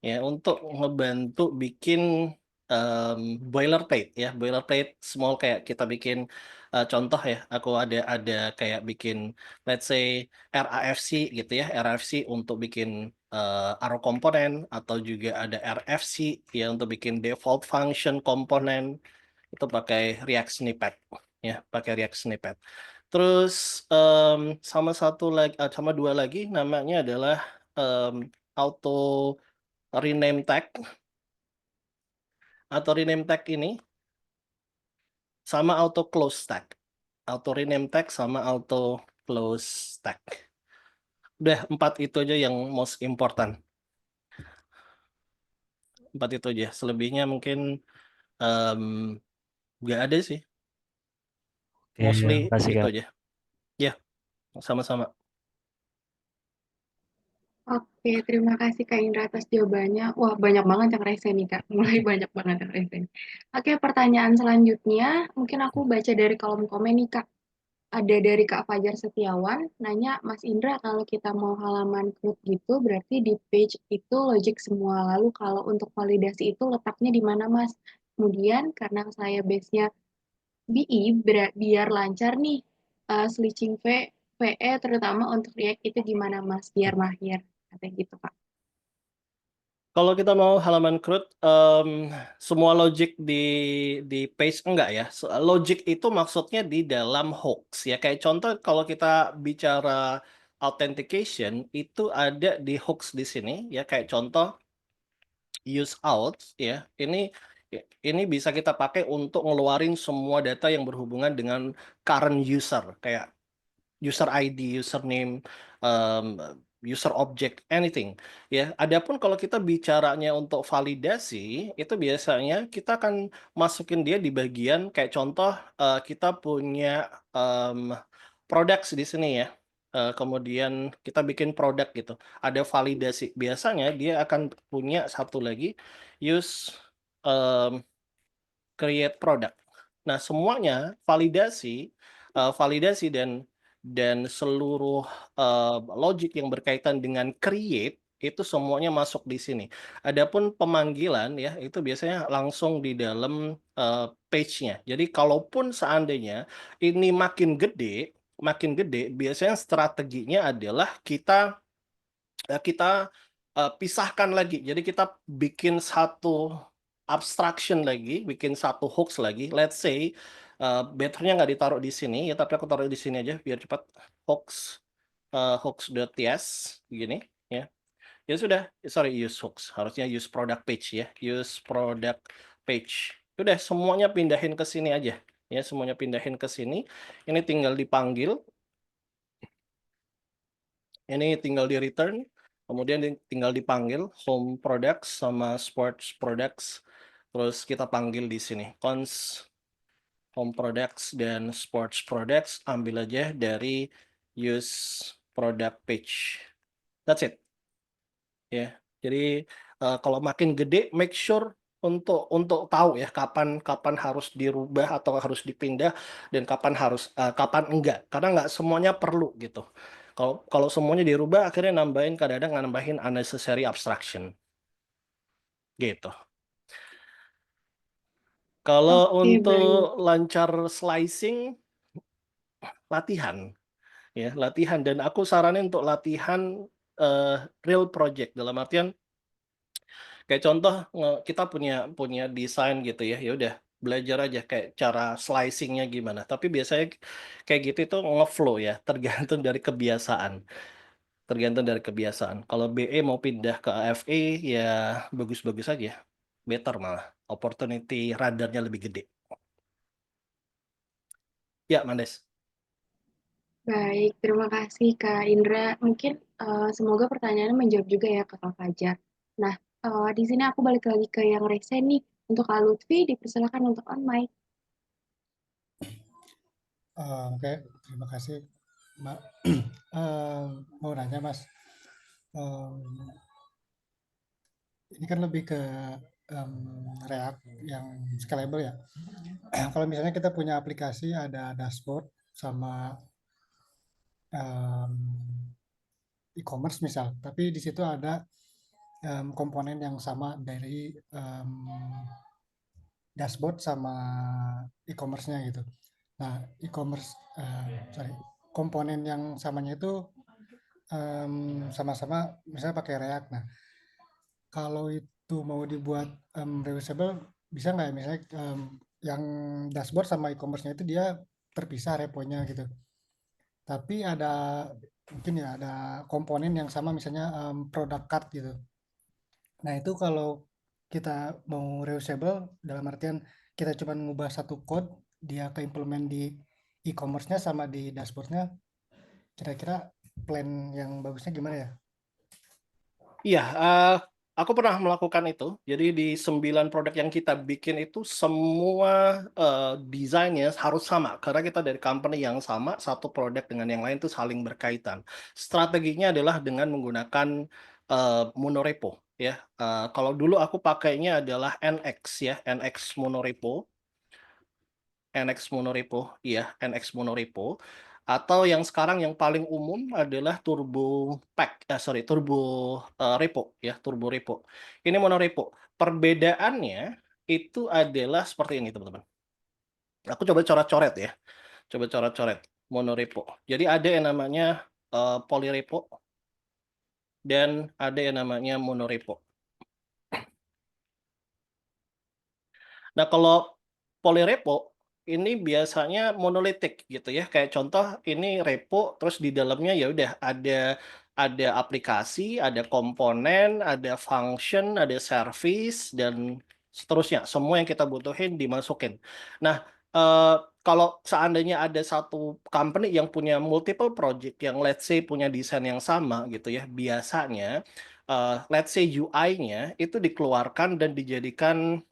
Speaker 10: ya untuk ngebantu bikin boilerplate ya, boilerplate small kayak kita bikin contoh ya, aku ada kayak bikin let's say RAFC gitu ya, RAFC untuk bikin arrow komponen atau juga ada RFC ya untuk bikin default function komponen itu pakai React Snippet ya, pakai React Snippet. Terus sama dua lagi namanya adalah auto rename tag atau rename tag ini sama auto close tag. Auto rename tag sama auto close tag. Udah 4 itu aja yang most important. 4 itu aja. Selebihnya mungkin nggak ada sih.
Speaker 14: Oke,
Speaker 10: Mostly
Speaker 14: makasih,
Speaker 10: itu
Speaker 14: Kak.
Speaker 10: aja. Ya, sama-sama.
Speaker 11: Oke, terima kasih Kak Indra atas jawabannya. Wah, banyak banget yang rese nih Kak. Mulai banyak banget yang rese. Oke, pertanyaan selanjutnya mungkin aku baca dari kolom komen nih Kak. Ada dari Kak Fajar Setiawan, nanya, Mas Indra, kalau kita mau halaman code gitu, berarti di page itu logic semua. Lalu kalau untuk validasi itu letaknya di mana, Mas? Kemudian, karena saya base-nya BI, biar lancar nih, switching VE, terutama untuk React itu gimana, Mas? Biar mahir. Katanya gitu, Pak.
Speaker 10: Kalau kita mau halaman CRUD, semua logic di page enggak ya. Logic itu maksudnya di dalam hooks ya. Kayak contoh kalau kita bicara authentication itu ada di hooks di sini ya, kayak contoh use out ya. Ini bisa kita pakai untuk ngeluarin semua data yang berhubungan dengan current user, kayak user ID, username, user object, anything ya. Adapun kalau kita bicaranya untuk validasi, itu biasanya kita akan masukin dia di bagian kayak contoh kita punya products di sini ya. Kemudian kita bikin produk gitu. Ada validasi. Biasanya dia akan punya satu lagi use create product. Nah, semuanya validasi dan seluruh logic yang berkaitan dengan create itu semuanya masuk di sini. Adapun pemanggilan ya itu biasanya langsung di dalam page-nya. Jadi kalaupun seandainya ini makin gede, biasanya strateginya adalah kita pisahkan lagi. Jadi kita bikin satu abstraction lagi, bikin satu hooks lagi. Let's say betternya nggak ditaruh di sini ya, tapi aku taruh di sini aja biar cepat. Hooks.ts gini ya. Ya sudah, sorry, use hooks. Harusnya use product page ya. Use product page. Udah semuanya pindahin ke sini aja. Ya, semuanya pindahin ke sini. Ini tinggal dipanggil. Ini tinggal di return. Kemudian tinggal dipanggil home products sama sports products. Terus kita panggil di sini cons home products dan sports products, ambil aja dari use product page. That's it. Ya. Jadi kalau makin gede, make sure untuk tahu ya kapan harus dirubah atau harus dipindah dan kapan enggak, karena nggak semuanya perlu gitu. Kalau semuanya dirubah akhirnya kadang-kadang nambahin unnecessary abstraction gitu. Kalau
Speaker 11: Oke, baik.
Speaker 10: untuk lancar slicing, latihan ya, latihan, dan aku saranin untuk latihan real project, dalam artian kayak contoh kita punya desain gitu ya, ya udah belajar aja kayak cara slicingnya gimana. Tapi biasanya kayak gitu itu ngeflow ya, tergantung dari kebiasaan. Kalau BE mau pindah ke FE ya bagus-bagus aja, better malah, opportunity radarnya lebih gede. Ya, Mandes.
Speaker 11: Baik, terima kasih Kak Indra. Mungkin semoga pertanyaannya menjawab juga ya ke Kak Fajar. Nah, di sini aku balik lagi ke yang resen nih. Untuk Kak Lutfi, dipersilakan untuk on mic.
Speaker 15: Oke, terima kasih Mbak. Mau nanya Mas, ini kan lebih ke React yang scalable ya. Kalau misalnya kita punya aplikasi ada dashboard sama e-commerce misal, tapi di situ ada komponen yang sama dari dashboard sama e-commerce-nya gitu. Nah, komponen yang samanya itu sama-sama misalnya pakai React. Nah, kalau itu mau dibuat reusable, bisa nggak ya misalnya yang dashboard sama e-commerce-nya itu dia terpisah reponya gitu. Tapi mungkin ya ada komponen yang sama misalnya product card gitu. Nah, itu kalau kita mau reusable dalam artian kita cuma ngubah satu code, dia ke-implement di e-commerce-nya sama di dashboard-nya, kira-kira plan yang bagusnya gimana ya?
Speaker 10: Iya, aku pernah melakukan itu. Jadi di 9 produk yang kita bikin itu semua desainnya harus sama. Karena kita dari company yang sama, satu produk dengan yang lain itu saling berkaitan. Strateginya adalah dengan menggunakan monorepo. Ya, kalau dulu aku pakainya adalah NX ya, NX monorepo. Iya, NX monorepo. Atau yang sekarang yang paling umum adalah turbo repo ya, turbo repo. Ini monorepo. Perbedaannya itu adalah seperti ini, teman-teman. Aku coba coret-coret ya. Coba coret-coret monorepo. Jadi ada yang namanya polyrepo dan ada yang namanya monorepo. Nah, kalau polyrepo ini biasanya monolitik gitu ya. Kayak contoh ini repo, terus di dalamnya ya udah ada aplikasi, ada komponen, ada function, ada service dan seterusnya. Semua yang kita butuhin dimasukin. Nah, kalau seandainya ada satu company yang punya multiple project yang let's say punya desain yang sama gitu ya, biasanya let's say UI-nya itu dikeluarkan dan dijadikan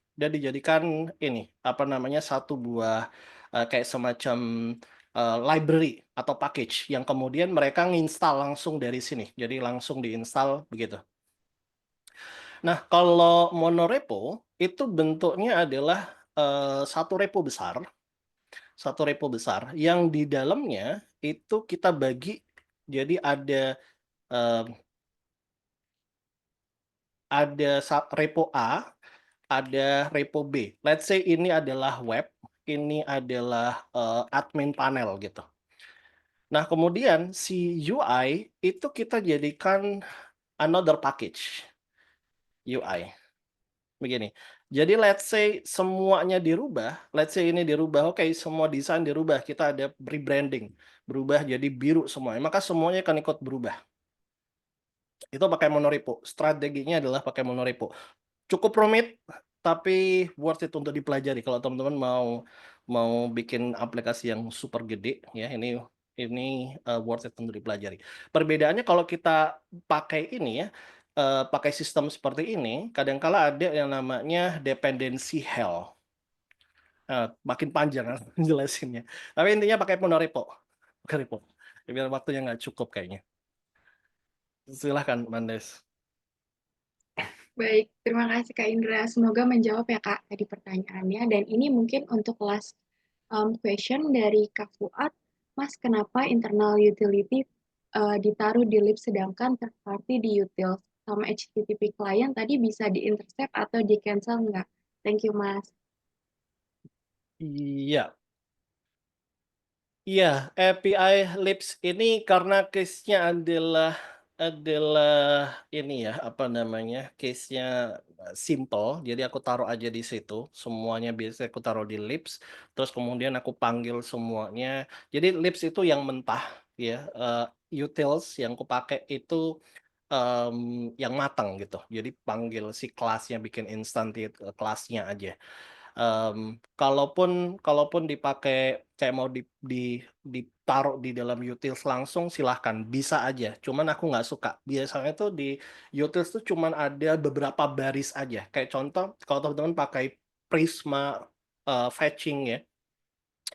Speaker 10: ini apa namanya satu buah kayak semacam library atau package yang kemudian mereka nginstal langsung dari sini. Jadi langsung diinstal begitu. Nah, kalau monorepo itu bentuknya adalah satu repo besar yang di dalamnya itu kita bagi jadi eh, repo A, ada repo B. Let's say ini adalah web, ini adalah admin panel gitu. Nah, kemudian si UI itu kita jadikan another package UI. Begini. Jadi let's say semuanya dirubah, let's say ini dirubah, oke, semua desain dirubah, kita ada rebranding, berubah jadi biru semuanya, maka semuanya akan ikut berubah. Itu pakai monorepo. Strateginya adalah pakai monorepo. Cukup rumit, tapi worth it untuk dipelajari kalau teman-teman mau bikin aplikasi yang super gede ya. Ini worth it untuk dipelajari. Perbedaannya kalau kita pakai ini ya, pakai sistem seperti ini, kadangkala ada yang namanya dependency hell. Makin panjang kan jelasinnya. Tapi intinya pakai monorepo. Pakai repo. Biar waktunya nggak cukup kayaknya. Silahkan, Mandes.
Speaker 11: Baik, terima kasih Kak Indra. Semoga menjawab ya Kak tadi pertanyaannya. Dan ini mungkin untuk last question dari Kak Fuad. Mas, kenapa internal utility ditaruh di lib sedangkan third party di utils? Sama HTTP client tadi bisa di-intercept atau di-cancel nggak? Thank you, Mas.
Speaker 10: Iya, iya, API Lips ini karena case-nya adalah ini ya, apa namanya, case-nya simple, jadi aku taruh aja di situ, semuanya biasa aku taruh di Lips, terus kemudian aku panggil semuanya. Jadi Lips itu yang mentah ya, utils yang aku pakai itu yang matang gitu. Jadi panggil si kelasnya, bikin instantiate kelasnya aja. Kalaupun dipakai kayak mau ditaruh di dalam utils langsung silahkan bisa aja. Cuman aku nggak suka. Biasanya tuh di utils tuh cuman ada beberapa baris aja. Kayak contoh kalau teman-teman pakai Prisma fetching ya,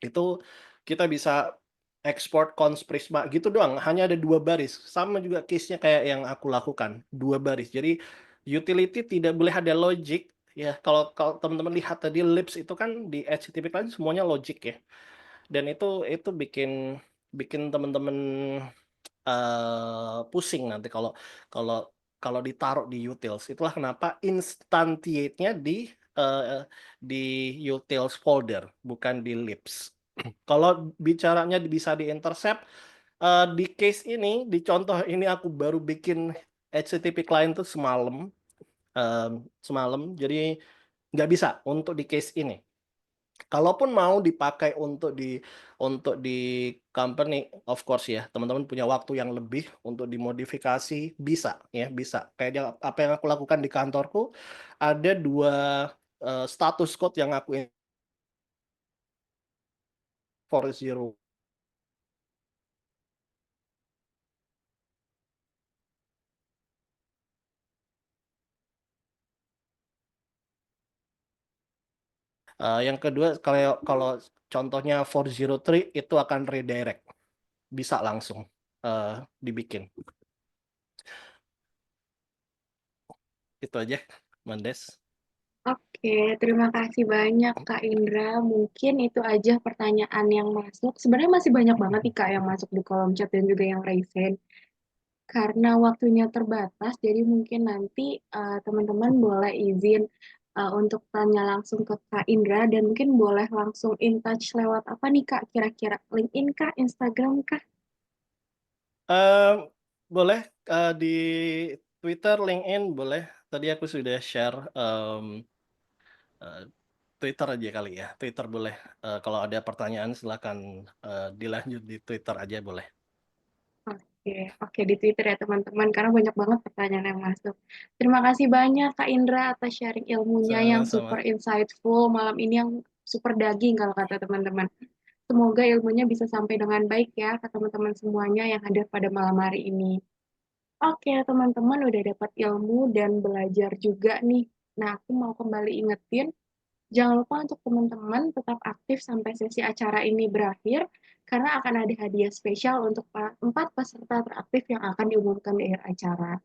Speaker 10: itu kita bisa ekspor cons Prisma gitu doang. Hanya ada 2 baris. Sama juga case-nya kayak yang aku lakukan, 2 baris. Jadi utility tidak boleh ada logic ya. Kalau teman-teman lihat tadi Lips itu kan di HTTP kan semuanya logic ya. Dan itu bikin bikin teman-teman pusing nanti kalau kalau kalau ditaruh di utils. Itulah kenapa instantiate-nya di utils folder, bukan di Lips. Kalau bicaranya bisa di-intercept, di case ini, di contoh ini aku baru bikin HTTP client tuh semalam, jadi nggak bisa untuk di case ini. Kalaupun mau dipakai untuk di company, of course ya, teman-teman punya waktu yang lebih untuk dimodifikasi, bisa ya, bisa. Kayak apa yang aku lakukan di kantorku, ada 2 status code yang aku 40 yang kedua, kalau contohnya 403 itu akan redirect, bisa langsung dibikin. Itu aja, Mandes.
Speaker 11: Oke, terima kasih banyak Kak Indra. Mungkin itu aja pertanyaan yang masuk. Sebenarnya masih banyak banget nih Kak yang masuk di kolom chat dan juga yang raise hand. Karena waktunya terbatas, jadi mungkin nanti teman-teman boleh izin untuk tanya langsung ke Kak Indra dan mungkin boleh langsung in touch lewat apa nih Kak? Kira-kira LinkedIn kah, Instagram kah?
Speaker 10: Boleh di Twitter, LinkedIn boleh. Tadi aku sudah share Twitter aja kali ya. Twitter boleh. Kalau ada pertanyaan silakan dilanjut di Twitter aja boleh.
Speaker 11: Oke, di Twitter ya teman-teman, karena banyak banget pertanyaan yang masuk. Terima kasih banyak Kak Indra atas sharing ilmunya yang super
Speaker 10: Sama-sama.
Speaker 11: insightful malam ini, yang super daging kalau kata teman-teman. Semoga ilmunya bisa sampai dengan baik ya ke teman-teman semuanya yang hadir pada malam hari ini. Oke, teman-teman udah dapat ilmu dan belajar juga nih. Nah, aku mau kembali ingetin, jangan lupa untuk teman-teman tetap aktif sampai sesi acara ini berakhir, karena akan ada hadiah spesial untuk 4 peserta teraktif yang akan diumumkan di akhir acara.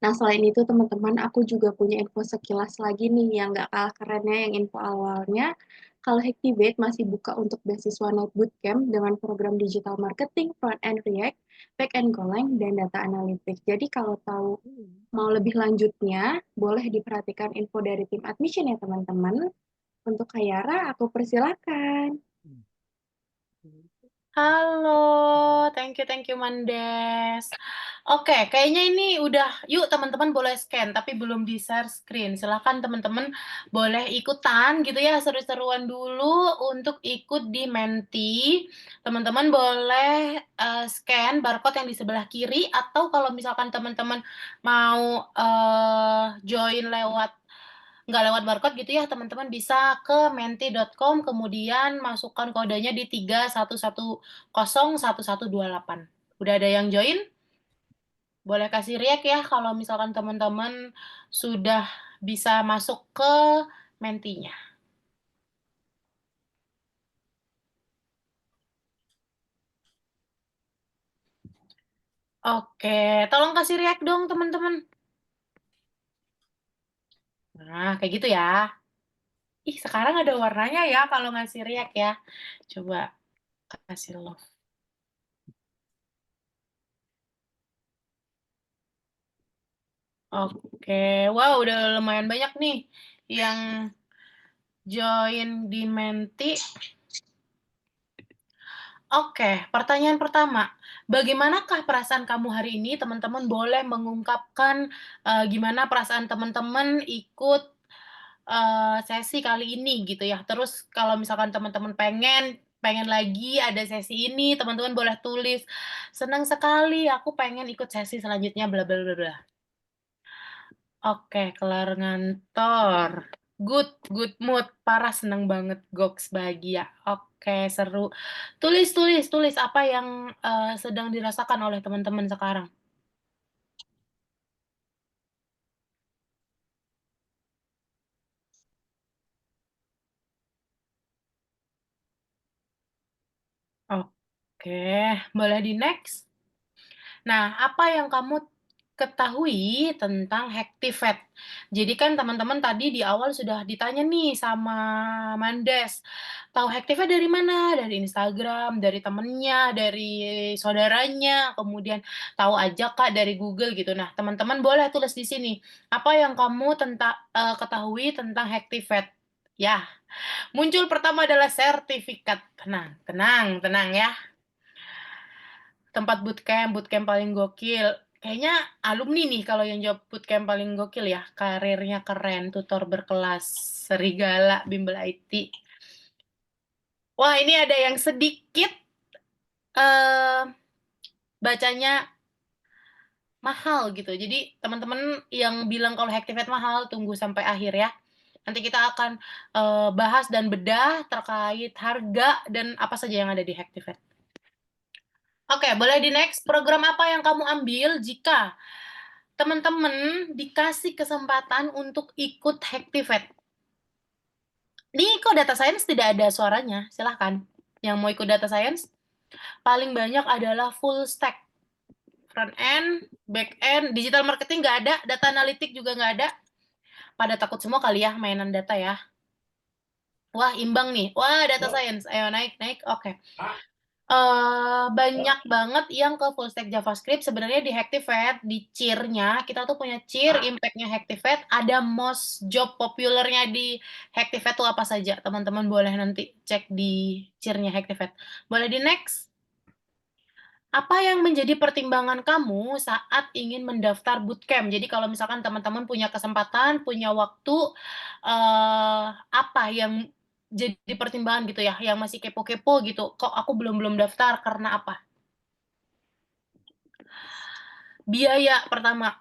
Speaker 11: Nah, selain itu teman-teman, aku juga punya info sekilas lagi nih yang nggak kalah kerennya yang info awalnya. Kalau Hactivate masih buka untuk beasiswa Night Bootcamp dengan program digital marketing, front end React, back end Golang, dan data analytics. Jadi kalau tahu mau lebih lanjutnya, boleh diperhatikan info dari tim admission ya teman-teman. Untuk Kayara, aku persilakan.
Speaker 12: Halo, thank you Mandes. Oke, kayaknya ini udah, yuk teman-teman boleh scan, tapi belum di-share screen. Silahkan teman-teman boleh ikutan gitu ya, seru-seruan dulu untuk ikut di Menti. Teman-teman boleh scan barcode yang di sebelah kiri, atau kalau misalkan teman-teman mau join nggak lewat barcode gitu ya, teman-teman bisa ke menti.com, kemudian masukkan kodenya di 311011128. Udah ada yang join? Boleh kasih react ya kalau misalkan teman-teman sudah bisa masuk ke mentinya. Oke, tolong kasih react dong teman-teman. Nah, kayak gitu ya. Ih, sekarang ada warnanya ya kalau ngasih react ya. Coba kasih love. Oke, wow udah lumayan banyak nih yang join di Menti. Oke, pertanyaan pertama, bagaimanakah perasaan kamu hari ini? Teman-teman boleh mengungkapkan gimana perasaan teman-teman ikut sesi kali ini gitu ya. Terus kalau misalkan teman-teman pengen lagi ada sesi ini, teman-teman boleh tulis, senang sekali, aku pengen ikut sesi selanjutnya, bla bla bla bla. Oke, kelar ngantor. Good mood. Parah seneng banget. Goks bahagia. Oke, seru. Tulis apa yang sedang dirasakan oleh teman-teman sekarang. Oke, boleh di next. Nah, apa yang kamu ketahui tentang Hactivate? Jadi kan teman-teman tadi di awal sudah ditanya nih sama Mandes, tahu Hactivate dari mana? Dari Instagram, dari temennya, dari saudaranya, kemudian tahu aja Kak dari Google gitu. Nah, teman-teman boleh tulis di sini, apa yang kamu ketahui tentang Hactivate? Ya, muncul pertama adalah sertifikat. Tenang ya. Tempat bootcamp paling gokil. Kayaknya alumni nih kalau yang jawab bootcamp paling gokil ya. Karirnya keren, tutor berkelas, serigala, bimbel IT. Wah, ini ada yang sedikit bacanya mahal gitu. Jadi teman-teman yang bilang kalau Hactivate mahal, tunggu sampai akhir ya. Nanti kita akan bahas dan bedah terkait harga dan apa saja yang ada di Hactivate. Oke, boleh di next. Program apa yang kamu ambil jika teman-teman dikasih kesempatan untuk ikut Hactivate? Di kok data science tidak ada suaranya, silahkan. Yang mau ikut data science, paling banyak adalah full stack. Front end, back end, digital marketing nggak ada, data analitik juga nggak ada. Pada takut semua kali ya mainan data ya. Wah, imbang nih. Wah, data science. Ayo naik. Oke. Banyak banget yang ke full stack JavaScript. Sebenarnya di Hactivate, di cheer-nya, kita tuh punya cheer, impact-nya Hactivate, ada most job populernya di Hactivate tuh apa saja. Teman-teman boleh nanti cek di cheer-nya Hactivate. Boleh di next? Apa yang menjadi pertimbangan kamu saat ingin mendaftar bootcamp? Jadi kalau misalkan teman-teman punya kesempatan, punya waktu, apa yang jadi pertimbangan gitu ya, yang masih kepo-kepo gitu, "Kok aku belum daftar, karena apa?" Biaya pertama,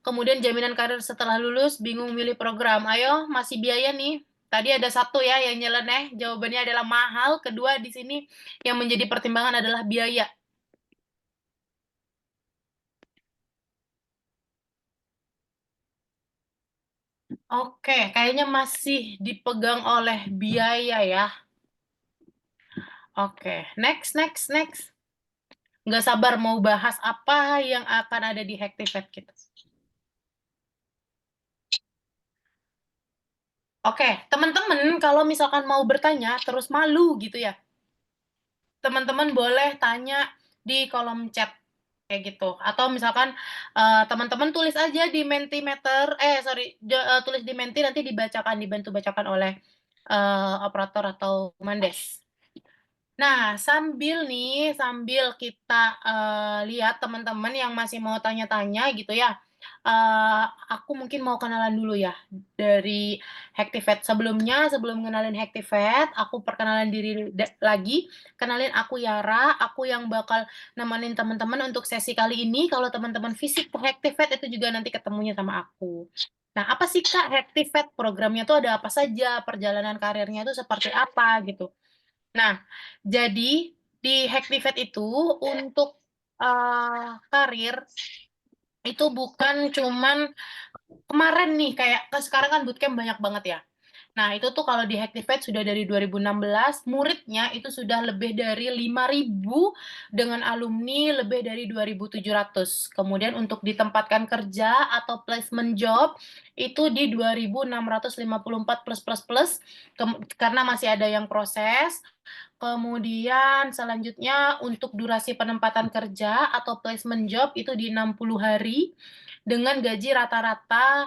Speaker 12: kemudian jaminan karir setelah lulus, bingung milih program. Ayo, masih biaya nih. Tadi ada satu ya yang nyeleneh, jawabannya adalah mahal. Kedua di sini yang menjadi pertimbangan adalah biaya. Oke, kayaknya masih dipegang oleh biaya ya. Oke, next. Nggak sabar mau bahas apa yang akan ada di Hactivate kita. Oke, teman-teman kalau misalkan mau bertanya terus malu gitu ya, teman-teman boleh tanya di kolom chat kayak gitu. Atau misalkan teman-teman tulis aja di Mentimeter, tulis di Menti nanti dibantu bacakan oleh operator atau Mandes. Nah, sambil kita lihat teman-teman yang masih mau tanya-tanya gitu ya, aku mungkin mau kenalan dulu ya dari Hactivate. Sebelum kenalin Hactivate, aku perkenalan diri lagi. Kenalin aku Yara, aku yang bakal nemenin teman-teman untuk sesi kali ini. Kalau teman-teman fisik ke Hactivate itu juga nanti ketemunya sama aku. Nah, apa sih Kak Hactivate? Programnya tuh ada apa saja? Perjalanan karirnya itu seperti apa gitu. Nah, jadi di Hactivate itu untuk karir itu bukan cuman kemarin nih kayak sekarang kan bootcamp banyak banget ya. Nah, itu tuh kalau di Hactivate sudah dari 2016, muridnya itu sudah lebih dari 5.000 dengan alumni lebih dari 2.700. Kemudian untuk ditempatkan kerja atau placement job itu di 2.654 plus karena masih ada yang proses. Kemudian selanjutnya untuk durasi penempatan kerja atau placement job itu di 60 hari dengan gaji rata-rata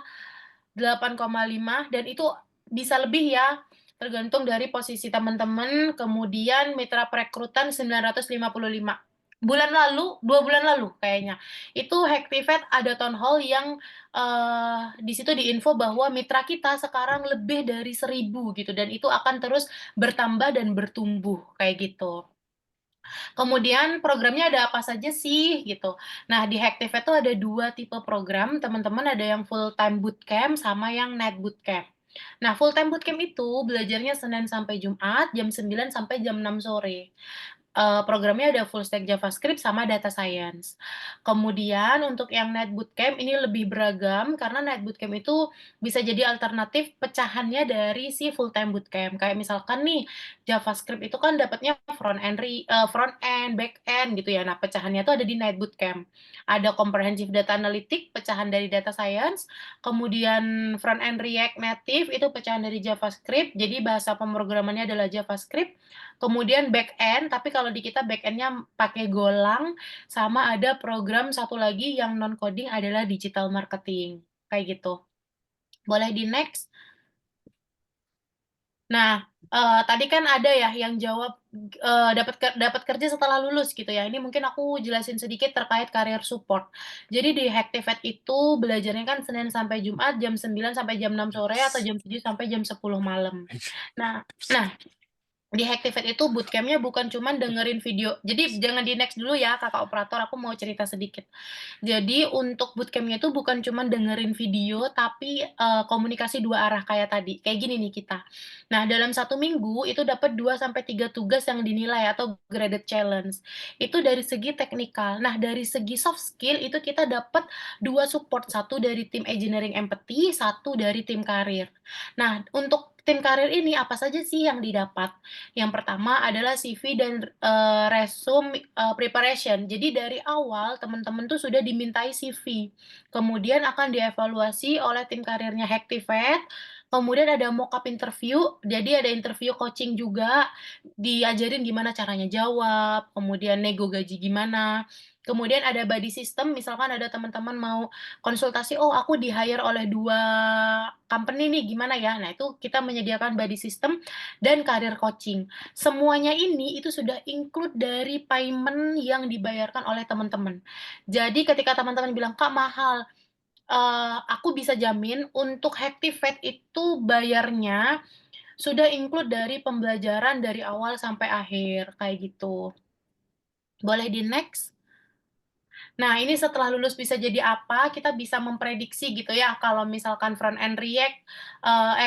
Speaker 12: 8,5 dan itu bisa lebih ya, tergantung dari posisi teman-teman. Kemudian mitra perekrutan 955. 2 bulan lalu kayaknya. Itu Hactivate ada town hall yang di situ diinfo bahwa mitra kita sekarang lebih dari 1.000 gitu dan itu akan terus bertambah dan bertumbuh kayak gitu. Kemudian programnya ada apa saja sih gitu. Nah, di Hactivate tuh ada 2 tipe program, teman-teman ada yang full time bootcamp sama yang night bootcamp. Nah, full time bootcamp itu belajarnya Senin sampai Jumat jam 9 sampai jam 6 sore. Programnya ada full stack JavaScript sama data science. Kemudian untuk yang night bootcamp ini lebih beragam karena night bootcamp itu bisa jadi alternatif pecahannya dari si full time bootcamp. Kayak misalkan nih JavaScript itu kan dapatnya front end, back end gitu ya. Nah, pecahannya itu ada di night bootcamp. Ada comprehensive data analytic, pecahan dari data science, kemudian front end React Native itu pecahan dari JavaScript. Jadi bahasa pemrogramannya adalah JavaScript. Kemudian back end, tapi kalau di kita back end-nya pakai Golang, sama ada program satu lagi yang non coding adalah digital marketing. Kayak gitu. Boleh di next. Nah, tadi kan ada ya yang jawab dapat kerja setelah lulus gitu ya. Ini mungkin aku jelasin sedikit terkait karir support. Jadi di Hactivate itu belajarnya kan Senin sampai Jumat jam 9 sampai jam 6 sore atau jam 7 sampai jam 10 malam. Nah, di Hactivate itu bootcamp-nya bukan cuman dengerin video. Jadi jangan di next dulu ya, kakak operator, aku mau cerita sedikit. Jadi untuk bootcamp-nya itu bukan cuman dengerin video, tapi komunikasi 2 arah kayak tadi. Kayak gini nih kita. Nah, dalam 1 minggu itu dapat 2 sampai 3 tugas yang dinilai atau graded challenge. Itu dari segi teknikal. Nah, dari segi soft skill itu kita dapat 2 support, 1 dari tim engineering empathy, 1 dari tim karir. Nah, untuk tim karir ini apa saja sih yang didapat? Yang pertama adalah CV dan resume preparation. Jadi dari awal teman-teman tuh sudah dimintai CV. Kemudian akan dievaluasi oleh tim karirnya Hactivate. Kemudian ada mock-up interview, jadi ada interview coaching juga, diajarin gimana caranya jawab, kemudian nego gaji gimana, Kemudian ada buddy system, misalkan ada teman-teman mau konsultasi, "Oh, aku di-hire oleh 2 company nih, gimana ya?" Nah, itu kita menyediakan buddy system dan career coaching. Semuanya ini itu sudah include dari payment yang dibayarkan oleh teman-teman. Jadi ketika teman-teman bilang, "Kak, mahal," aku bisa jamin untuk Hactivate itu bayarnya sudah include dari pembelajaran dari awal sampai akhir, kayak gitu. Boleh di next? Nah, ini setelah lulus bisa jadi apa, kita bisa memprediksi gitu ya, kalau misalkan front end React,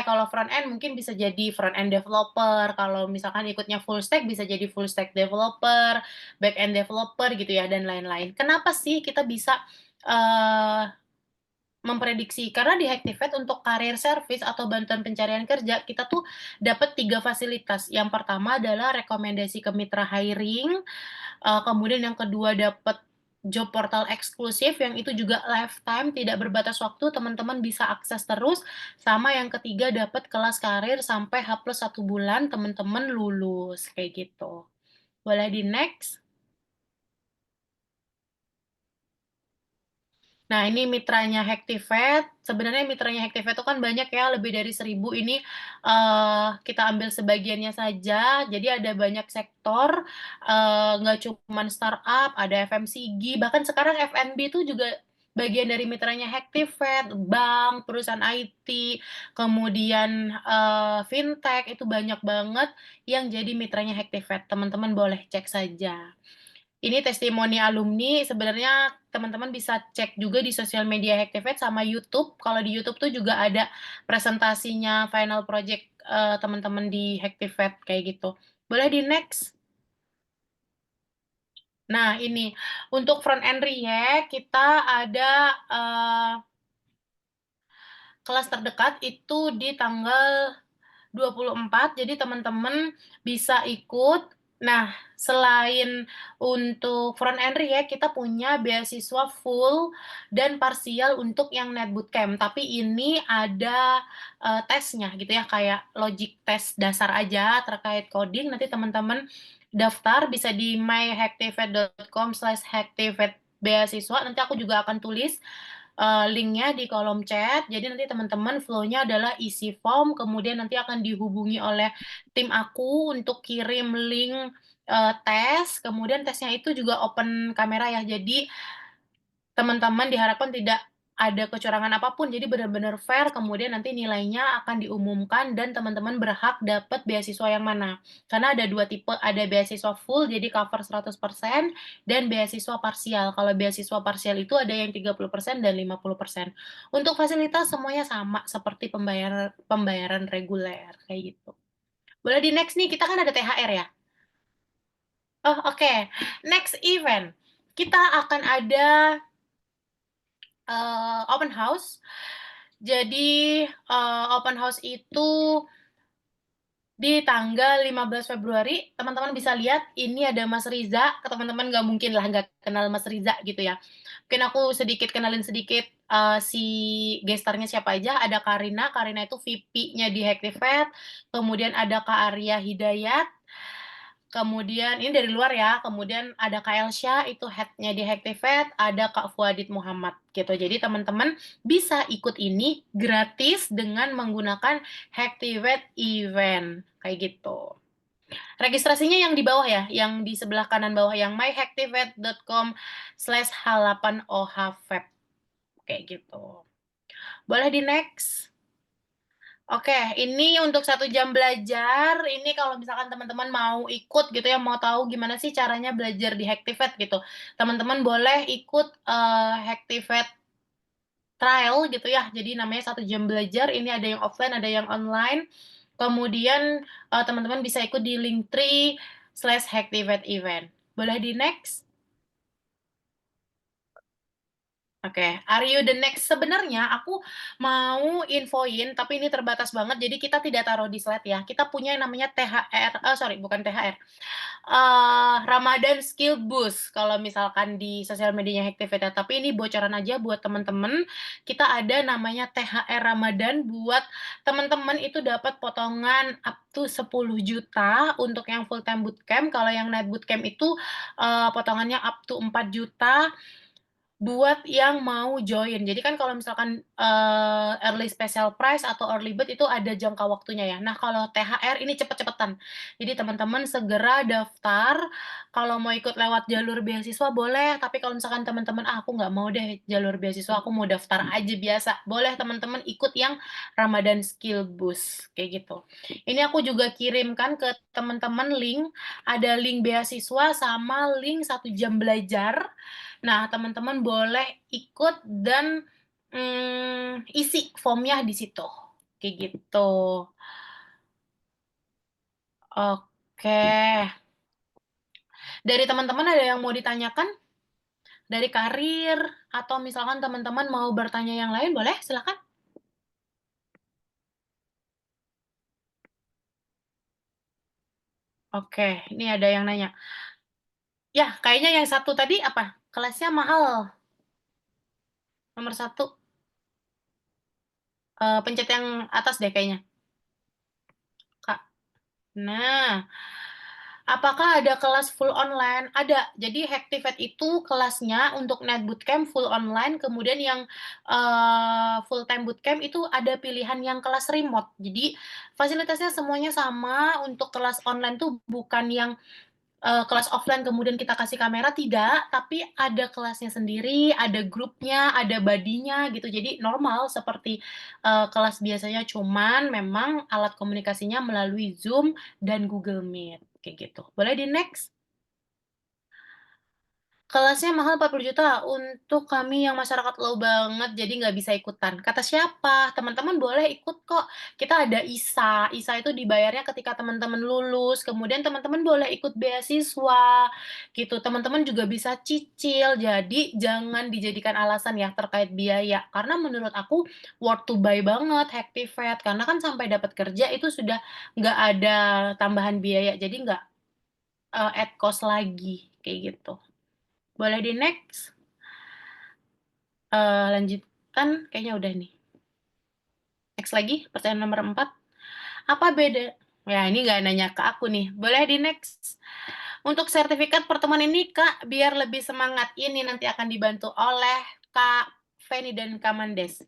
Speaker 12: kalau front end mungkin bisa jadi front end developer, kalau misalkan ikutnya full stack bisa jadi full stack developer, back end developer gitu ya, dan lain-lain. Kenapa sih kita bisa, eee, memprediksi? Karena di Hactivate untuk career service atau bantuan pencarian kerja, kita tuh dapat 3 fasilitas. Yang pertama adalah rekomendasi ke mitra hiring, kemudian yang kedua dapat job portal eksklusif yang itu juga lifetime, tidak berbatas waktu, teman-teman bisa akses terus, sama yang ketiga dapat kelas karir sampai H+1 bulan teman-teman lulus, kayak gitu. Boleh di next? Nah, ini mitranya Hactivate. Sebenarnya mitranya Hactivate itu kan banyak ya, lebih dari 1.000 ini, kita ambil sebagiannya saja. Jadi ada banyak sektor, nggak cuman startup, ada FMCG, bahkan sekarang F&B itu juga bagian dari mitranya Hactivate, bank, perusahaan IT, kemudian, fintech, itu banyak banget yang jadi mitranya Hactivate. Teman-teman boleh cek saja. Ini testimoni alumni, sebenarnya teman-teman bisa cek juga di sosial media Hactivate sama YouTube. Kalau di YouTube tuh juga ada presentasinya final project, teman-teman di Hactivate, kayak gitu. Boleh di next? Nah, ini, untuk front end React kita ada, kelas terdekat itu di tanggal 24, jadi teman-teman bisa ikut. Nah, selain untuk front end React, kita punya beasiswa full dan parsial untuk yang Net Bootcamp, tapi ini ada, tesnya gitu ya, kayak logic test dasar aja terkait coding, nanti teman-teman daftar bisa di myhactivate.com/hactivate beasiswa, nanti aku juga akan tulis link-nya di kolom chat. Jadi nanti teman-teman flow-nya adalah isi form, kemudian nanti akan dihubungi oleh tim aku untuk kirim link, tes, kemudian tesnya itu juga open kamera ya. Jadi teman-teman diharapkan tidak ada kecurangan apapun, jadi benar-benar fair, kemudian nanti nilainya akan diumumkan dan teman-teman berhak dapat beasiswa yang mana. Karena ada 2 tipe, ada beasiswa full jadi cover 100% dan beasiswa parsial. Kalau beasiswa parsial itu ada yang 30% dan 50%. Untuk fasilitas semuanya sama seperti pembayaran reguler, kayak gitu. Boleh di next nih, kita kan ada THR ya? Oh, oke. Next event, kita akan ada open house. Jadi, open house itu di tanggal 15 Februari, teman-teman bisa lihat ini ada Mas Riza, ke teman-teman nggak mungkin lah nggak kenal Mas Riza gitu ya. Mungkin aku sedikit kenalin sedikit, si gestarnya siapa aja, ada Karina, Karina itu VP-nya di Hactivate, kemudian ada Kak Arya Hidayat, kemudian ini dari luar ya, kemudian ada Kak Elsya, itu head-nya di Hactivate, ada Kak Fuadid Muhammad, gitu. Jadi teman-teman bisa ikut ini gratis dengan menggunakan Hactivate Event, kayak gitu. Registrasinya yang di bawah ya, yang di sebelah kanan bawah, yang myhactivate.com/h8ohvape, kayak gitu. Boleh di next? Oke, ini untuk 1 jam belajar, ini kalau misalkan teman-teman mau ikut gitu ya, mau tahu gimana sih caranya belajar di Hactivate gitu, teman-teman boleh ikut, Hactivate trial gitu ya. Jadi namanya 1 jam belajar, ini ada yang offline, ada yang online. Kemudian, teman-teman bisa ikut di Linktree/Hactivate event. Boleh di next? Oke, are you the next? Sebenarnya aku mau infoin, tapi ini terbatas banget, jadi kita tidak taruh di slide ya. Kita punya yang namanya THR, sorry, bukan THR, Ramadan Skill Boost kalau misalkan di sosial medianya Hactivate ya. Tapi ini bocoran aja buat teman-teman. Kita ada namanya THR Ramadan buat teman-teman itu dapat potongan up to 10 juta untuk yang full time bootcamp. Kalau yang night bootcamp itu potongannya up to 4 juta buat yang mau join. Jadi kan kalau misalkan, early special price atau early bird itu ada jangka waktunya ya. Nah, kalau THR ini cepet-cepetan. Jadi teman-teman segera daftar, kalau mau ikut lewat jalur beasiswa boleh, tapi kalau misalkan teman-teman, "Ah, aku nggak mau deh jalur beasiswa, aku mau daftar aja biasa." Boleh teman-teman ikut yang Ramadan Skill Boost, kayak gitu. Ini aku juga kirimkan ke teman-teman link, ada link beasiswa sama link 1 jam belajar. Nah, teman-teman boleh ikut dan, isi formnya di situ, kayak gitu. Oke. Dari teman-teman ada yang mau ditanyakan? Dari karir atau misalkan teman-teman mau bertanya yang lain boleh, silakan. Oke, ini ada yang nanya. Ya, kayaknya yang satu tadi apa? Kelasnya mahal. Nomor 1, pencet yang atas deh kayaknya, Kak. Nah, apakah ada kelas full online? Ada. Jadi Hactivate itu kelasnya untuk Night Bootcamp full online, kemudian yang full time bootcamp itu ada pilihan yang kelas remote. Jadi fasilitasnya semuanya sama. Untuk kelas online tuh bukan yang kelas offline kemudian kita kasih kamera, tidak, tapi ada kelasnya sendiri, ada grupnya, ada buddy-nya gitu. Jadi normal seperti kelas biasanya, cuman memang alat komunikasinya melalui Zoom dan Google Meet, kayak gitu. Boleh di-next? Kelasnya mahal 40 juta untuk kami yang masyarakat low banget, jadi nggak bisa ikutan. Kata siapa? Teman-teman boleh ikut kok. Kita ada ISA. ISA itu dibayarnya ketika teman-teman lulus, kemudian teman-teman boleh ikut beasiswa, gitu. Teman-teman juga bisa cicil, jadi jangan dijadikan alasan ya terkait biaya. Karena menurut aku worth to buy banget Hactivate, karena kan sampai dapat kerja itu sudah nggak ada tambahan biaya, jadi nggak add cost lagi, kayak gitu. Boleh di-next? Lanjutkan, kayaknya udah nih. Next lagi, pertanyaan nomor 4. Apa beda ya ini nggak nanya ke aku nih, boleh di-next. Untuk sertifikat pertemuan ini, Kak, biar lebih semangat, ini nanti akan dibantu oleh Kak Feni dan Kak Mandes.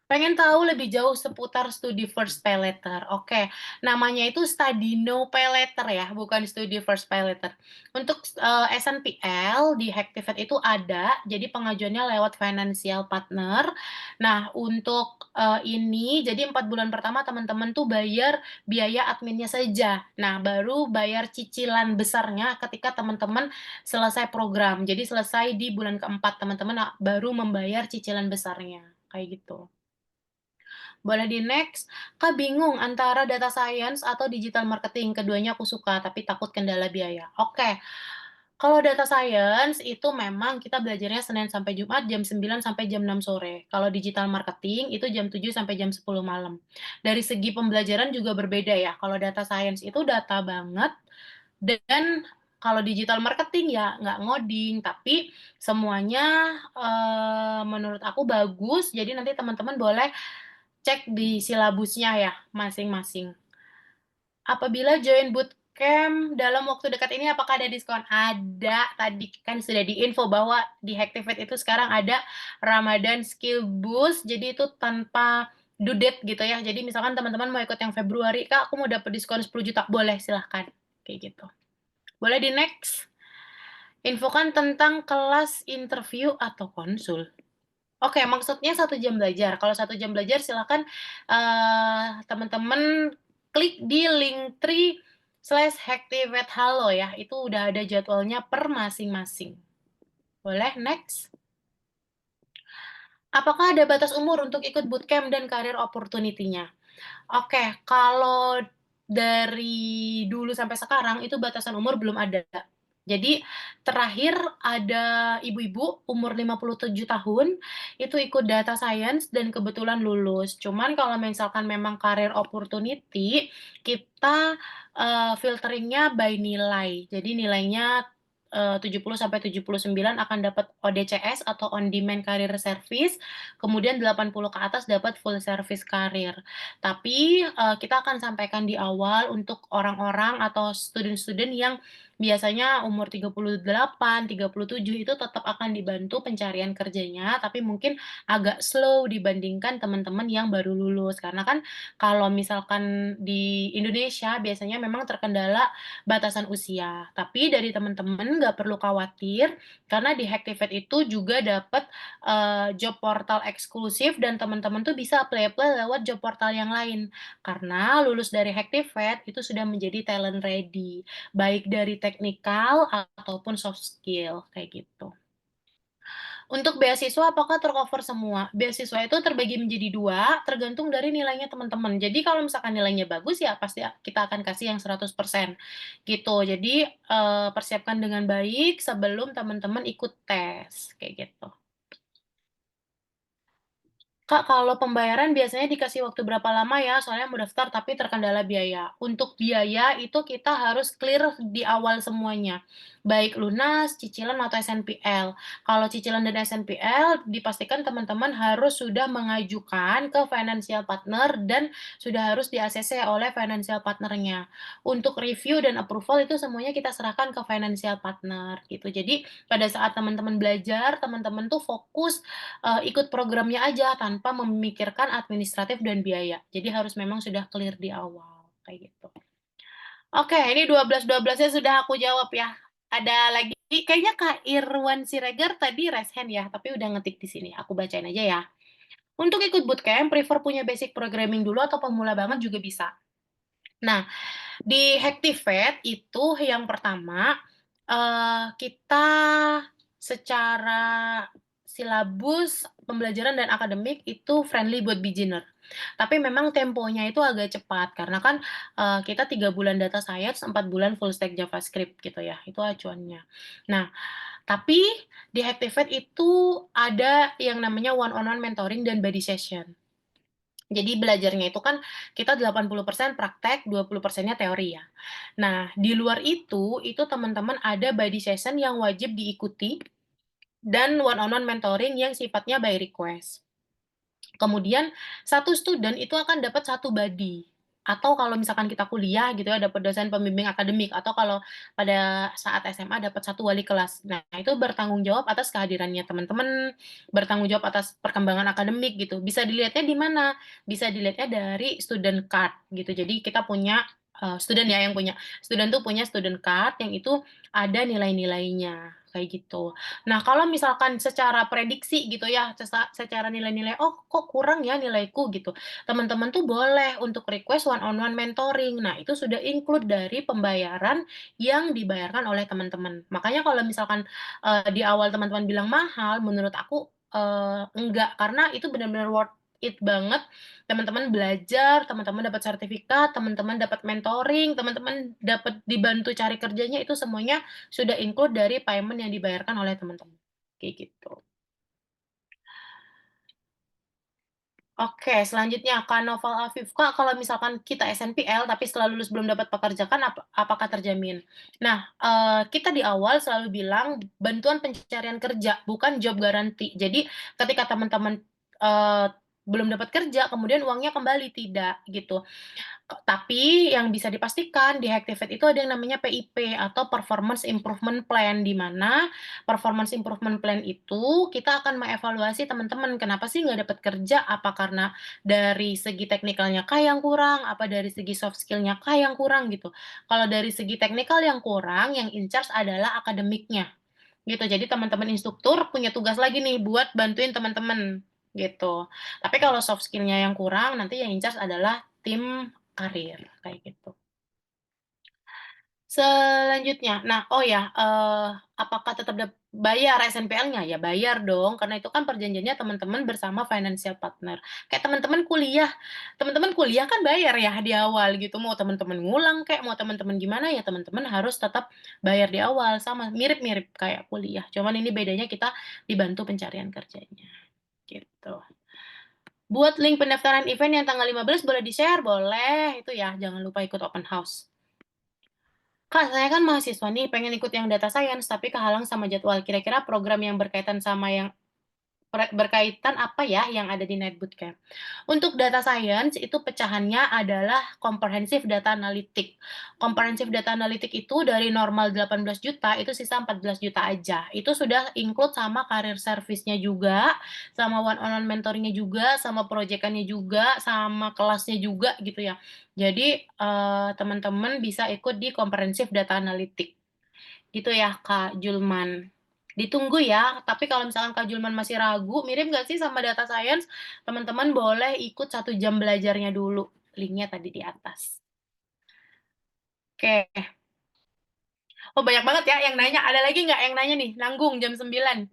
Speaker 12: Pengen tahu lebih jauh seputar studi first pay letter. Oke, namanya itu study no pay letter ya, bukan studi first pay letter. Untuk SNPL di Hactivate itu ada, jadi pengajuannya lewat financial partner. Nah, untuk ini, jadi 4 bulan pertama teman-teman tuh bayar biaya adminnya saja. Nah, baru bayar cicilan besarnya ketika teman-teman selesai program. Jadi selesai di bulan keempat, teman-teman baru membayar cicilan besarnya, kayak gitu. Boleh di-next. Kak bingung antara data science atau digital marketing. Keduanya aku suka, tapi takut kendala biaya. Oke. Kalau data science itu memang kita belajarnya Senin sampai Jumat jam 9 sampai jam 6 sore. Kalau digital marketing itu jam 7 sampai jam 10 malam. Dari segi pembelajaran juga berbeda ya. Kalau data science itu data banget, dan kalau digital marketing ya nggak ngoding, tapi semuanya menurut aku bagus. Jadi nanti teman-teman boleh cek di silabusnya ya, masing-masing. Apabila join bootcamp dalam waktu dekat ini, apakah ada diskon? Ada, tadi kan sudah diinfo bahwa di Hactivate itu sekarang ada Ramadan Skill Boost, jadi itu tanpa due date gitu ya. Jadi misalkan teman-teman mau ikut yang Februari, Kak, aku mau dapat diskon 10 juta, boleh, silahkan. Kayak gitu. Boleh di-next? Infokan tentang kelas interview atau konsul. Oke, maksudnya 1 jam belajar. Kalau 1 jam belajar silakan teman-teman klik di Linktree/Hactivate Halo ya. Itu udah ada jadwalnya per masing-masing. Boleh next? Apakah ada batas umur untuk ikut bootcamp dan career opportunity-nya? Oke, kalau dari dulu sampai sekarang itu batasan umur belum ada. Jadi terakhir ada ibu-ibu umur 57 tahun, itu ikut data science dan kebetulan lulus. Cuman kalau misalkan memang career opportunity, kita, filteringnya by nilai. Jadi nilainya, 70 sampai 79 akan dapat ODCS atau On Demand Career Service, kemudian 80 ke atas dapat Full Service Career. Tapi, kita akan sampaikan di awal untuk orang-orang atau student-student yang biasanya umur 38, 37 itu tetap akan dibantu pencarian kerjanya, tapi mungkin agak slow dibandingkan teman-teman yang baru lulus. Karena kan kalau misalkan di Indonesia biasanya memang terkendala batasan usia. Tapi dari teman-teman nggak perlu khawatir, karena di Hacktivate itu juga dapat job portal eksklusif dan teman-teman tuh bisa apply-apply lewat job portal yang lain. Karena lulus dari Hacktivate itu sudah menjadi talent ready baik dari teknikal ataupun soft skill, kayak gitu. Untuk beasiswa apakah tercover semua? Beasiswa itu terbagi menjadi 2, tergantung dari nilainya teman-teman. Jadi kalau misalkan nilainya bagus ya pasti kita akan kasih yang 100% gitu. Jadi, persiapkan dengan baik sebelum teman-teman ikut tes, kayak gitu. Kak, kalau pembayaran biasanya dikasih waktu berapa lama ya? Soalnya mau daftar tapi terkendala biaya. Untuk biaya itu kita harus clear di awal semuanya, baik lunas, cicilan, atau SNPL. Kalau cicilan dan SNPL dipastikan teman-teman harus sudah mengajukan ke financial partner dan sudah harus di-ACC oleh financial partner-nya. Untuk review dan approval itu semuanya kita serahkan ke financial partner gitu. Jadi pada saat teman-teman belajar, teman-teman tuh fokus ikut programnya aja tanpa memikirkan administratif dan biaya. Jadi harus memang sudah clear di awal, kayak gitu. Oke, ini 12-12-nya sudah aku jawab ya. Ada lagi, kayaknya Kak Irwan Siregar tadi raise hand ya, tapi udah ngetik di sini. Aku bacain aja ya. Untuk ikut bootcamp, prefer punya basic programming dulu atau pemula banget juga bisa. Nah, di Hacktivate itu yang pertama, kita secara silabus, pembelajaran dan akademik itu friendly buat beginner. Tapi memang temponya itu agak cepat karena kan, kita 3 bulan data science, 4 bulan full stack JavaScript gitu ya, itu acuannya. Nah, tapi di Hacktivate itu ada yang namanya one on one mentoring dan buddy session. Jadi belajarnya itu kan kita 80% praktek, 20%-nya teori ya. Nah, di luar itu teman-teman ada buddy session yang wajib diikuti dan one on one mentoring yang sifatnya by request. Kemudian satu student itu akan dapat satu buddy. Atau kalau misalkan kita kuliah gitu ya, dapat dosen pembimbing akademik, atau kalau pada saat SMA dapat satu wali kelas. Nah, itu bertanggung jawab atas kehadirannya teman-teman, bertanggung jawab atas perkembangan akademik gitu. Bisa dilihatnya di mana? Bisa dilihatnya dari student card gitu. Jadi kita punya student ya yang punya. Student tuh punya student card yang itu ada nilai-nilainya, kayak gitu. Nah, kalau misalkan secara prediksi gitu ya, secara nilai-nilai, "Oh, kok kurang ya nilaiku?" Gitu. Teman-teman tuh boleh untuk request one on one mentoring. Nah, itu sudah include dari pembayaran yang dibayarkan oleh teman-teman. Makanya kalau misalkan, di awal teman-teman bilang mahal, menurut aku, enggak, karena itu benar-benar worth it banget. Teman-teman belajar, teman-teman dapat sertifikat, teman-teman dapat mentoring, teman-teman dapat dibantu cari kerjanya, itu semuanya sudah include dari payment yang dibayarkan oleh teman-teman, kayak gitu. Oke, selanjutnya Kak Noval Afif. Kak, kalau misalkan kita SNPL tapi setelah lulus belum dapat pekerjaan, apakah terjamin? Nah, kita di awal selalu bilang bantuan pencarian kerja, bukan job guarantee. Jadi ketika teman-teman, belum dapat kerja, kemudian uangnya kembali, tidak, gitu. Tapi yang bisa dipastikan di Hacktivate itu ada yang namanya PIP atau Performance Improvement Plan, di mana Performance Improvement Plan itu kita akan mengevaluasi teman-teman, kenapa sih nggak dapat kerja? Apa karena dari segi teknikalnya kah yang kurang? Apa dari segi soft skill-nya kah yang kurang gitu? Kalau dari segi teknikal yang kurang, yang in charge adalah akademiknya gitu. Jadi teman-teman instruktur punya tugas lagi nih buat bantuin teman-teman gitu. Tapi kalau soft skill-nya yang kurang, nanti yang in charge adalah tim karir, kayak gitu. Selanjutnya, nah, oh ya, apakah tetap bayar SNPL-nya? Ya bayar dong, karena itu kan perjanjiannya teman-teman bersama financial partner. Kayak teman-teman kuliah kan bayar ya di awal gitu, mau teman-teman ngulang kayak mau teman-teman gimana ya teman-teman harus tetap bayar di awal, sama mirip-mirip kayak kuliah. Cuman ini bedanya kita dibantu pencarian kerjanya, gitu. Buat link pendaftaran event yang tanggal 15 boleh di-share? Boleh, itu ya, jangan lupa ikut open house. Kak, saya kan mahasiswa nih, pengen ikut yang data science, tapi kehalang sama jadwal. Kira-kira program yang berkaitan sama yang berkaitan apa ya yang ada di Night Bootcamp? Untuk data science itu pecahannya adalah comprehensive data analytic. Comprehensive data analytic itu dari normal 18 juta itu sisa 14 juta aja. Itu sudah include sama career service-nya juga, sama one on one mentoring-nya juga, sama proyekannya juga, sama kelasnya juga gitu ya. Jadi teman-teman bisa ikut di comprehensive data analytic. Gitu ya Kak Julman. Ditunggu ya, tapi kalau misalkan Kak Julman masih ragu, mirip nggak sih sama data science, teman-teman boleh ikut 1 jam belajarnya dulu. Linknya tadi di atas. Oke. Oh banyak banget ya yang nanya. Ada lagi nggak yang nanya nih? Nanggung jam 9.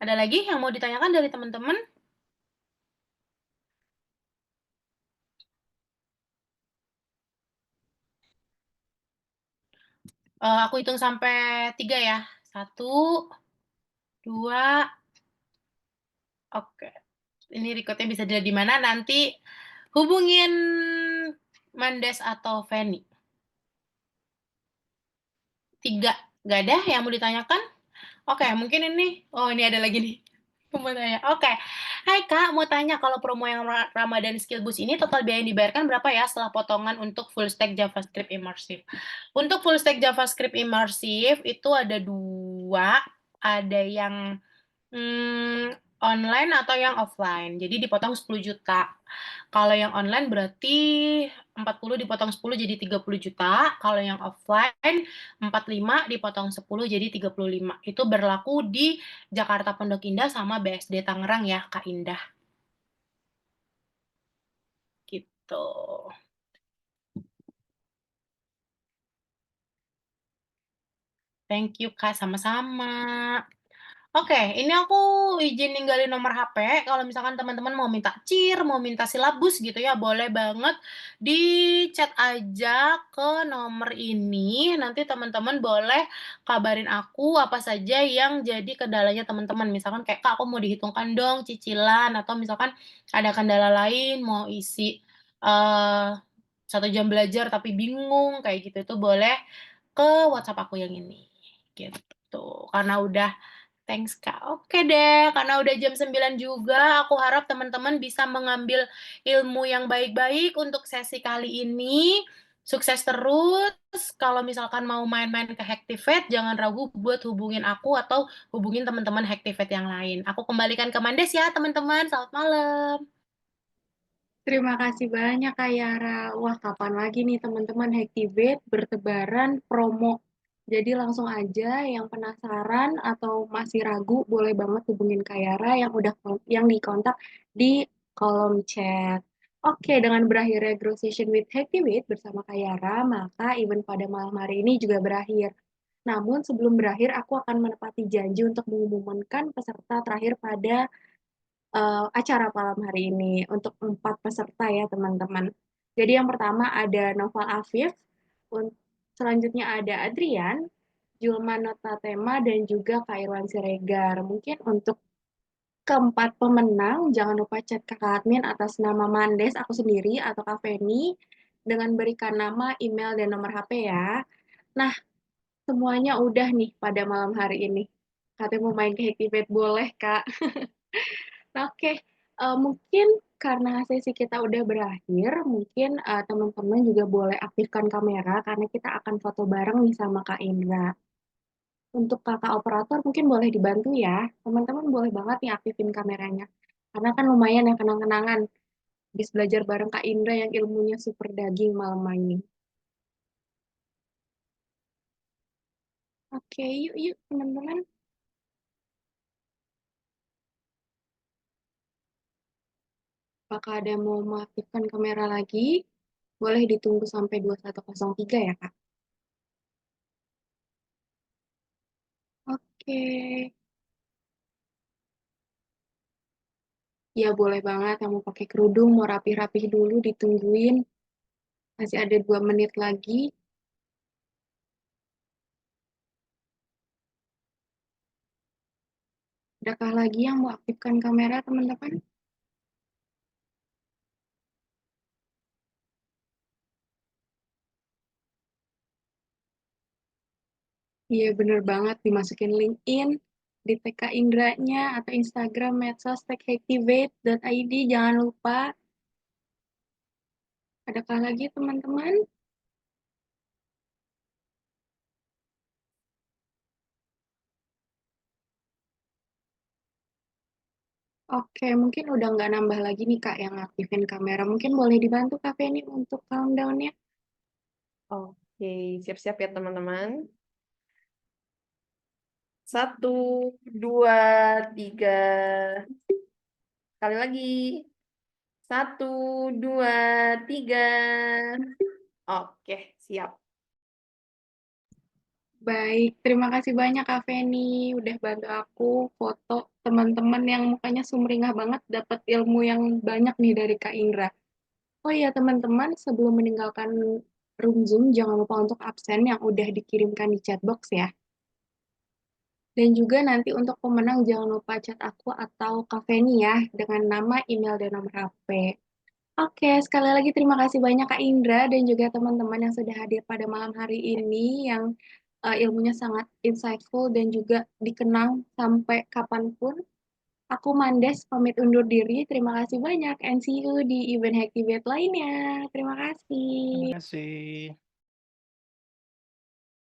Speaker 12: Ada lagi yang mau ditanyakan dari teman-teman? Aku hitung sampai 3 ya. 1, 2, oke. Ini recordnya bisa dilihat di mana, nanti hubungin Mandes atau Feni. 3, nggak ada yang mau ditanyakan? Oke, mungkin ini, oh ini ada lagi nih. Mau tanya. Oke. Hai Kak, mau tanya kalau promo yang Ramadan Skill Boost ini total biaya yang dibayarkan berapa ya setelah potongan untuk full stack JavaScript immersive? Untuk full stack JavaScript immersive itu ada 2, ada yang online atau yang offline. Jadi dipotong 10 juta. Kalau yang online berarti 40 dipotong 10 jadi 30 juta. Kalau yang offline 45 dipotong 10 jadi 35. Itu berlaku di Jakarta Pondok Indah sama BSD Tangerang ya, Kak Indah. Gitu. Thank you, Kak. Sama-sama. Oke, ini aku izin ninggalin nomor HP, kalau misalkan teman-teman mau minta CIR, mau minta silabus gitu ya, boleh banget di-chat aja ke nomor ini, nanti teman-teman boleh kabarin aku apa saja yang jadi kendalanya teman-teman. Misalkan kayak, "Kak, aku mau dihitungkan dong cicilan," atau misalkan ada kendala lain, mau isi, 1 jam belajar tapi bingung, kayak gitu, itu boleh ke WhatsApp aku yang ini, gitu. Karena udah thanks, Kak. Oke deh, karena udah jam 9 juga, aku harap teman-teman bisa mengambil ilmu yang baik-baik untuk sesi kali ini. Sukses terus, kalau misalkan mau main-main ke Hacktivate, jangan ragu buat hubungin aku atau hubungin teman-teman Hacktivate yang lain. Aku kembalikan ke Mandes ya, teman-teman. Selamat malam.
Speaker 11: Terima kasih banyak Kak Yara. Wah, kapan lagi nih teman-teman Hacktivate bertebaran promo. Jadi langsung aja yang penasaran atau masih ragu boleh banget hubungin Kak Yara yang dikontak di kolom chat. Oke, dengan berakhirnya Grow Session with Hacktivate bersama Kak Yara, maka event pada malam hari ini juga berakhir. Namun sebelum berakhir, aku akan menepati janji untuk mengumumkan peserta terakhir pada acara malam hari ini untuk 4 peserta ya teman-teman. Jadi yang pertama ada Noval Afif, selanjutnya ada Adrian, Julman Notatema, dan juga Kak Irwan Siregar. Mungkin untuk keempat pemenang, jangan lupa chat kakak admin atas nama Mandes, aku sendiri, atau Kak Feni, dengan berikan nama, email, dan nomor HP ya. Nah, semuanya udah nih pada malam hari ini. Katanya mau main ke Hacktivate, boleh Kak. Oke, mungkin karena sesi kita udah berakhir, mungkin teman-teman juga boleh aktifkan kamera karena kita akan foto bareng nih sama Kak Indra. Untuk kakak operator mungkin boleh dibantu ya, teman-teman boleh banget nih aktifin kameranya. Karena kan lumayan ya kenang-kenangan, habis belajar bareng Kak Indra yang ilmunya super daging malam ini. Oke, yuk yuk teman-teman. Apakah ada yang mau mengaktifkan kamera lagi? Boleh ditunggu sampai 2103 ya, Kak. Oke. Ya boleh banget kamu pakai kerudung, mau rapih-rapih dulu ditungguin. Masih ada 2 menit lagi. Adakah lagi yang mau aktifkan kamera, teman-teman? Iya bener banget, dimasukin LinkedIn, di tag Kak Indranya, atau Instagram medsos techactivate.id, jangan lupa. Adakah lagi teman-teman? Oke, mungkin udah nggak nambah lagi nih Kak yang aktifin kamera. Mungkin boleh dibantu Kak Feni untuk countdown-nya.
Speaker 16: Oke, siap-siap ya teman-teman. 1, 2, 3. Sekali lagi. 1, 2, 3. Oke, siap.
Speaker 11: Baik, terima kasih banyak Kak Feni udah bantu aku foto teman-teman yang mukanya sumringah banget dapat ilmu yang banyak nih dari Kak Indra. Oh iya teman-teman, sebelum meninggalkan room Zoom jangan lupa untuk absen yang udah dikirimkan di chat box ya. Dan juga nanti untuk pemenang jangan lupa chat aku atau Kak Feni ya dengan nama, email, dan nomor HP. Oke, sekali lagi terima kasih banyak Kak Indra dan juga teman-teman yang sudah hadir pada malam hari ini yang ilmunya sangat insightful dan juga dikenang sampai kapanpun. Aku Mandes pamit undur diri. Terima kasih banyak and see you di event Hacktivate lainnya. Terima kasih.
Speaker 10: Terima kasih.